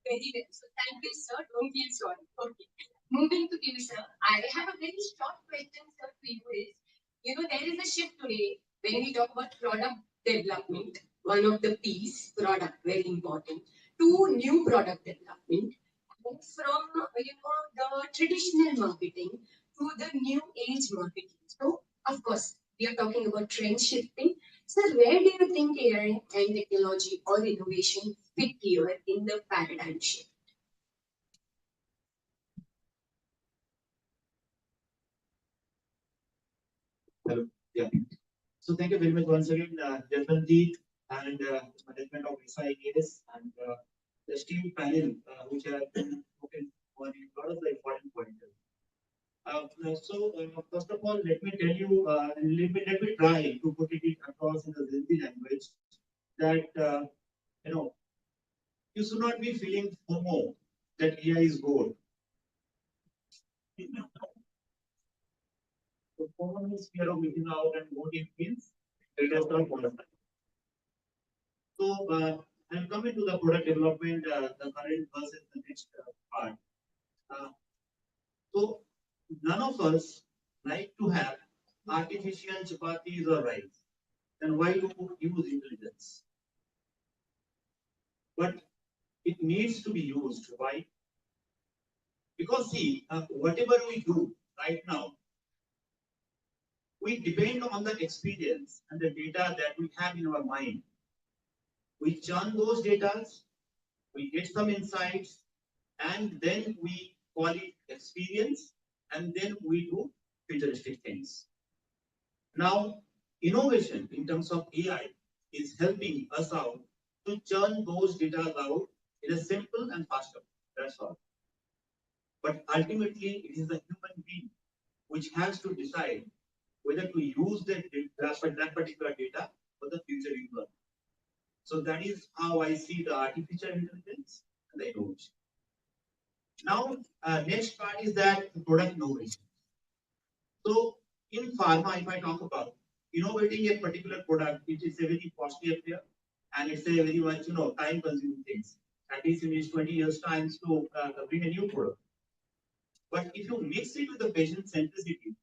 J: Very well. So thank you, sir. Don't feel sorry. Okay. Moving to you, sir. I have a very short question, sir, for you is, there is a shift today when we talk about product development, one of the P's, product, very important, to new product development, and from, the traditional marketing to the new age marketing. So, of course, we are talking about trend shifting. Sir, where do you think AI and technology or innovation fit here in the paradigm shift?
K: Hello. Yeah. So thank you very much once again, Jaswanjeet and management of SIAS and the esteemed panel which have spoken on a lot of the important pointers. First of all, let me tell you, let me try to put it across in the Hindi language that you should not be feeling FOMO that AI is bored. So FOMO means fear of missing out, and what it means, it is not qualified. So I'm coming to the product development, the current versus the next part. So none of us like to have artificial chapatis or rice. Then why do we use intelligence? But it needs to be used. Why? Because see, whatever we do right now, we depend on the experience and the data that we have in our mind. We churn those data, we get some insights, and then we call it experience, and then we do futuristic things. Now, innovation in terms of AI is helping us out to churn those data out in a simple and faster. That's all. But ultimately, it is the human being which has to decide whether to use that particular data for the future use. So that is how I see the artificial intelligence and the innovation. Now, next part is that product innovation. So in pharma, if I talk about innovating a particular product, it is a very costly affair, and it's a very much time-consuming things. At least it needs 20 years time to bring a new product. But if you mix it with the patient centricity,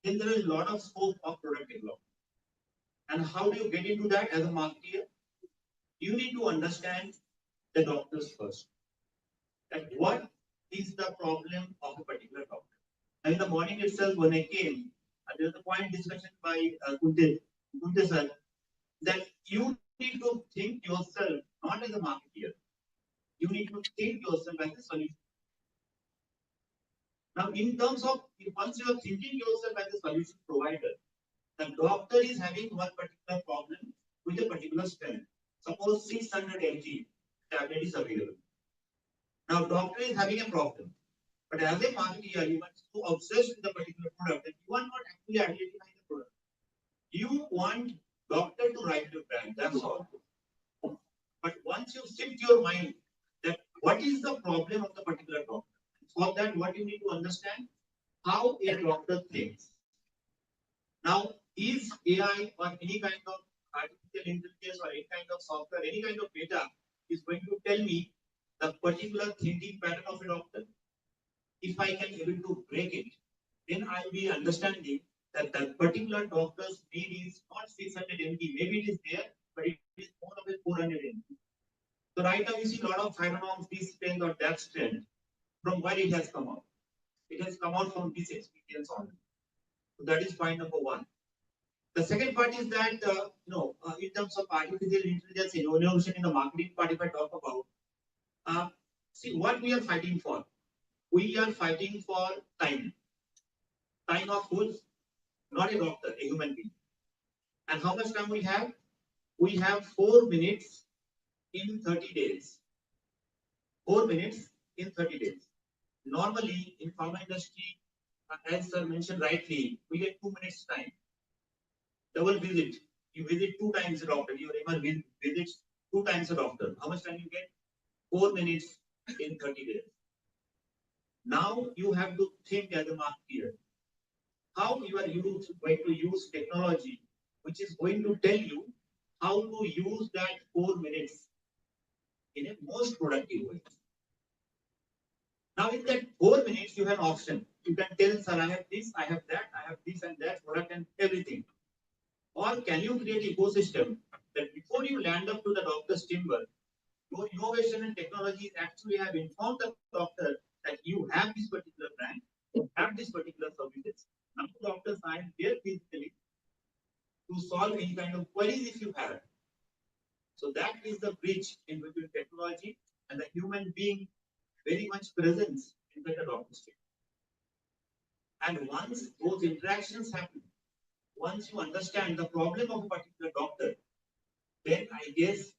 K: then there is a lot of scope of product development. And how do you get into that as a marketer? You need to understand the doctors first. That what is the problem of a particular doctor? And in the morning itself, when I came, there was a point discussion by Kunte sir, that you need to think yourself not as a marketer. You need to think yourself as a solution. Now, in terms of once you are thinking yourself as a solution provider, the doctor is having one particular problem with a particular strength. Suppose 600 mg tablet is available. Now, doctor is having a problem. But as a marketer, you are so obsessed with the particular product that you are not actually identifying the product. You want doctor to write the brand, that's all. But once you shift your mind that what is the problem of the particular doctor, for that what you need to understand how a doctor thinks. Now, is AI or any kind of artificial intelligence or any kind of software, any kind of data is going to tell me the particular thinking pattern of a doctor? If I can able to break it, then I'll be understanding that that particular doctor's need is not 600 mg. Maybe it is there, but it is more of a 400 mg. So right now you see a lot of phenomena, this trend or that trend, from where it has come out. It has come out from this experience only. So that is point number one. The second part is that, in terms of artificial intelligence innovation in the marketing part, if I talk about, see what we are fighting for. We are fighting for time. Time of who's not a doctor, a human being. And how much time we have? We have 4 minutes in 30 days. 4 minutes in 30 days. Normally, in pharma industry, as sir mentioned rightly, we get 2 minutes time. Double visit. You visit 2 times a doctor. Your MR visits 2 times a doctor. How much time you get? 4 minutes in 30 days. Now you have to think as a marketer how you are going to use technology, which is going to tell you how to use that 4 minutes in a most productive way. Now in that 4 minutes, you have an option. You can tell, sir, I have this, I have that, I have this and that product and everything. Or can you create ecosystem that before you land up to the doctor's chamber, your innovation and technologies actually have informed the doctor that you have this particular brand, you have this particular services. Now doctors are there physically to solve any kind of queries if you have. So that is the bridge in between technology and the human being very much presence in the doctor's chamber. And once those interactions happen, once you understand the problem of a particular doctor, then I guess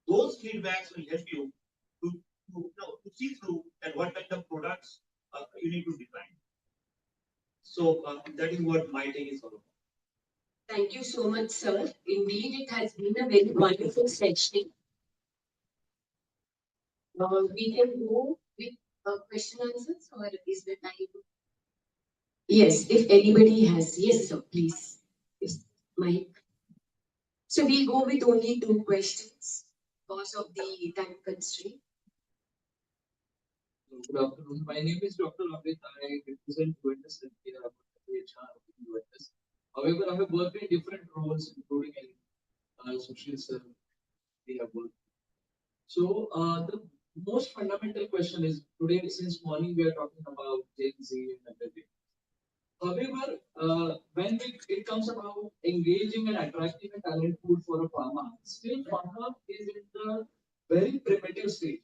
K: those feedbacks will help you to see through and what kind of products you need to design. So that is what my take is all about.
J: Thank you so much, sir. Indeed, it has been a very wonderful session. We can go with question answers, or is the time? Yes, if anybody has. Yes, sir, please. Yes, Mike. So we'll go with only 2 questions because of the time constraint.
G: Good afternoon. My name is Dr. Amit. I represent UNS India, HR in UNS. However, I have worked in different roles, including in social service. We have worked. So the most fundamental question is today, since morning, we are talking about Gen Z and everything. However, when it comes about engaging and attracting a talent pool for a pharma, still pharma is in the very primitive state.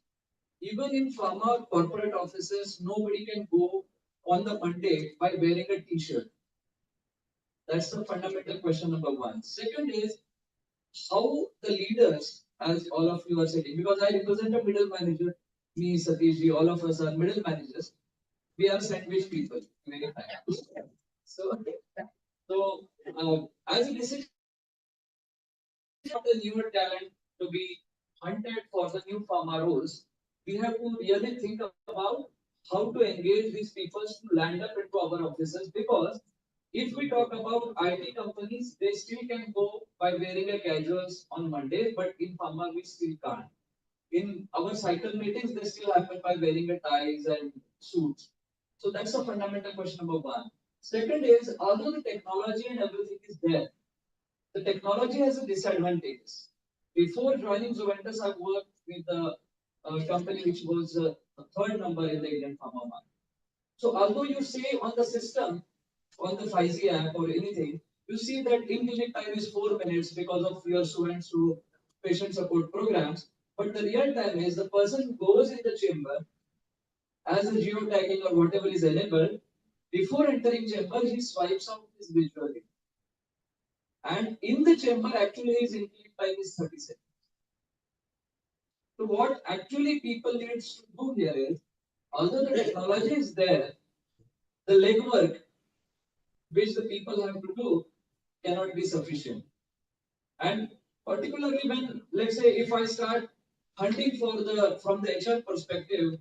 G: Even in pharma corporate offices, nobody can go on the Monday by wearing a t-shirt. That's the fundamental question number one. Second is how the leaders, as all of you are saying, because I represent a middle manager, me, Satishji, all of us are middle managers. We are sandwich people. So as a decision of the newer talent to be hunted for the new pharma roles, we have to really think about how to engage these people to land up into our offices, because if we talk about IT companies, they still can go by wearing a casuals on Monday, but in pharma we still can't. In our cycle meetings, they still happen by wearing a ties and suits. So that's the fundamental question number one. Second is, although the technology and everything is there, the technology has a disadvantage. Before joining Juventus, I worked with a company which was a third number in the Indian pharma market. So although you say on the system, on the 5G app or anything, you see that in visit time is 4 minutes because of your students to patient support programs. But the real time is the person goes in the chamber as a geotagging or whatever is enabled. Before entering chamber, he swipes out his visually. And in the chamber, actually, his intake time is 30 seconds. So what actually people need to do here is, although the technology is there, the legwork which the people have to do cannot be sufficient. And particularly when, let's say, if I start hunting from the HR perspective,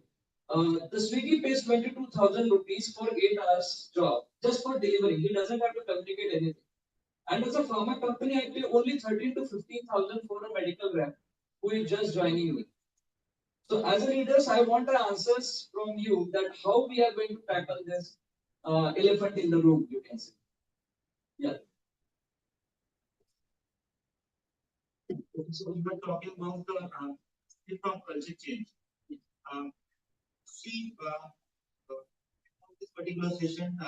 G: the Swiggy pays 22,000 rupees for 8 hours job just for delivery. He doesn't have to communicate anything. And as a pharma company, I pay only 13 to 15,000 for a medical rep who is just joining me. So as a leaders, I want the answers from you that how we are going to tackle this elephant in the room, you can say. Yeah.
K: So we were talking about the from culture change. See, this particular session,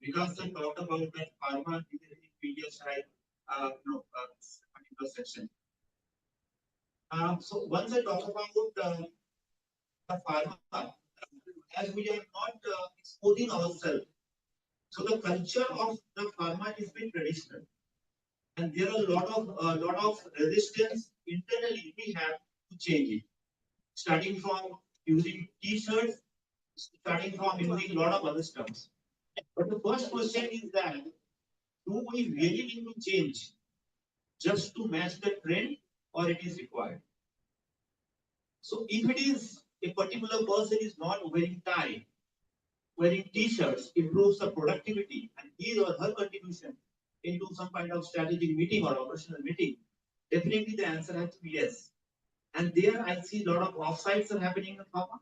K: Vikas sir talked about that pharma is a media side, particular section. So once I talk about the pharma, as we are not exposing ourselves, so the culture of the pharma is very traditional, and there are a lot of resistance internally we have to change it, starting from using t-shirts, starting from using a lot of other stuff. But the first question is that do we really need to change just to match the trend, or it is required? So if it is a particular person is not wearing tie, wearing t-shirts improves the productivity and his or her contribution into some kind of strategic meeting or operational meeting, definitely the answer has to be yes. And there I see a lot of offsites are happening in pharma.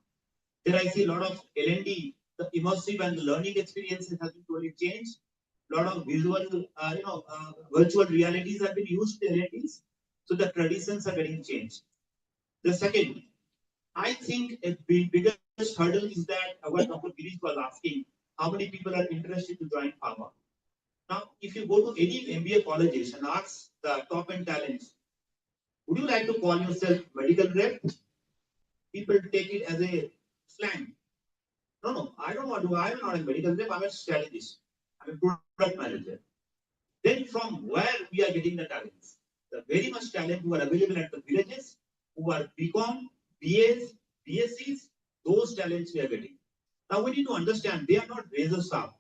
K: There I see a lot of L&D, the immersive and the learning experiences have been totally changed. A lot of visual, virtual realities have been used in L&Ds. So the traditions are getting changed. The second, I think a biggest hurdle is that what Dr. Girish was asking, how many people are interested to join pharma? Now, if you go to any MBA colleges and ask the top end talents, would you like to call yourself medical rep? People take it as a slang. No, I don't want to. I'm not a medical rep. I'm a strategist. I'm a product manager. Then from where we are getting the talents? The very much talent who are available at the villages, who are BCom, BAs, BScs, those talents we are getting. Now we need to understand they are not razor sharp.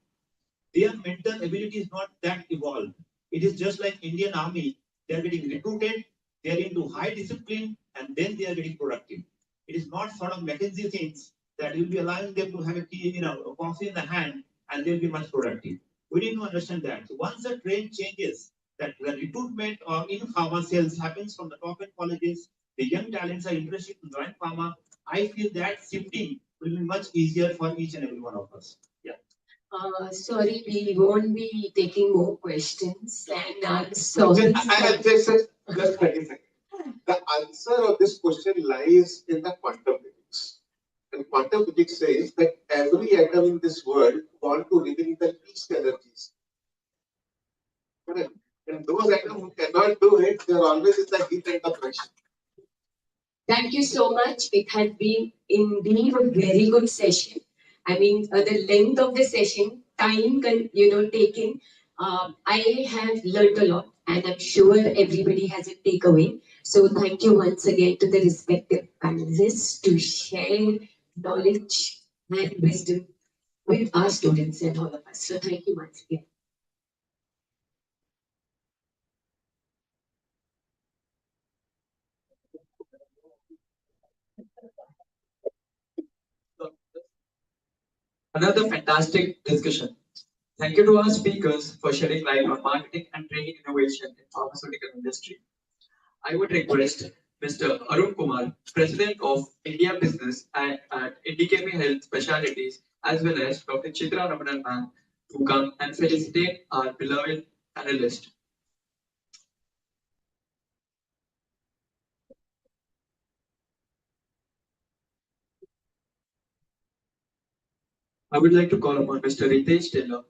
K: Their mental ability is not that evolved. It is just like Indian Army. They are getting recruited, they are into high discipline, and then they are getting productive. It is not sort of McKinsey things that will be allowing them to have a coffee in the hand and they'll be much productive. We need to understand that. So once the trend changes, that the recruitment or in pharma sales happens from the top end colleges, the young talents are interested to join pharma. I feel that shifting will be much easier for each and every one of us. Yeah.
J: Sorry, we won't be taking more questions. And sorry.
I: Just 30 seconds. The answer of this question lies in the quantum physics. And quantum physics says that every atom in this world want to reveal the least energies. Correct? And those atoms who cannot do it, they're always in the heat and the pressure.
J: Thank you so much. It has been indeed a very good session. I mean, the length of the session, time taken, I have learned a lot, and I'm sure everybody has a takeaway. So thank you once again to the respective panelists to share knowledge and wisdom with our students and all of us. So thank you once again.
N: Another fantastic discussion. Thank you to our speakers for shedding light on marketing and training innovation in pharmaceutical industry. I would request Mr. Arun Kumar, President of India Business at IndiKemi Health Specialities, as well as Dr. Chitra Ramanan ma'am, to come and felicitate our beloved panelist. I would like to call upon Mr. Ritesh Taylor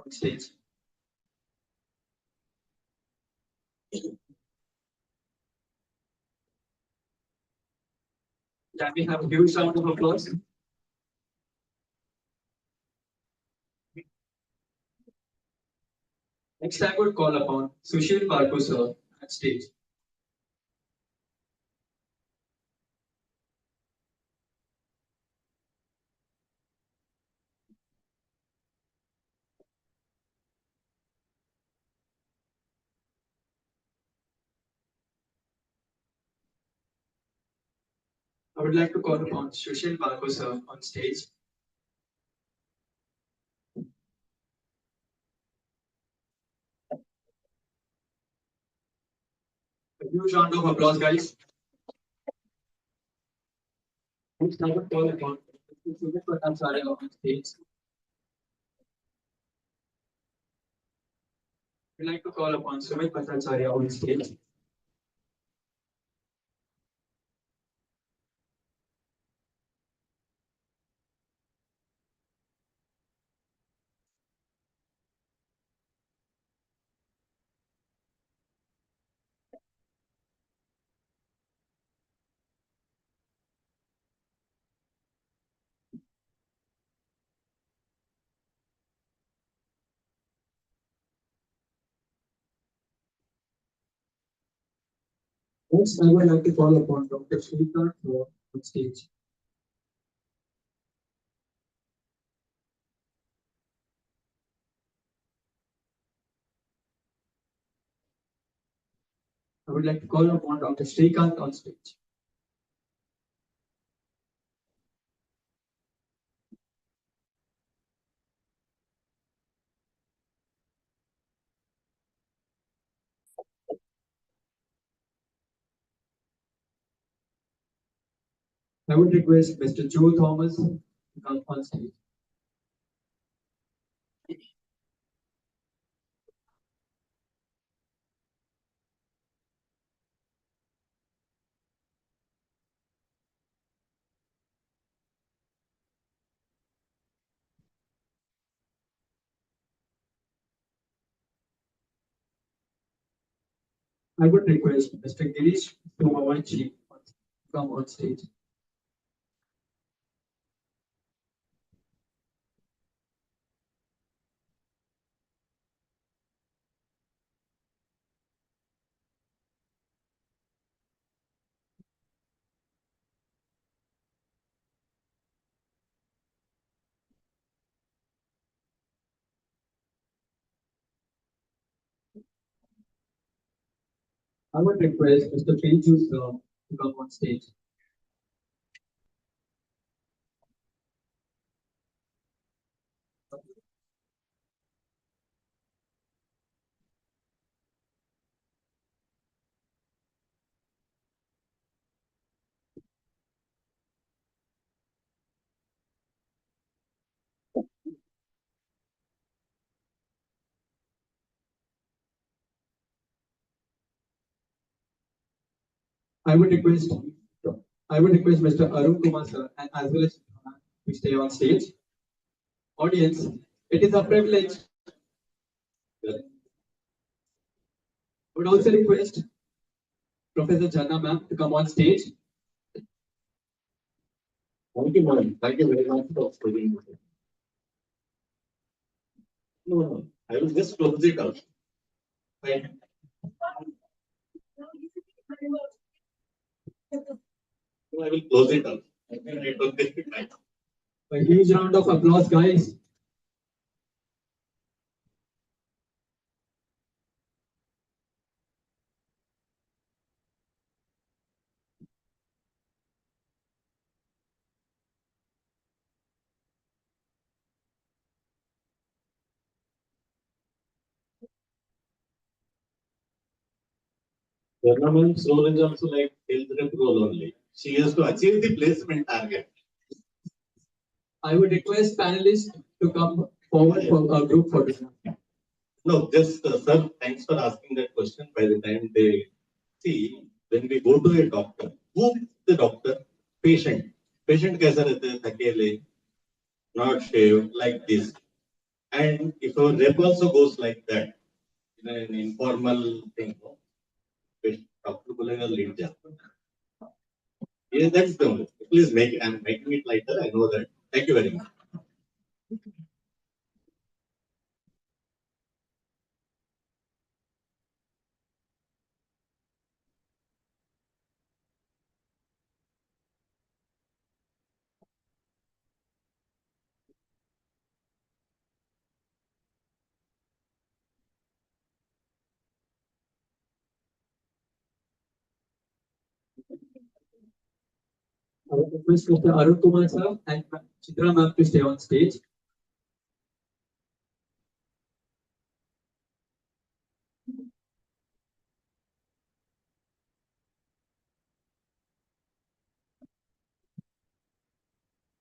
N: on stage. Can we have a huge round of applause? Next, I would call upon Sushil Parko sir at stage. I would like to call upon Sushil Parko sir on stage. A huge round of applause, guys. Next, I would call upon Sumit Bhattacharya on stage. We'd like to call upon Sumit Bhattacharya on stage. Next, I would like to call upon Dr. Shrikant on stage. I would like to call upon Dr. Shrikant on stage. I would request Mr. Joe Thomas to come on stage. I would request Mr. Girish Somavanchi to come on stage. I would request Mr. Piju to come on stage. I would request Mr. Arun Kumar sir and as well as to stay on stage. Audience, it is a privilege. I would also request Professor Jhanna ma'am to come on stage.
M: Thank you, madam. Thank you very much for being here. No, I will just close it out. Thank you. No, I will close it out. I think it will take time.
N: A huge round of applause, guys.
M: Government's role is also like health rep role only. She has to achieve the placement target.
N: I would request panelists to come forward for a group photo.
M: No, just sir, thanks for asking that question. By the time they see, when we go to a doctor, who is the doctor? Patient. Patient कैसा रहता है थकेले, not shaved like this. And if our rep also goes like that, in an informal thing, no? Doctor बोलेगा lead जा. Yeah, that's the one. Please make. I'm making it lighter. I know that. Thank you very much.
N: I would request Mr. Arun Kumar sir and Chitra ma'am to stay on stage.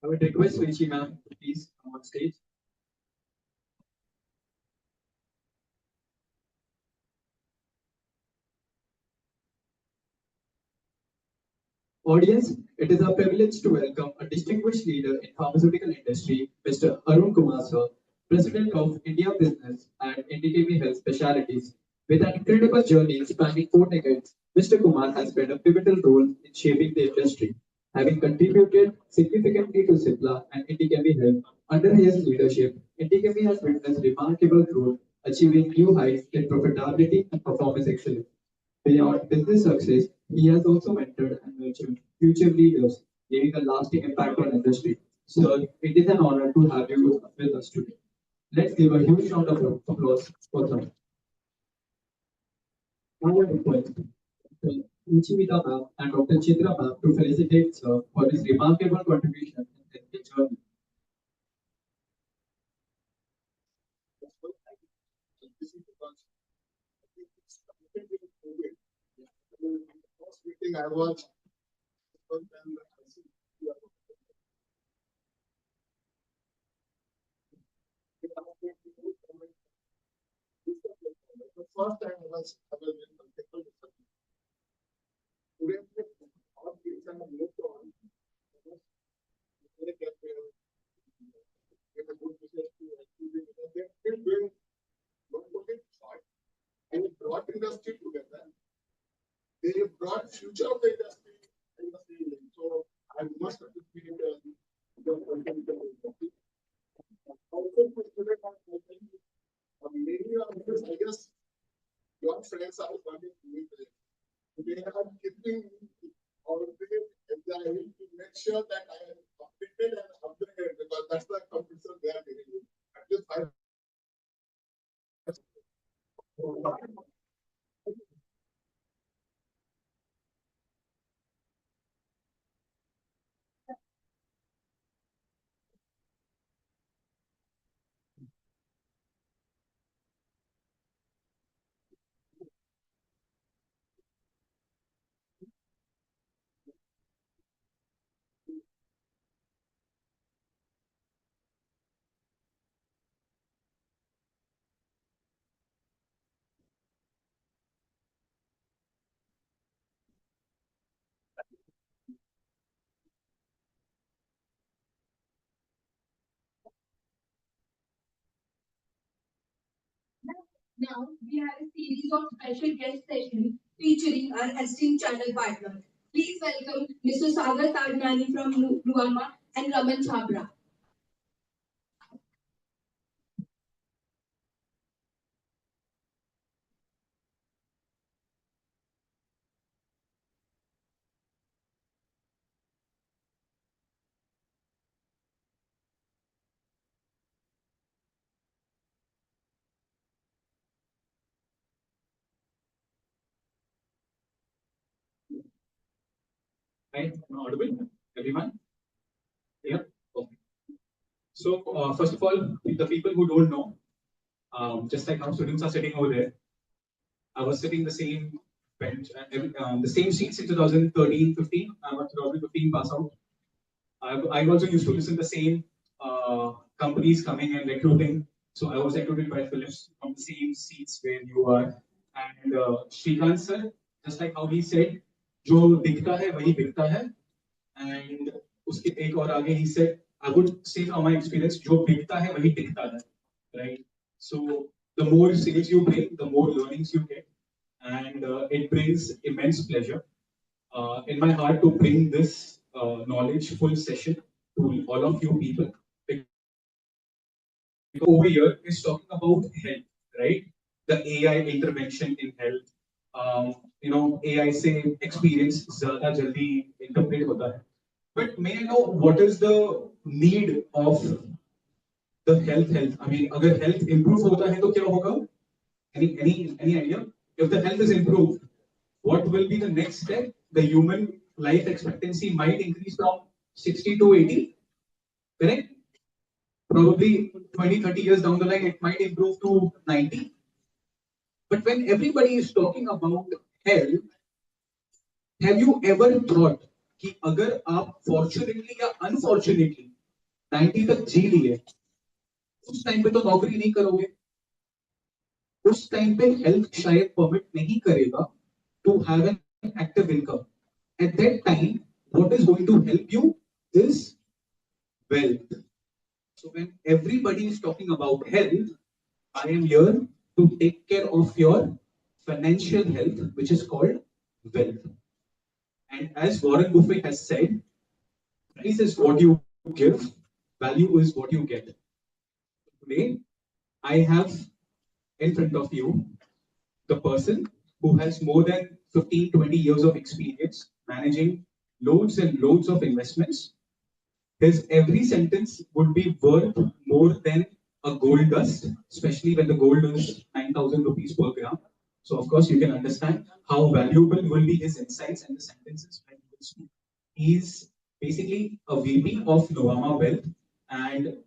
N: I would request Rishi ma'am to please come on stage. Audience, it is a privilege to welcome a distinguished leader in pharmaceutical industry, Mr. Arun Kumar sir, President of India Business and NDKV Health Specialities. With an incredible journey spanning 4 decades, Mr. Kumar has played a pivotal role in shaping the industry, having contributed significantly to Cipla and NDKV Health. Under his leadership, NDKV has witnessed remarkable growth, achieving new heights in profitability and performance excellence. Beyond business success, He has also mentored and nurtured future leaders, leaving a lasting impact on industry. Sir, it is an honor to have you with us today. Let's give a huge round of applause for them. Now I request Dr. Uchimita ma'am and Dr. Chitra ma'am to felicitate Sir for his remarkable contribution in the journey.
I: First meeting I was. The first time I was in multiple today, all things are moved on. They get a good business to achieve it. They're still doing what it short and it brought industry together. They brought future of the industry in the field. So I must appreciate the industry. Also, for student, many of this, I guess, your friends are coming to me. They are keeping all of it examined to make sure that I am completed and upgraded because that's the competition they are giving me. At least I.
O: Now, we have a series of special guest sessions featuring our esteemed channel partners. Please welcome Mr. Sagar Tadnani from Luama and Raman Chabra.
K: Right? Am I audible? Everyone? Yeah. Okay. So, first of all, the people who don't know, just like how students are sitting over there, I was sitting the same bench, the same seats in 2013-15. I'm a 2015 pass out. I also used to listen the same companies coming and recruiting. So I was recruited by Philips from the same seats where you are. And Shrikant sir, just like how he said, जो दिखता है वही बिकता है. And उसके एक और आगे he said, I would say from my experience, जो बिकता है वही टिकता है. Right? So the more sales you bring, the more learnings you get. And it brings immense pleasure in my heart to bring this knowledge full session to all of you people. Over here is talking about health, right? The AI intervention in health. AI से experience ज़्यादा जल्दी interpret होता है. But may I know what is the need of the health? I mean, अगर health improve होता है तो क्या होगा? Any idea? If the health is improved, what will be the next step? The human life expectancy might increase from 60 to 80, correct? Probably 20, 30 years down the line, it might improve to 90. But when everybody is talking about health, have you ever thought कि अगर आप fortunately या unfortunately 90 तक जी लिए, उस time पे तो नौकरी नहीं करोगे, उस टाइम पे हेल्थ शायद परमिट नहीं करेगा to have an active income. At that time, what is going to help you is wealth. So when everybody is talking about health, I am here to take care of your financial health, which is called wealth. And as Warren Buffett has said, price is what you give, value is what you get. Today, I have in front of you the person who has more than 15, 20 years of experience managing loads and loads of investments. His every sentence would be worth more than a gold dust, especially when the gold is 9,000 rupees per gram. So, of course, you can understand how valuable will be his insights and the sentences when he will speak. He's basically a VP of Novama Wealth, and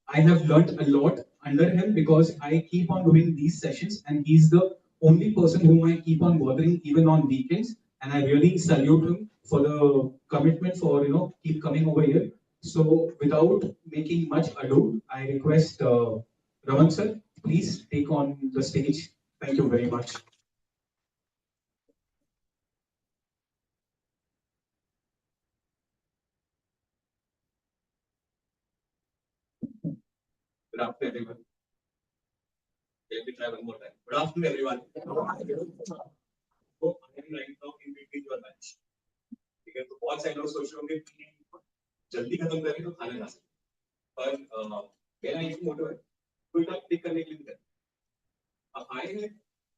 K: I have learned a lot under him because I keep on doing these sessions, and he's the only person whom I keep on bothering even on weekends. And I really salute him for the commitment for keep coming over here. So without making much ado, I request Raman sir, please take on the stage. Thank you very much.
P: Good afternoon, everyone. Let me try one more time. Good afternoon, everyone. So, I am right now in between your lunch. because तो बहुत सारे लोग सोच रहे होंगे कि जल्दी खत्म करें तो खाना खा सकते पर मेरा एक मोटो है कोई काम टिक करने के लिए कर अब आए हैं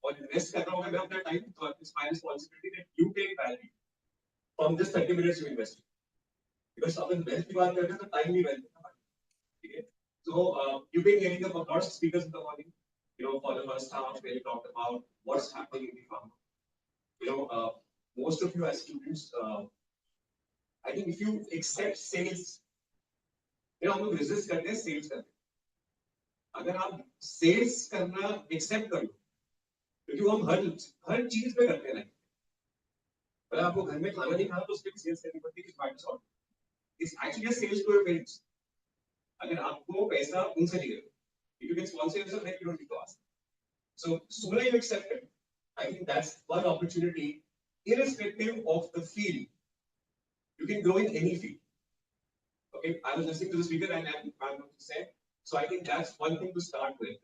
P: और इन्वेस्ट कर रहा हूँ मैं अपना टाइम तो it's my responsibility that you take value from this 30 minutes you invest because अपन वेल्थ की बात करते हैं तो टाइम भी वेल्थ है ठीक है so you've been hearing about lots of speakers in the morning for the first half where you talked about what's happening in the farm most of you as students I think if you accept sales हम लोग resist करते हैं sales करते हैं अगर आप sales करना accept कर लो क्योंकि वो हम हर चीज में करते हैं अगर आपको घर में खाना नहीं खाना तो उसके लिए सेल्स करनी पड़ती है it's actually a sales to your parents अगर आपको पैसा उनसे चाहिए if you can sponsor yourself then you don't need to ask so sooner you accept it I think that's one opportunity irrespective of the field you can grow in any field okay I was listening to the speaker and I'm going to say so I think that's one thing to start with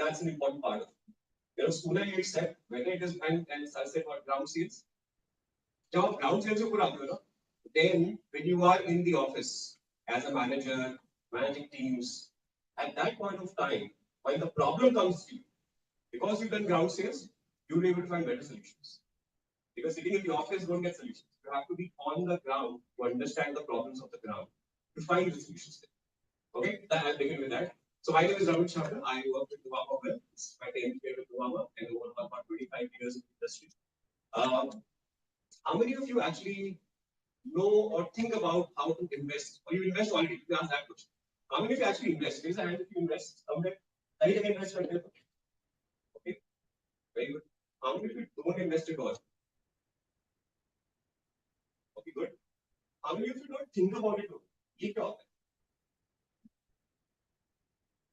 P: that's an important part of it sooner you accept whether it is and say for ground sales जब आप ground sales के ऊपर आते हो ना then when you are in the office as a manager managing teams at that point of time when the problem comes to you because you've done ground sales you'll be able to find better solutions because sitting in the office don't get solutions you have to be on the ground to understand the problems of the ground to find the solutions there. Okay I'll begin with that so my name is Raman Chandra I work with Novama Wealth it's my 10th year with Novama and over about 25 years in the industry how many of you actually know or think about how to invest or you invest already you ask that question how many of you actually invest because I if you invest somewhere I can invest okay very good how many of you don't invest at all okay good how many of you don't think about it ye kya hota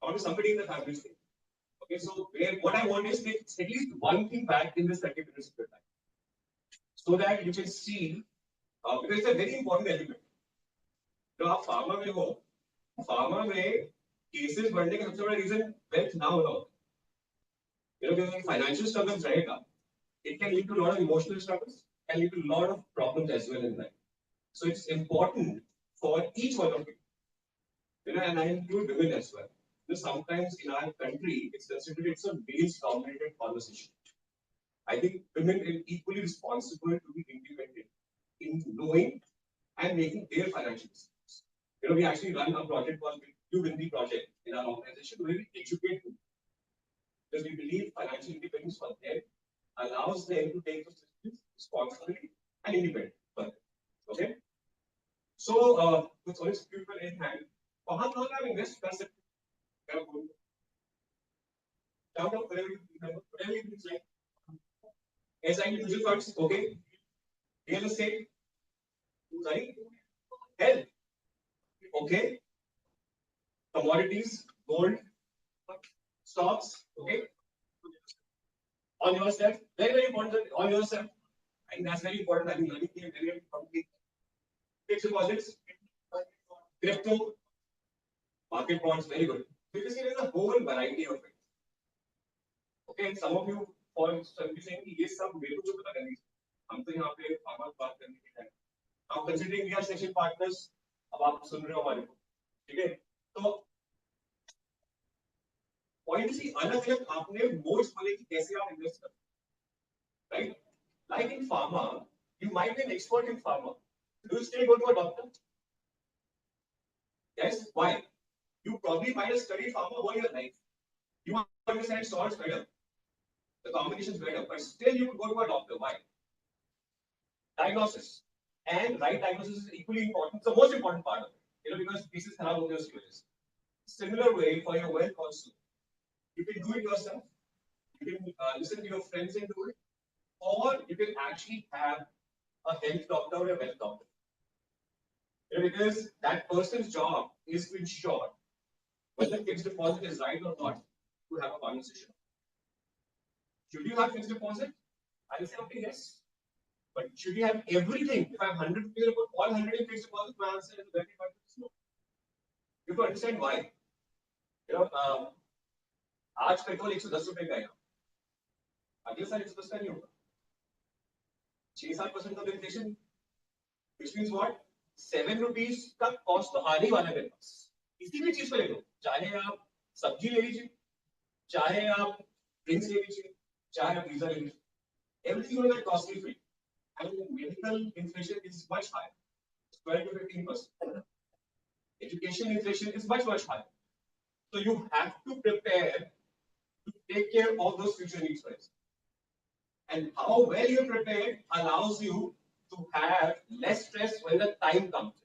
P: or somebody in the family thing okay so what I want is take at least one thing back in this 30 minutes of your time so that you can see because it's a very important element तो आप pharma में हो pharma में cases बढ़ने का सबसे बड़ा reason wealth ना होना होता है फाइनेंशियल स्ट्रगल्स रहेगा it can lead to a lot of emotional struggles can lead to a lot of problems as well in life so it's important for each one of you and I include women as well sometimes in our country it's considered it's a male dominated conversation I think women are equally responsible to be independent in knowing and making their financial decisions. We actually run a project called You Win the Project in our organization where we educate women. Because we believe financial independence for them allows them to take those decisions responsibly and independent. Okay? So, with all these people in hand, for how long have invest कर सकते हैं? Whatever you like. SIP mutual funds, okay? Real estate, sorry? Health, okay? Commodities, gold, stocks, okay? On yourself, very important. On yourself, I think that's very important. I think learning here very important. Fixed deposits, crypto, market bonds, very good. Because there is a whole variety of it. Okay, and some of you for saying ये सब मेरे को जो पता करनी है हम तो यहाँ पे फार्मर बात करने के लिए now considering we are section partners अब आप सुन रहे हो हमारे को ठीक है तो पॉइंट सी अलग अलग आपने मोड्स बोले कि कैसे आप इन्वेस्ट करते right? Like in pharma, you might be an expert in pharma. Do you still go to a doctor? Yes. Why? You probably might have studied pharma all your life. You understand salts better, the combinations better, but still you would go to a doctor. Why? Diagnosis. And right diagnosis is equally important. It's the most important part of it. Because this is how your skills. Similar way for your wealth also. You can do it yourself. You can listen to your friends and do it. Or you can actually have a health doctor or a wealth doctor. Because that person's job is to ensure whether fixed deposit is right or not to have a conversation. Should you have fixed deposit? I will say, okay, yes. But should you have everything? If I have 100 rupees, put all 100 in fixed deposit, my answer is very much no. You have to understand why. आज petrol 110 रुपए का है, अगले साल 110 का नहीं होगा, 6-7% का inflation, which means what? 7 rupees का कॉस्ट तो आने ही वाला है मेरे पास, किसी भी चीज को ले लो, चाहे आप सब्जी ले लीजिए, चाहे आप ड्रिंक्स ले लीजिए, चाहे आप वीजा ले लीजिए, everything will get costly free. And medical inflation is much higher, 12 to 15%. Education inflation is much higher. So you have to prepare to take care of those future needs first. And how well you're prepared allows you to have less stress when the time comes.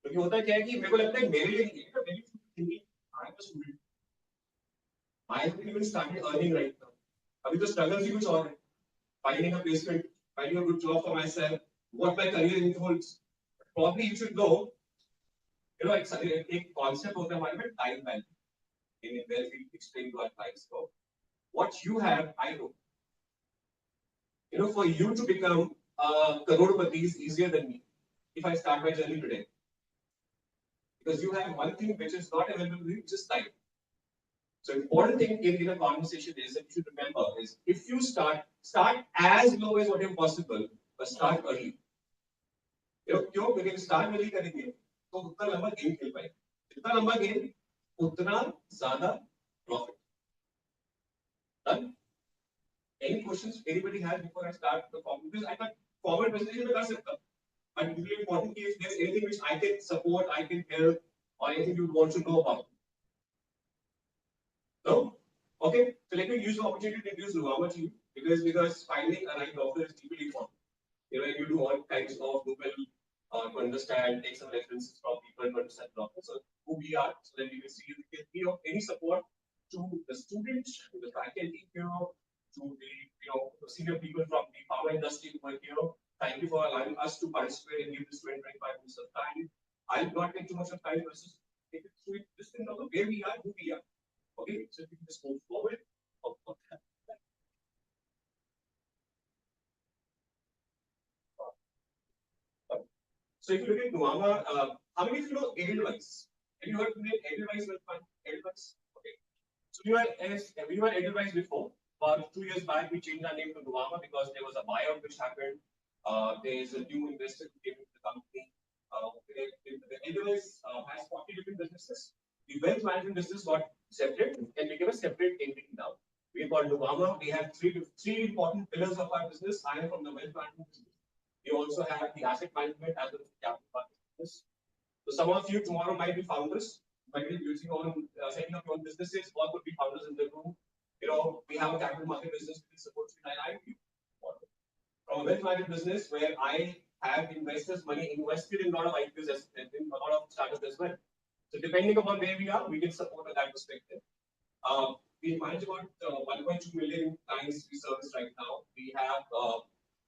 P: क्योंकि होता क्या है कि मेरे को लगता है मेरे लिए नहीं है, मेरी thinking, I'm a student. I haven't even started earning right now. अभी तो struggles ही कुछ और है. Finding a placement, finding a good job for myself, what my career involves. Probably you should know, एक concept होता है हमारे में time value. In where we explain to our clients, so what you have, I know. For you to become a crorepati is easier than me if I start my journey today. Because you have one thing which is not available to you, which is time. So important thing in a conversation is that you should remember is if you start as low as what is possible, but start early. क्यों? Because start early करेंगे तो उतना लंबा game खेल पाएंगे. जितना लंबा game उतना ज़्यादा profit. Done? Any questions anybody has before I start the formal? Because I thought formal presentation में कर सकता, but really important is if there's anything which I can support, I can help, or anything you want to know about. No? Okay. So let me use the opportunity to introduce Luama to you because finding a right doctor is equally important. You do all kinds of Google to understand, take some references from people to understand doctors. So who we are, so that we will see if we can be of any support to the students, to the faculty here, to the senior people from the pharma industry who are here. Thank you for allowing us to participate and give this 20-25 minutes of time. I will not take too much of time, but just take it through this thing of where we are, who we are. Okay, so if we can just move forward. So if you look at Nuama, how many of you know Edelweiss? Have you heard the name Edelweiss? Edelweiss? Okay. So we were Edelweiss before. About 2 years back, we changed our name to Nuama because there was a buyout which happened. There is a new investor who came into the company. Edelweiss has 40 different businesses. The wealth management business got separate and became a separate entity now. We call Nuama. We have three important pillars of our business. I am from the wealth management business. We also have the asset management as well as the capital market business. So some of you tomorrow might be founders, might be using on setting up your own businesses, or could be founders in the room. We have a capital market business which supports you. From a wealth management business where I have investors' money invested in a lot of IPOs and in a lot of startups as well. So depending upon where we are, we can support at that perspective. We manage about 1.2 million clients we service right now. We have,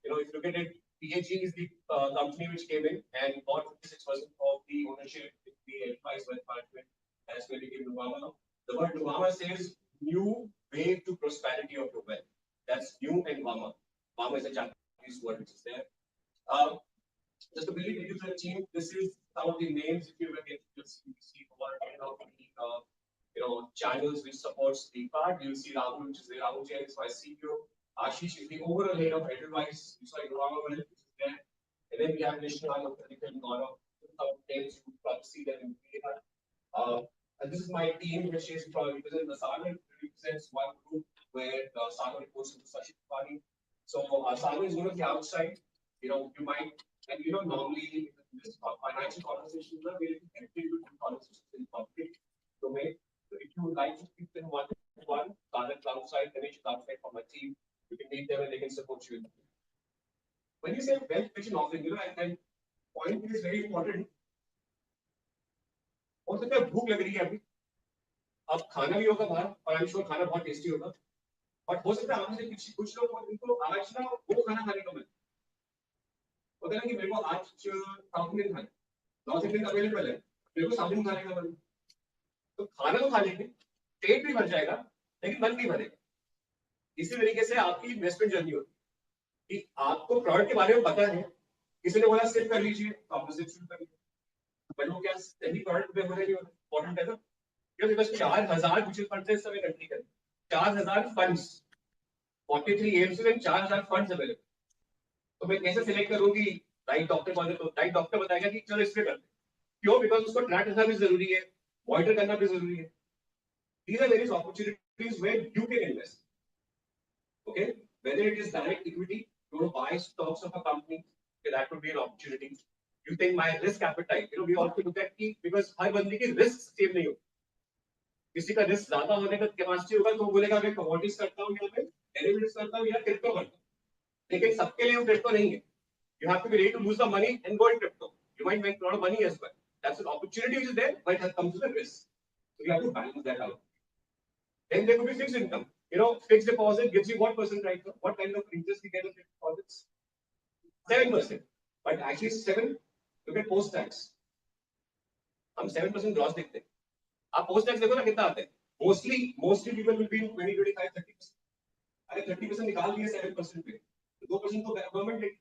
P: if you look at it, PHG is the company which came in and bought 56% of the ownership in the enterprise wealth management. That's where we came to Nuama. The word Nuama says new way to prosperity of your wealth. That's new and Nuama. Nuama is a Japanese word which is there. Just to believe into the team, this is some of the names if you ever get to see channels which supports the part. You'll see Rahul, which is there. Rahul Jain is my CEO. Ashish is the overall head of Edelweiss. You saw Nuama, which is there. And then we have Nishant, and Gaurav. Some names you probably see them in the and this is my team, which is probably represents the Sagar. It represents one group where Sagar reports to Sashi Pari. So Sagar is going to be outside. You might, and normally in this financial conversation, we connected with conversations in public domain. So if you would like to speak in one, Sagar is outside, Ganesh is outside from my team. You can meet them and they can support you. When you say wealth creation offering, and point is very important. हो सकता है भूख लग रही है अभी, अब खाना भी होगा बाहर और आई एम श्योर खाना बहुत टेस्टी होगा, बट हो सकता है आप में से कुछ लोग उनको आज ना वो खाना खाने का मन होता है ना कि मेरे को आज साउथ इंडियन खाना, नॉर्थ इंडियन अवेलेबल है, मेरे को साउथ इंडियन खाने का मन, तो खाना तो खा लेंगे, पेट भी भर जाएगा लेकिन मन नहीं भरेगा। इसी तरीके से आपकी इन्वेस्टमेंट जर्नी होती है कि आपको प्रोडक्ट के बारे में पता है, किसी ने बोला सिर्फ कर लीजिए तो आपने सिर्फ शुरू कर लिया, बट वो क्या सही प्रोडक्ट पे हो रहा है इंपॉर्टेंट है ना, क्योंकि बस 4000 म्यूचुअल फंड इस समय कंट्री कर 4000 फंड्स 43 एम्स में 4000 फंड्स अवेलेबल, तो मैं कैसे सिलेक्ट करूंगी राइट डॉक्टर कौन है, तो राइट डॉक्टर बताएगा कि चलो इसमें करते हैं, क्यों, बिकॉज उसको ट्रैक करना भी जरूरी है, मॉनिटर करना भी जरूरी है। These are various opportunities where you can invest. Okay, whether it is direct equity, you want to buy stocks of a company, okay, that would be an opportunity. You think my risk appetite, we also look at key because हर बंदे की risk same नहीं होती, किसी का risk ज्यादा होने का capacity होगा तो वो बोलेगा मैं कमोडिटीज करता हूँ या मैं डेरिवेटिव्स करता हूँ या क्रिप्टो करता हूँ, लेकिन सबके लिए वो क्रिप्टो नहीं है। You have to be ready to lose the money and go in crypto. You might make a lot of money as well. That's an opportunity which is there, but it comes with a risk. So you have to balance that out. Then there could be fixed income. Fixed deposit gives you what percent right now? What kind of interest you get on fixed deposits? 7%. But actually 7, look at post-tax. हम 7% gross देखते हैं। आप post-tax देखो ना कितना आता है? Mostly people will be in 20, 25, 30%. अरे 30% निकाल दिए 7% पे, 2% तो गवर्नमेंट लेगी,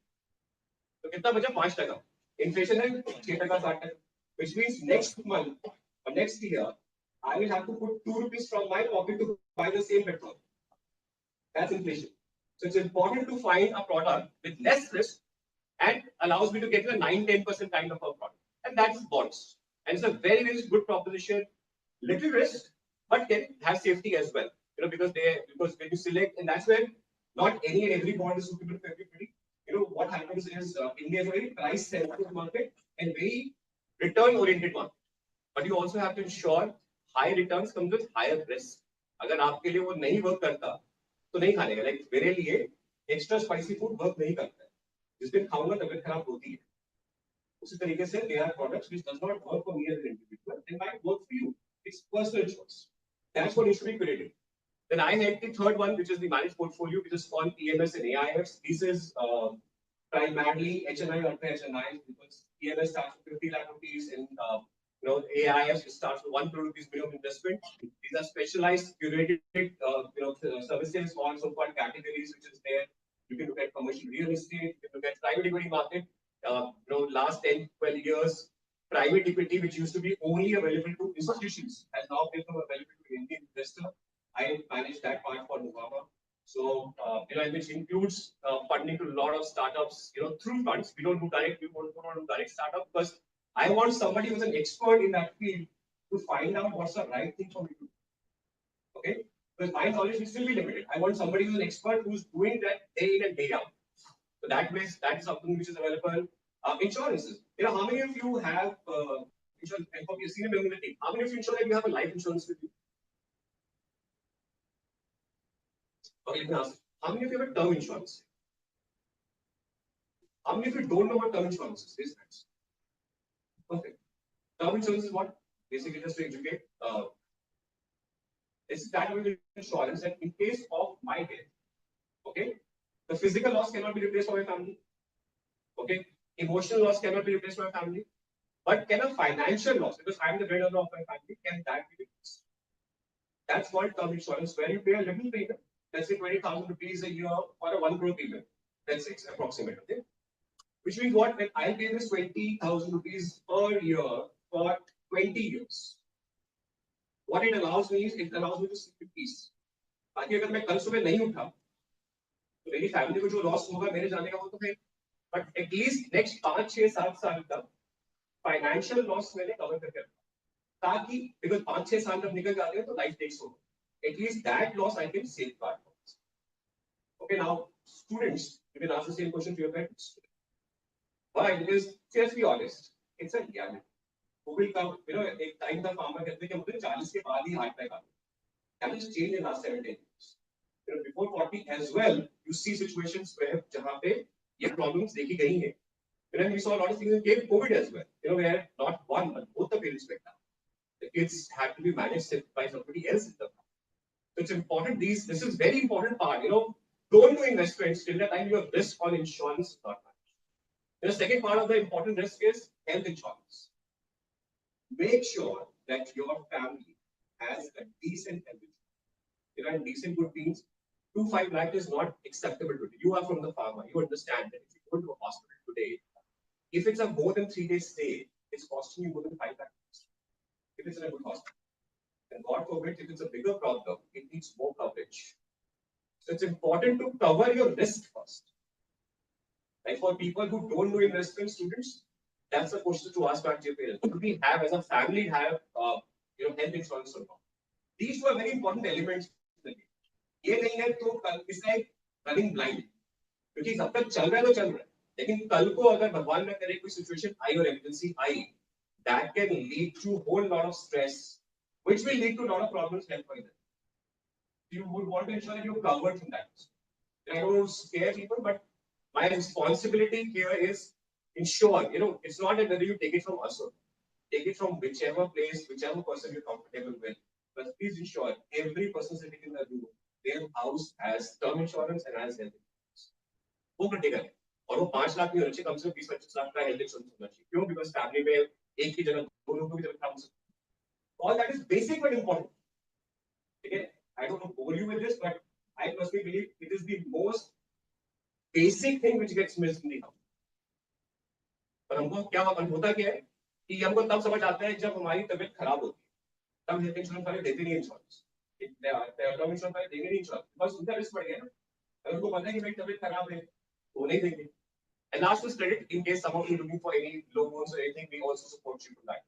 P: तो कितना बचा 5%, इन्फ्लेशन है 6%, 7%, which means next month or next year I will have to put 2 rupees from my pocket to buy the same petrol. That's inflation. So it's important to find a product with less risk and allows me to get a 9-10% kind of a product, and that's bonds. And it's a very, very good proposition, little risk, but can have safety as well. Because when you select, and that's where not any and every bond is suitable for everybody. What happens is India is a very price sensitive market and very return oriented market. But you also have to ensure high returns comes with higher risk. अगर आपके लिए वो नहीं work करता तो नहीं खाने का, लाइक मेरे लिए एक्स्ट्रा स्पाइसी फूड वर्क नहीं करता है, जिस दिन खाऊंगा तबीयत खराब होती है। उसी तरीके से there are products which does not work for me as an individual and might work for you. It's personal choice. That's what needs to be created. Then I had the third one, which is the managed portfolio, which is called EMS and AIFs. This is primarily HNI or HNI because EMS starts with 50 lakh rupees and AIFs starts with 1 crore rupees minimum investment. These are specialized, curated, services or so-called categories, which is there. You can look at commercial real estate, you can look at private equity market. Last 10, 12 years, private equity, which used to be only available to institutions, has now become available to Indian investor. I manage that part for Nuvama. So, which includes funding to a lot of startups, through funds. We don't do direct startup because I want somebody who's an expert in that field to find out what's the right thing for me to do. Okay? Because my knowledge will still be limited. I want somebody who's an expert who's doing that day in and day out. So that is something which is available. Insurances. How many of you have insurance? And for your senior member team, how many of you ensure that you have a life insurance with you? Okay, let me ask. How many of you have a term insurance? How many of you don't know what term insurance is? Raise hands. Okay. Term insurance is what? Basically, just to educate. It's that with insurance that in case of my death, okay, the physical loss cannot be replaced by my family. Okay, emotional loss cannot be replaced by my family. But can a financial loss, because I'm the breadwinner of my family, can that be replaced? That's called term insurance, where you pay a little premium, let's say 20,000 rupees a year for a 1 crore premium. That's it, approximately. Okay? Which means what? When I pay this 20,000 rupees per year for 20 years, what it allows me is it allows me to sleep in peace. ताकि अगर मैं कल सुबह नहीं उठा तो मेरी family को जो लॉस होगा मेरे जाने का वो तो है, बट एटलीस्ट नेक्स्ट 5, 6, 7 साल तक फाइनेंशियल लॉस मैंने कवर करके रखा, ताकि बिकॉज 5, 6 साल जब निकल जाते हैं तो लाइफ टेक्स होगा, at least that loss I can safeguard. Okay, now
L: students, you can ask the same question to your parents. Why? Because let's be honest, it's a reality. Who will come, एक time था farmer कहते हैं कि मुझे 40 के बाद ही heart attack आता है. That has changed in the last 17 years. Before 40 as well, you see situations where जहाँ पे ये problems देखी गई हैं. We saw a lot of things in COVID as well. Where not one but both the parents went down. The kids had to be managed by somebody else in the family. So it's important. This is very important part. Don't do investments till the time your risk on insurance is not managed. The second part of the important risk is health insurance. Make sure that your family has a decent health insurance. And decent good means 2-5 lakh is not acceptable today. You are from the farmer. You understand that if you go to a hospital today, if it's a more than 3 days stay, it's costing you more than 5 lakh. If it's in a good hospital. And God forbid, if it's a bigger problem, it needs more coverage. So it's important to cover your risk first. Like for people who don't do investment, students, that's a question to ask back to your parents. Do we have, as a family, have health insurance or not? These were very important elements. ये नहीं है तो कल इसका एक running blind. क्योंकि जब तक चल रहा है तो चल रहा है. लेकिन कल को अगर भगवान न करे कोई situation आई और emergency I, that can lead to a whole lot of stress, which will lead to a lot of problems health wise. You would want to ensure that you're covered from that. I don't want to scare people, but my responsibility here is ensure, it's not that whether you take it from us or take it from whichever place, whichever person you're comfortable with. But please ensure every person sitting in the room, their house has term insurance and has health insurance. वो critical है. और वो 5 लाख नहीं होना चाहिए, कम से कम 20-25 लाख का health insurance होना चाहिए. क्यों? Because family में एक ही जगह दो लोगों को भी तबीयत खराब हो सकती है. All that is basic but important. Okay? I don't know bore you with this, but I personally believe it is the most basic thing which gets missed in the house. पर हमको क्या होता क्या है कि हमको तब समझ आता है जब हमारी तबीयत खराब होती है. तब हेल्थ इंश्योरेंस वाले देते नहीं इंश्योरेंस. टर्म इंश्योरेंस वाले देंगे नहीं इंश्योरेंस. बस उनका रिस्क बढ़ गया ना. अगर उनको पता है कि मेरी तबीयत खराब है तो नहीं देंगे. And last is credit, in case some of you looking for any loans or anything, we also support you from that.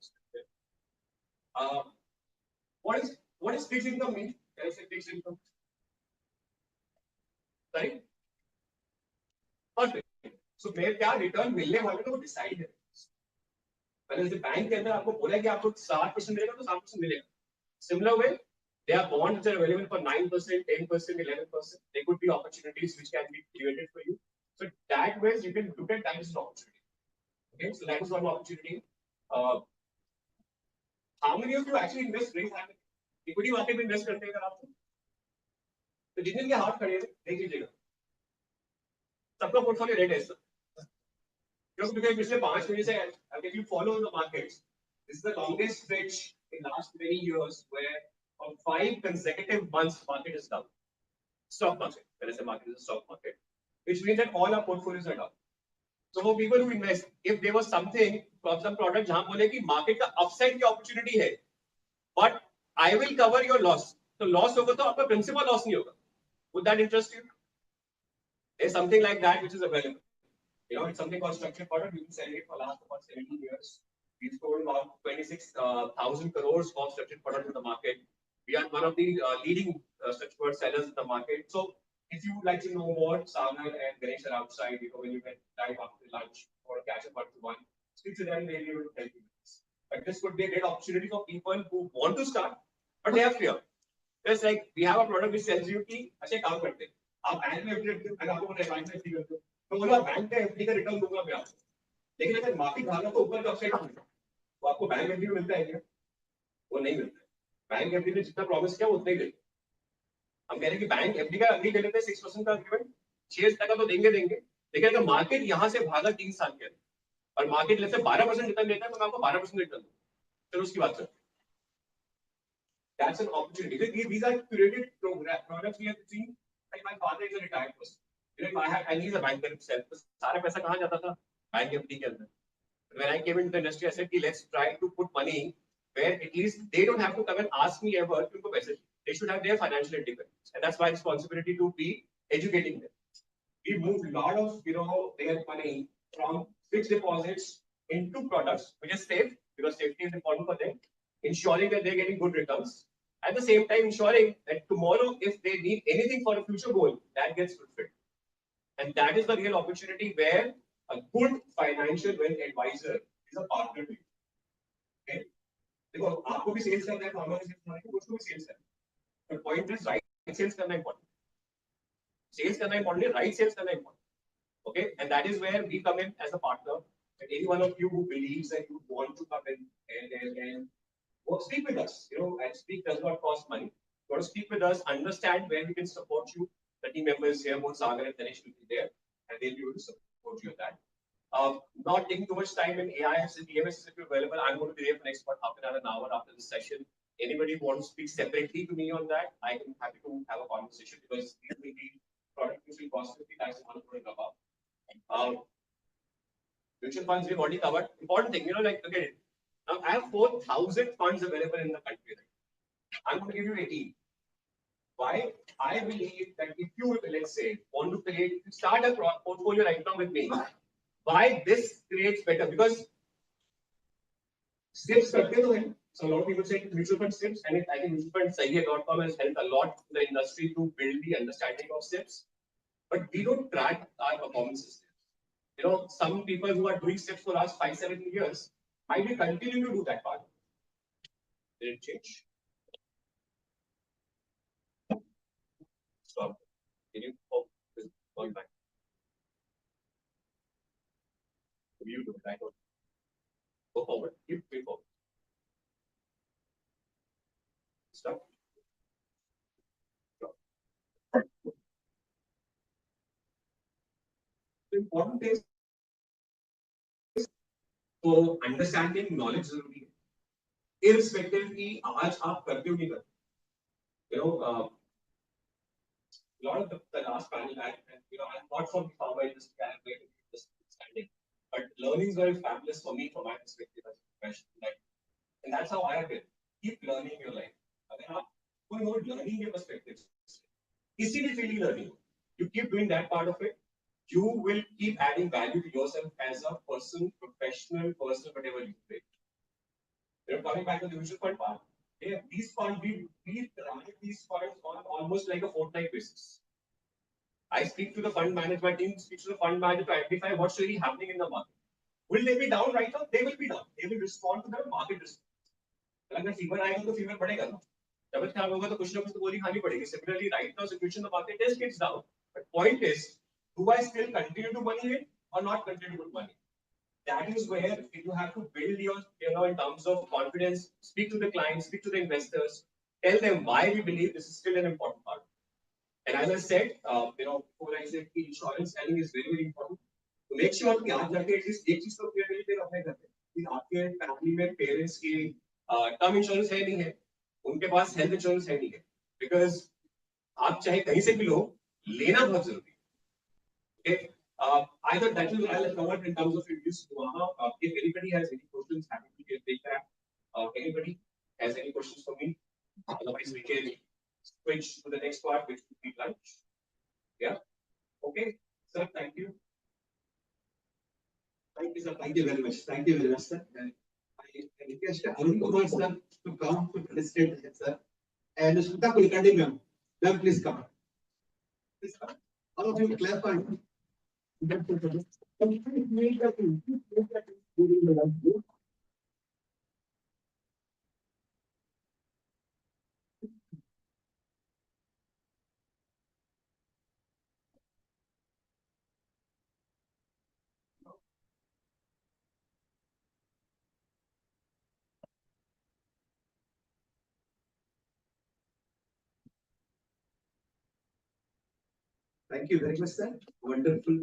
L: What is fixed income mean? Can I say fixed income? Sorry? Perfect. So मेरे क्या return मिलने वाले तो वो decide है. पहले जैसे bank के अंदर आपको बोला कि आपको 7% मिलेगा तो 7% मिलेगा. Similar way, there are bonds which are available for 9%, 10%, 11%. There could be opportunities which can be created for you. So that way you can look at that as an opportunity. Okay, so that is one opportunity. How many of you actually invest very hard? Equity market में invest करते हैं अगर आप तो जितने के हाथ खड़े हैं देख लीजिएगा. सबका पोर्टफोलियो रेट है सर. क्योंकि पिछले 5 महीने से if you follow the markets, this is the longest stretch in last many years where for 5 consecutive months market is down. Stock market, when I say market is a stock market, which means that all our portfolios are down. So for people who invest, if there was something from some product जहाँ बोले कि market का upside की opportunity है, but I will cover your loss. तो loss होगा तो आपका principal loss नहीं होगा. Would that interest you? There's something like that which is available. It's something called structured product. We've been selling it for the last about 17 years. We've sold about 26,000 crores of structured product in the market. We are one of the leading structured product sellers in the market. So if you would like to know more, Sagar and Ganesh are outside. When you can dive after lunch or catch up after one, speak to them. They'll be able to help you with this. But this could be a great opportunity for people who want to start, but they have fear. Just like we have a product which tells you कि अच्छे काम करते हैं. आप bank में अगर आपको bank में एफडी करते हो तो बोलो बैंक का एफडी का रिटर्न दूंगा मैं आपको. लेकिन अगर मार्केट भागा तो ऊपर का अपसाइड मिलेगा. तो आपको बैंक एफडी में मिलता है क्या? वो नहीं मिलता है. बैंक एफडी ने जितना प्रॉमिस किया उतना ही देगा. हम कह रहे हैं कि बैंक एफडी का अग्री कर लेते हैं 6% का एग्रीमेंट 6% तो देंगे. लेकिन अगर मार्केट यहाँ से भागा 3 साल के और मार्केट लेते 12% रिटर्न देता है तो मैं आपको 12% रिटर्न दूंगा. चलो उसकी बात करते हैं. That's an opportunity. These are curated products we have seen. Like my father is a retired person. And he's a banker himself. तो सारा पैसा कहाँ जाता था? बैंक एफडी के अंदर. When I came into the industry, I said, let's try to put money where at least they don't have to come and ask me ever to go message. They should have their financial independence, and that's my responsibility to be educating them. We moved a lot of their money from fixed deposits into products, which is safe because safety is important for them, ensuring that they're getting good returns. At the same time, ensuring that tomorrow, if they need anything for a future goal, that gets fulfilled.
P: And that is the real opportunity where a good financial wealth advisor is a partner to you. Okay? देखो आपको भी sales करना है, farmer भी sales करना है, उसको भी sales करना है. But point is right sales करना important. Sales करना important है, right sales करना important. Okay, and that is where we come in as a partner. And any one of you who believes that you want to come in and speak with us, and speak does not cost money. You want to speak with us, understand where we can support you. The team members here, both Sagar and Dinesh will be there, and they'll be able to support you in that. Not taking too much time in AIS and DMS is available. I'm going to be there for next about half an hour after this session. Anybody who wants to speak separately to me on that, I am happy to have a conversation because these will be product which will cost 50 times the money above. Mutual funds we've already covered. Important thing, like okay, now I have 4,000 funds available in the country. Right? I'm going to give you 18. Why? I believe that if you, let's say, want to create, start a portfolio right now with me, why this creates better? Because SIPs करते तो हैं. So a lot of people say mutual fund SIPs, and I think mutualfundsahihai.com has helped a lot the industry to build the understanding of SIPs. But we don't track our performances. Some people who are doing SIPs for the last 5-7 years might be continuing to do that part. Did it change? Stop. Can you call back? You do it. I don't. Go forward. Keep way forward. Stop. Stop. The important is तो understanding knowledge जरूरी है irrespective कि आज आप करते हो नहीं करते lot of the last panel I'm not from the pharma industry, I'm very understanding, but learning is very fabulous for me from my perspective as a professional, like, and that's how I have been. Keep learning your life. अगर आप कोई और learning के perspective किसी भी field learning you keep doing that part of it, you will keep adding value to yourself as a person, professional person, whatever you do. Coming back to the mutual fund part, these funds, we run these funds on almost like a fortnight basis. I speak to the fund management team, speak to the fund manager to identify what's really happening in the market. Will they be down right now? They will be down. They will respond to the market response. अगर fever आएगा तो fever बढ़ेगा ना. तबीयत खराब होगा तो कुछ ना कुछ तो गोली खानी पड़ेगी. Similarly, right now situation in the market is it's down. But point is, do I still continue to money it or not continue to put money? That is where you have to build your, in terms of confidence, speak to the clients, speak to the investors, tell them why we believe this is still an important part. And as I said, before I said insurance selling is very, very important. To make sure कि आज जाके at least एक चीज तो clear नहीं कर अपने घर पे कि आपके family में parents की term insurance है नहीं है, उनके पास health insurance है नहीं है, because आप चाहे कहीं से भी लो, लेना बहुत जरूरी है. Okay. I thought that is all I covered in terms of reviews. If anybody has any questions, happy to take that. Anybody has any questions for me? Otherwise, we can switch to the next part, which would be lunch. Yeah. Okay. Sir, thank you.
H: Thank you, sir. Thank you very much. Thank you very much, sir. I request Arun Kumar sir to come to participate, sir. And Smita Kulkarni ma'am. Ma'am, please come. Please come. All of you clap and thank you very much, sir. Wonderful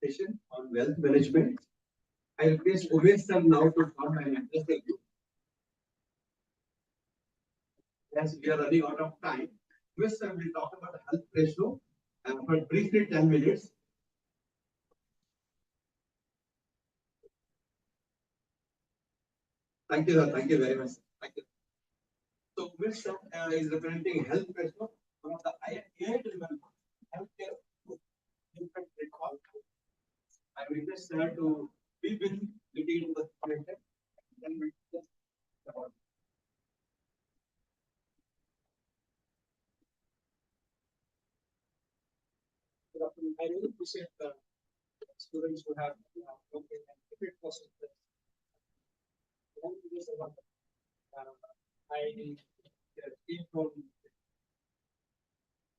H: session on wealth management. I request Umesh sir now to come and address the group. As we are running out of time, Umesh sir will talk about the health ratio for briefly 10 minutes. Thank you, sir. Thank you very much. Thank you. So Umesh sir is representing health ratio, one of the healthcare. I request sir to be with looking into the content, then we just
Q: I really appreciate the students who have okay, and if it was I came from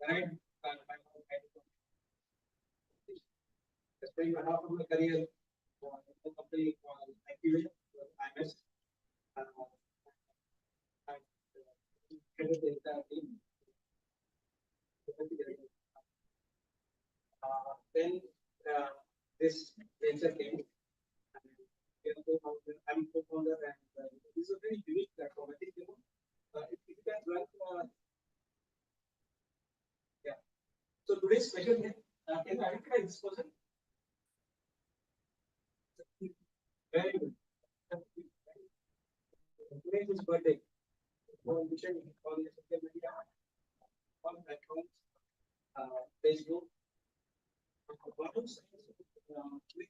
Q: right spending half of my career in a company called IQA, IMS. I headed the entire team. Then this venture came. I'm co-founder and this is a very unique platform. I think if you can run yeah. So today's special day, can I identify this person? Very good. Today is his birthday. On social media, on platforms, Facebook. We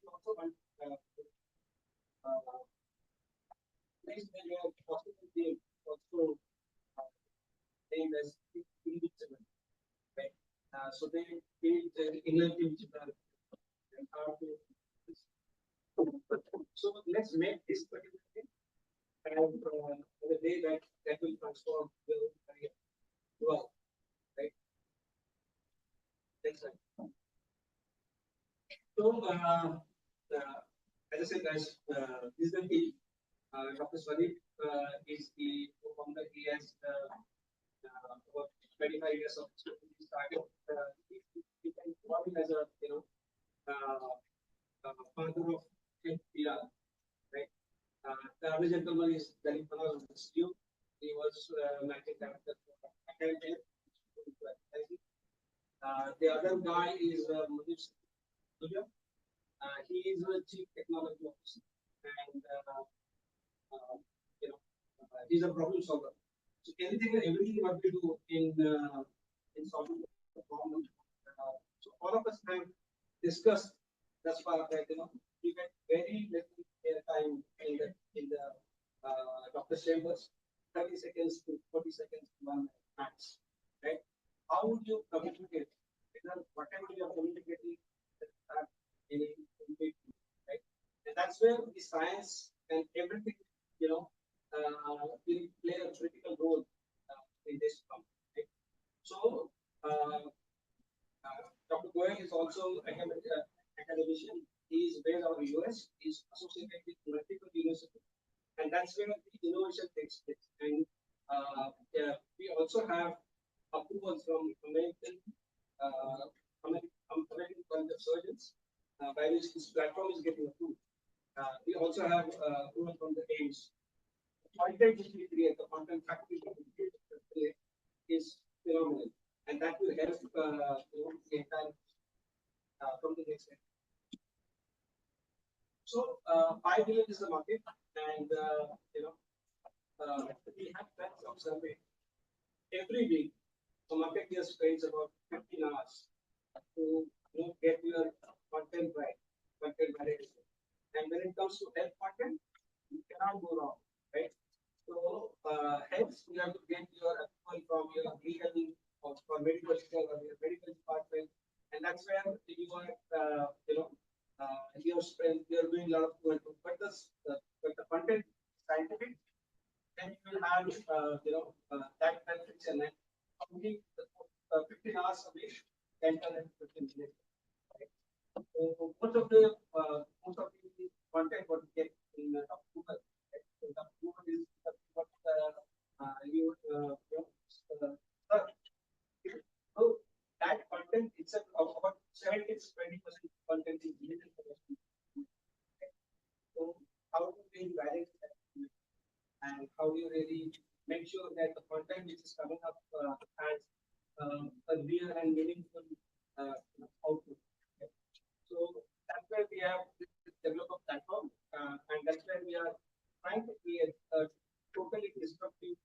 Q: also want place where your possible game also named as invisible, right? So they build inner invisible and how to. So let's make this particular thing have the day that will transform your career. Well, right? Next slide. So, as I said, guys, this is the team. Dr. Swadeep is the co-founder. He has about 25 years of experience. He started. He can call him as a father of PR, right? The other gentleman is Dalip Panar, CEO. He was managing director for Academy. The other guy is Manish. He is a chief technology officer, and he's a problem solver. So anything and everything what we do in solving the problem. So all of us have discussed thus far that we get very little time in the doctor's chambers, 30 seconds to 40 seconds to 1 minute max, right? How would you communicate? Whatever you are communicating, right? And that's where the science and everything, will play a critical role in this company. Right? So, Dr. Goyal is also academician. He is based out of the US. He is associated with multiple universities, and that's where the innovation takes place. And we also have approvals from American College of Surgeons, by which this platform is getting approved. We also have approval from the AIMS. The content which we create, the content factory that we create is phenomenal, and that will help the entire from the next end. So 5 billion is the market, and we have done some survey every week. The marketeer spends about 15 hours to get your content right, content validation. And when it comes to health content, you cannot go wrong, right? So health, you have to get your approval from your legal or medical or your medical department, and that's where you are, you're doing a lot of work. But the content scientific, then you will have that benefits and then only 15 hours a week, 10 and 15 minutes. Right? So most of the content what you get in Google, right? So the Google is what you search. So that content itself, about 70 to 20% content is related to the. So how do we validate that? And how do you really make sure that the content which is coming up has a real and meaningful output? Okay. So that's where we have developed a platform, and that's where we are trying to create a totally disruptive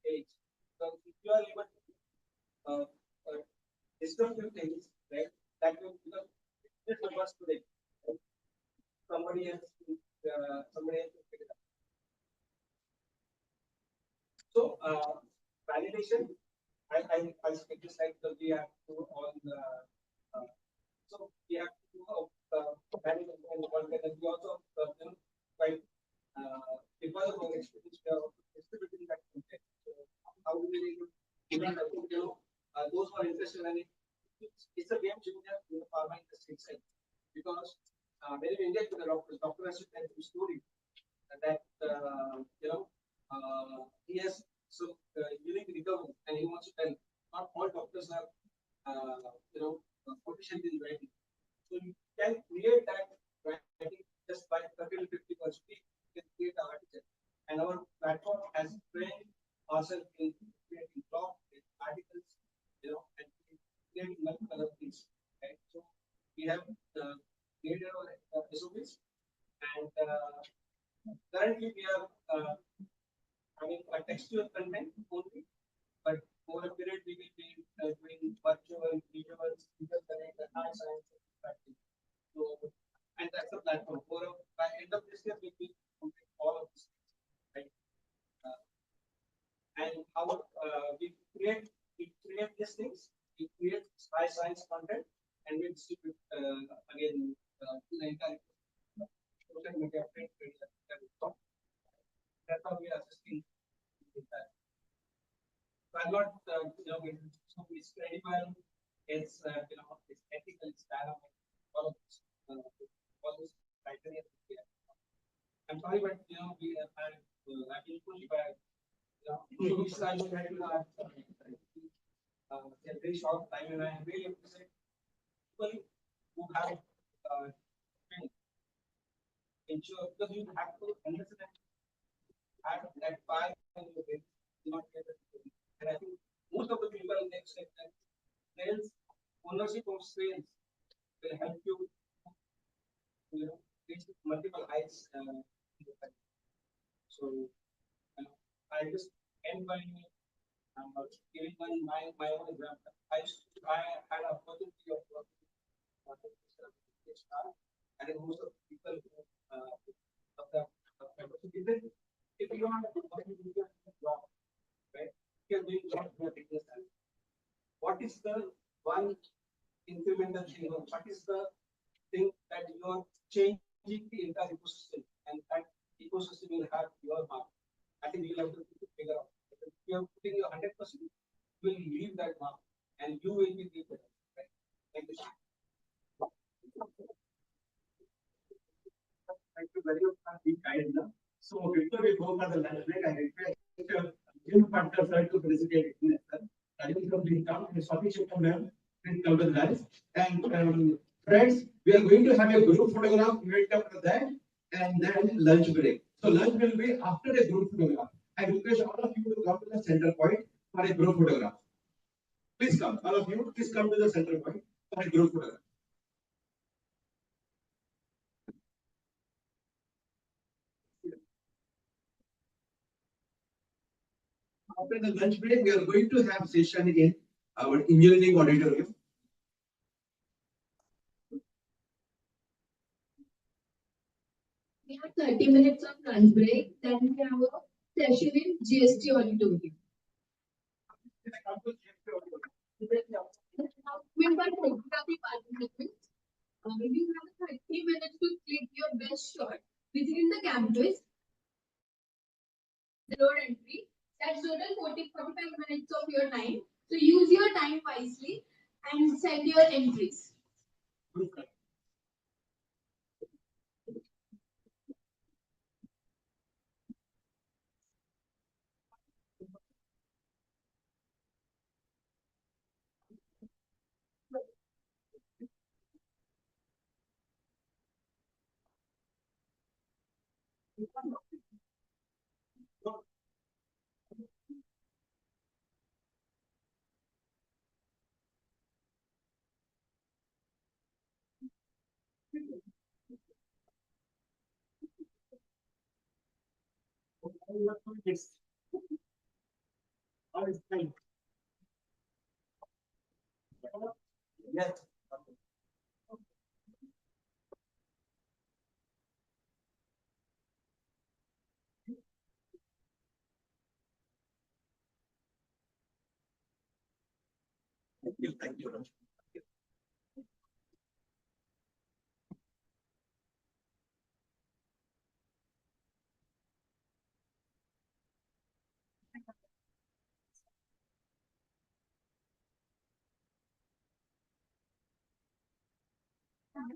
Q: page. So if you are able to disruptive things, right? That will because it's the first today. Right? Somebody else will pick it up. So validation, I'll speak this like we have to all the So we have to do management and content, and we also, quite, because of our experience, we are also distributing that content. So how do we, those who are interested in it, it's a game changer in the pharma industry itself. Because when you engage with the doctor has to tell the story that, he has so unique recovery and he wants to tell. Not all doctors are, proficient in writing. So you can create that writing just by 30 to 50%. You can create an article. And our platform has trained ourselves in creating blog, articles, and creating multiple other things. Right? So we have created our SOPs, and currently we are having a textual content only, but over a period we will be doing virtual, visuals, visual connect, and high science practice. So, and that's the platform. By end of this year, we will complete all of this, right? And how we create these things, we create high science content, and we distribute again to the entire social media print. That's how we are assisting with that. So I'm not, so it's credible, it's, it's ethical, it's dynamic, all of this, all those criteria. I'm sorry, but, we have had, I've been pushed by, we started in a very short time, and I really appreciate people who have, ensure, because you have to understand, have that fire in your brain, not get it. And I think most of the people in next sector, sales, ownership of sales will help you, reach multiple heights. So I just end by giving my own example. I had an opportunity of working and then most of the people who of the if you are working with your job, right? You're doing a lot of business. What is the one incremental thing, or what is the thing that you are changing the entire ecosystem, and that ecosystem will have your mark? I think you'll have to figure out. If you are putting your 100%, you will leave that mark, and you will be the better. Right? Thank you.
K: Thank you very much for being kind enough. So before we go for the lunch break, I request Jim Patel sir to present it. I will come down and sufficient ma'am. Please come to the lunch. And friends, we are going to have a group photograph right after that, and then lunch break. So lunch will be after a group photograph. I request all of you to come to the center point for a group photograph. Please come, all of you. Please come to the center point for a group photograph. After the lunch break, we are going to have session in our engineering auditorium.
O: We have 30 minutes of lunch break, then we have a session in GST auditorium. We by photography participants, you have 30 minutes to click your best shot within the campus. The road entry. That's total 45 minutes of your time. So use your time wisely and send your entries.
Q: Yes.
K: Thank you.
B: So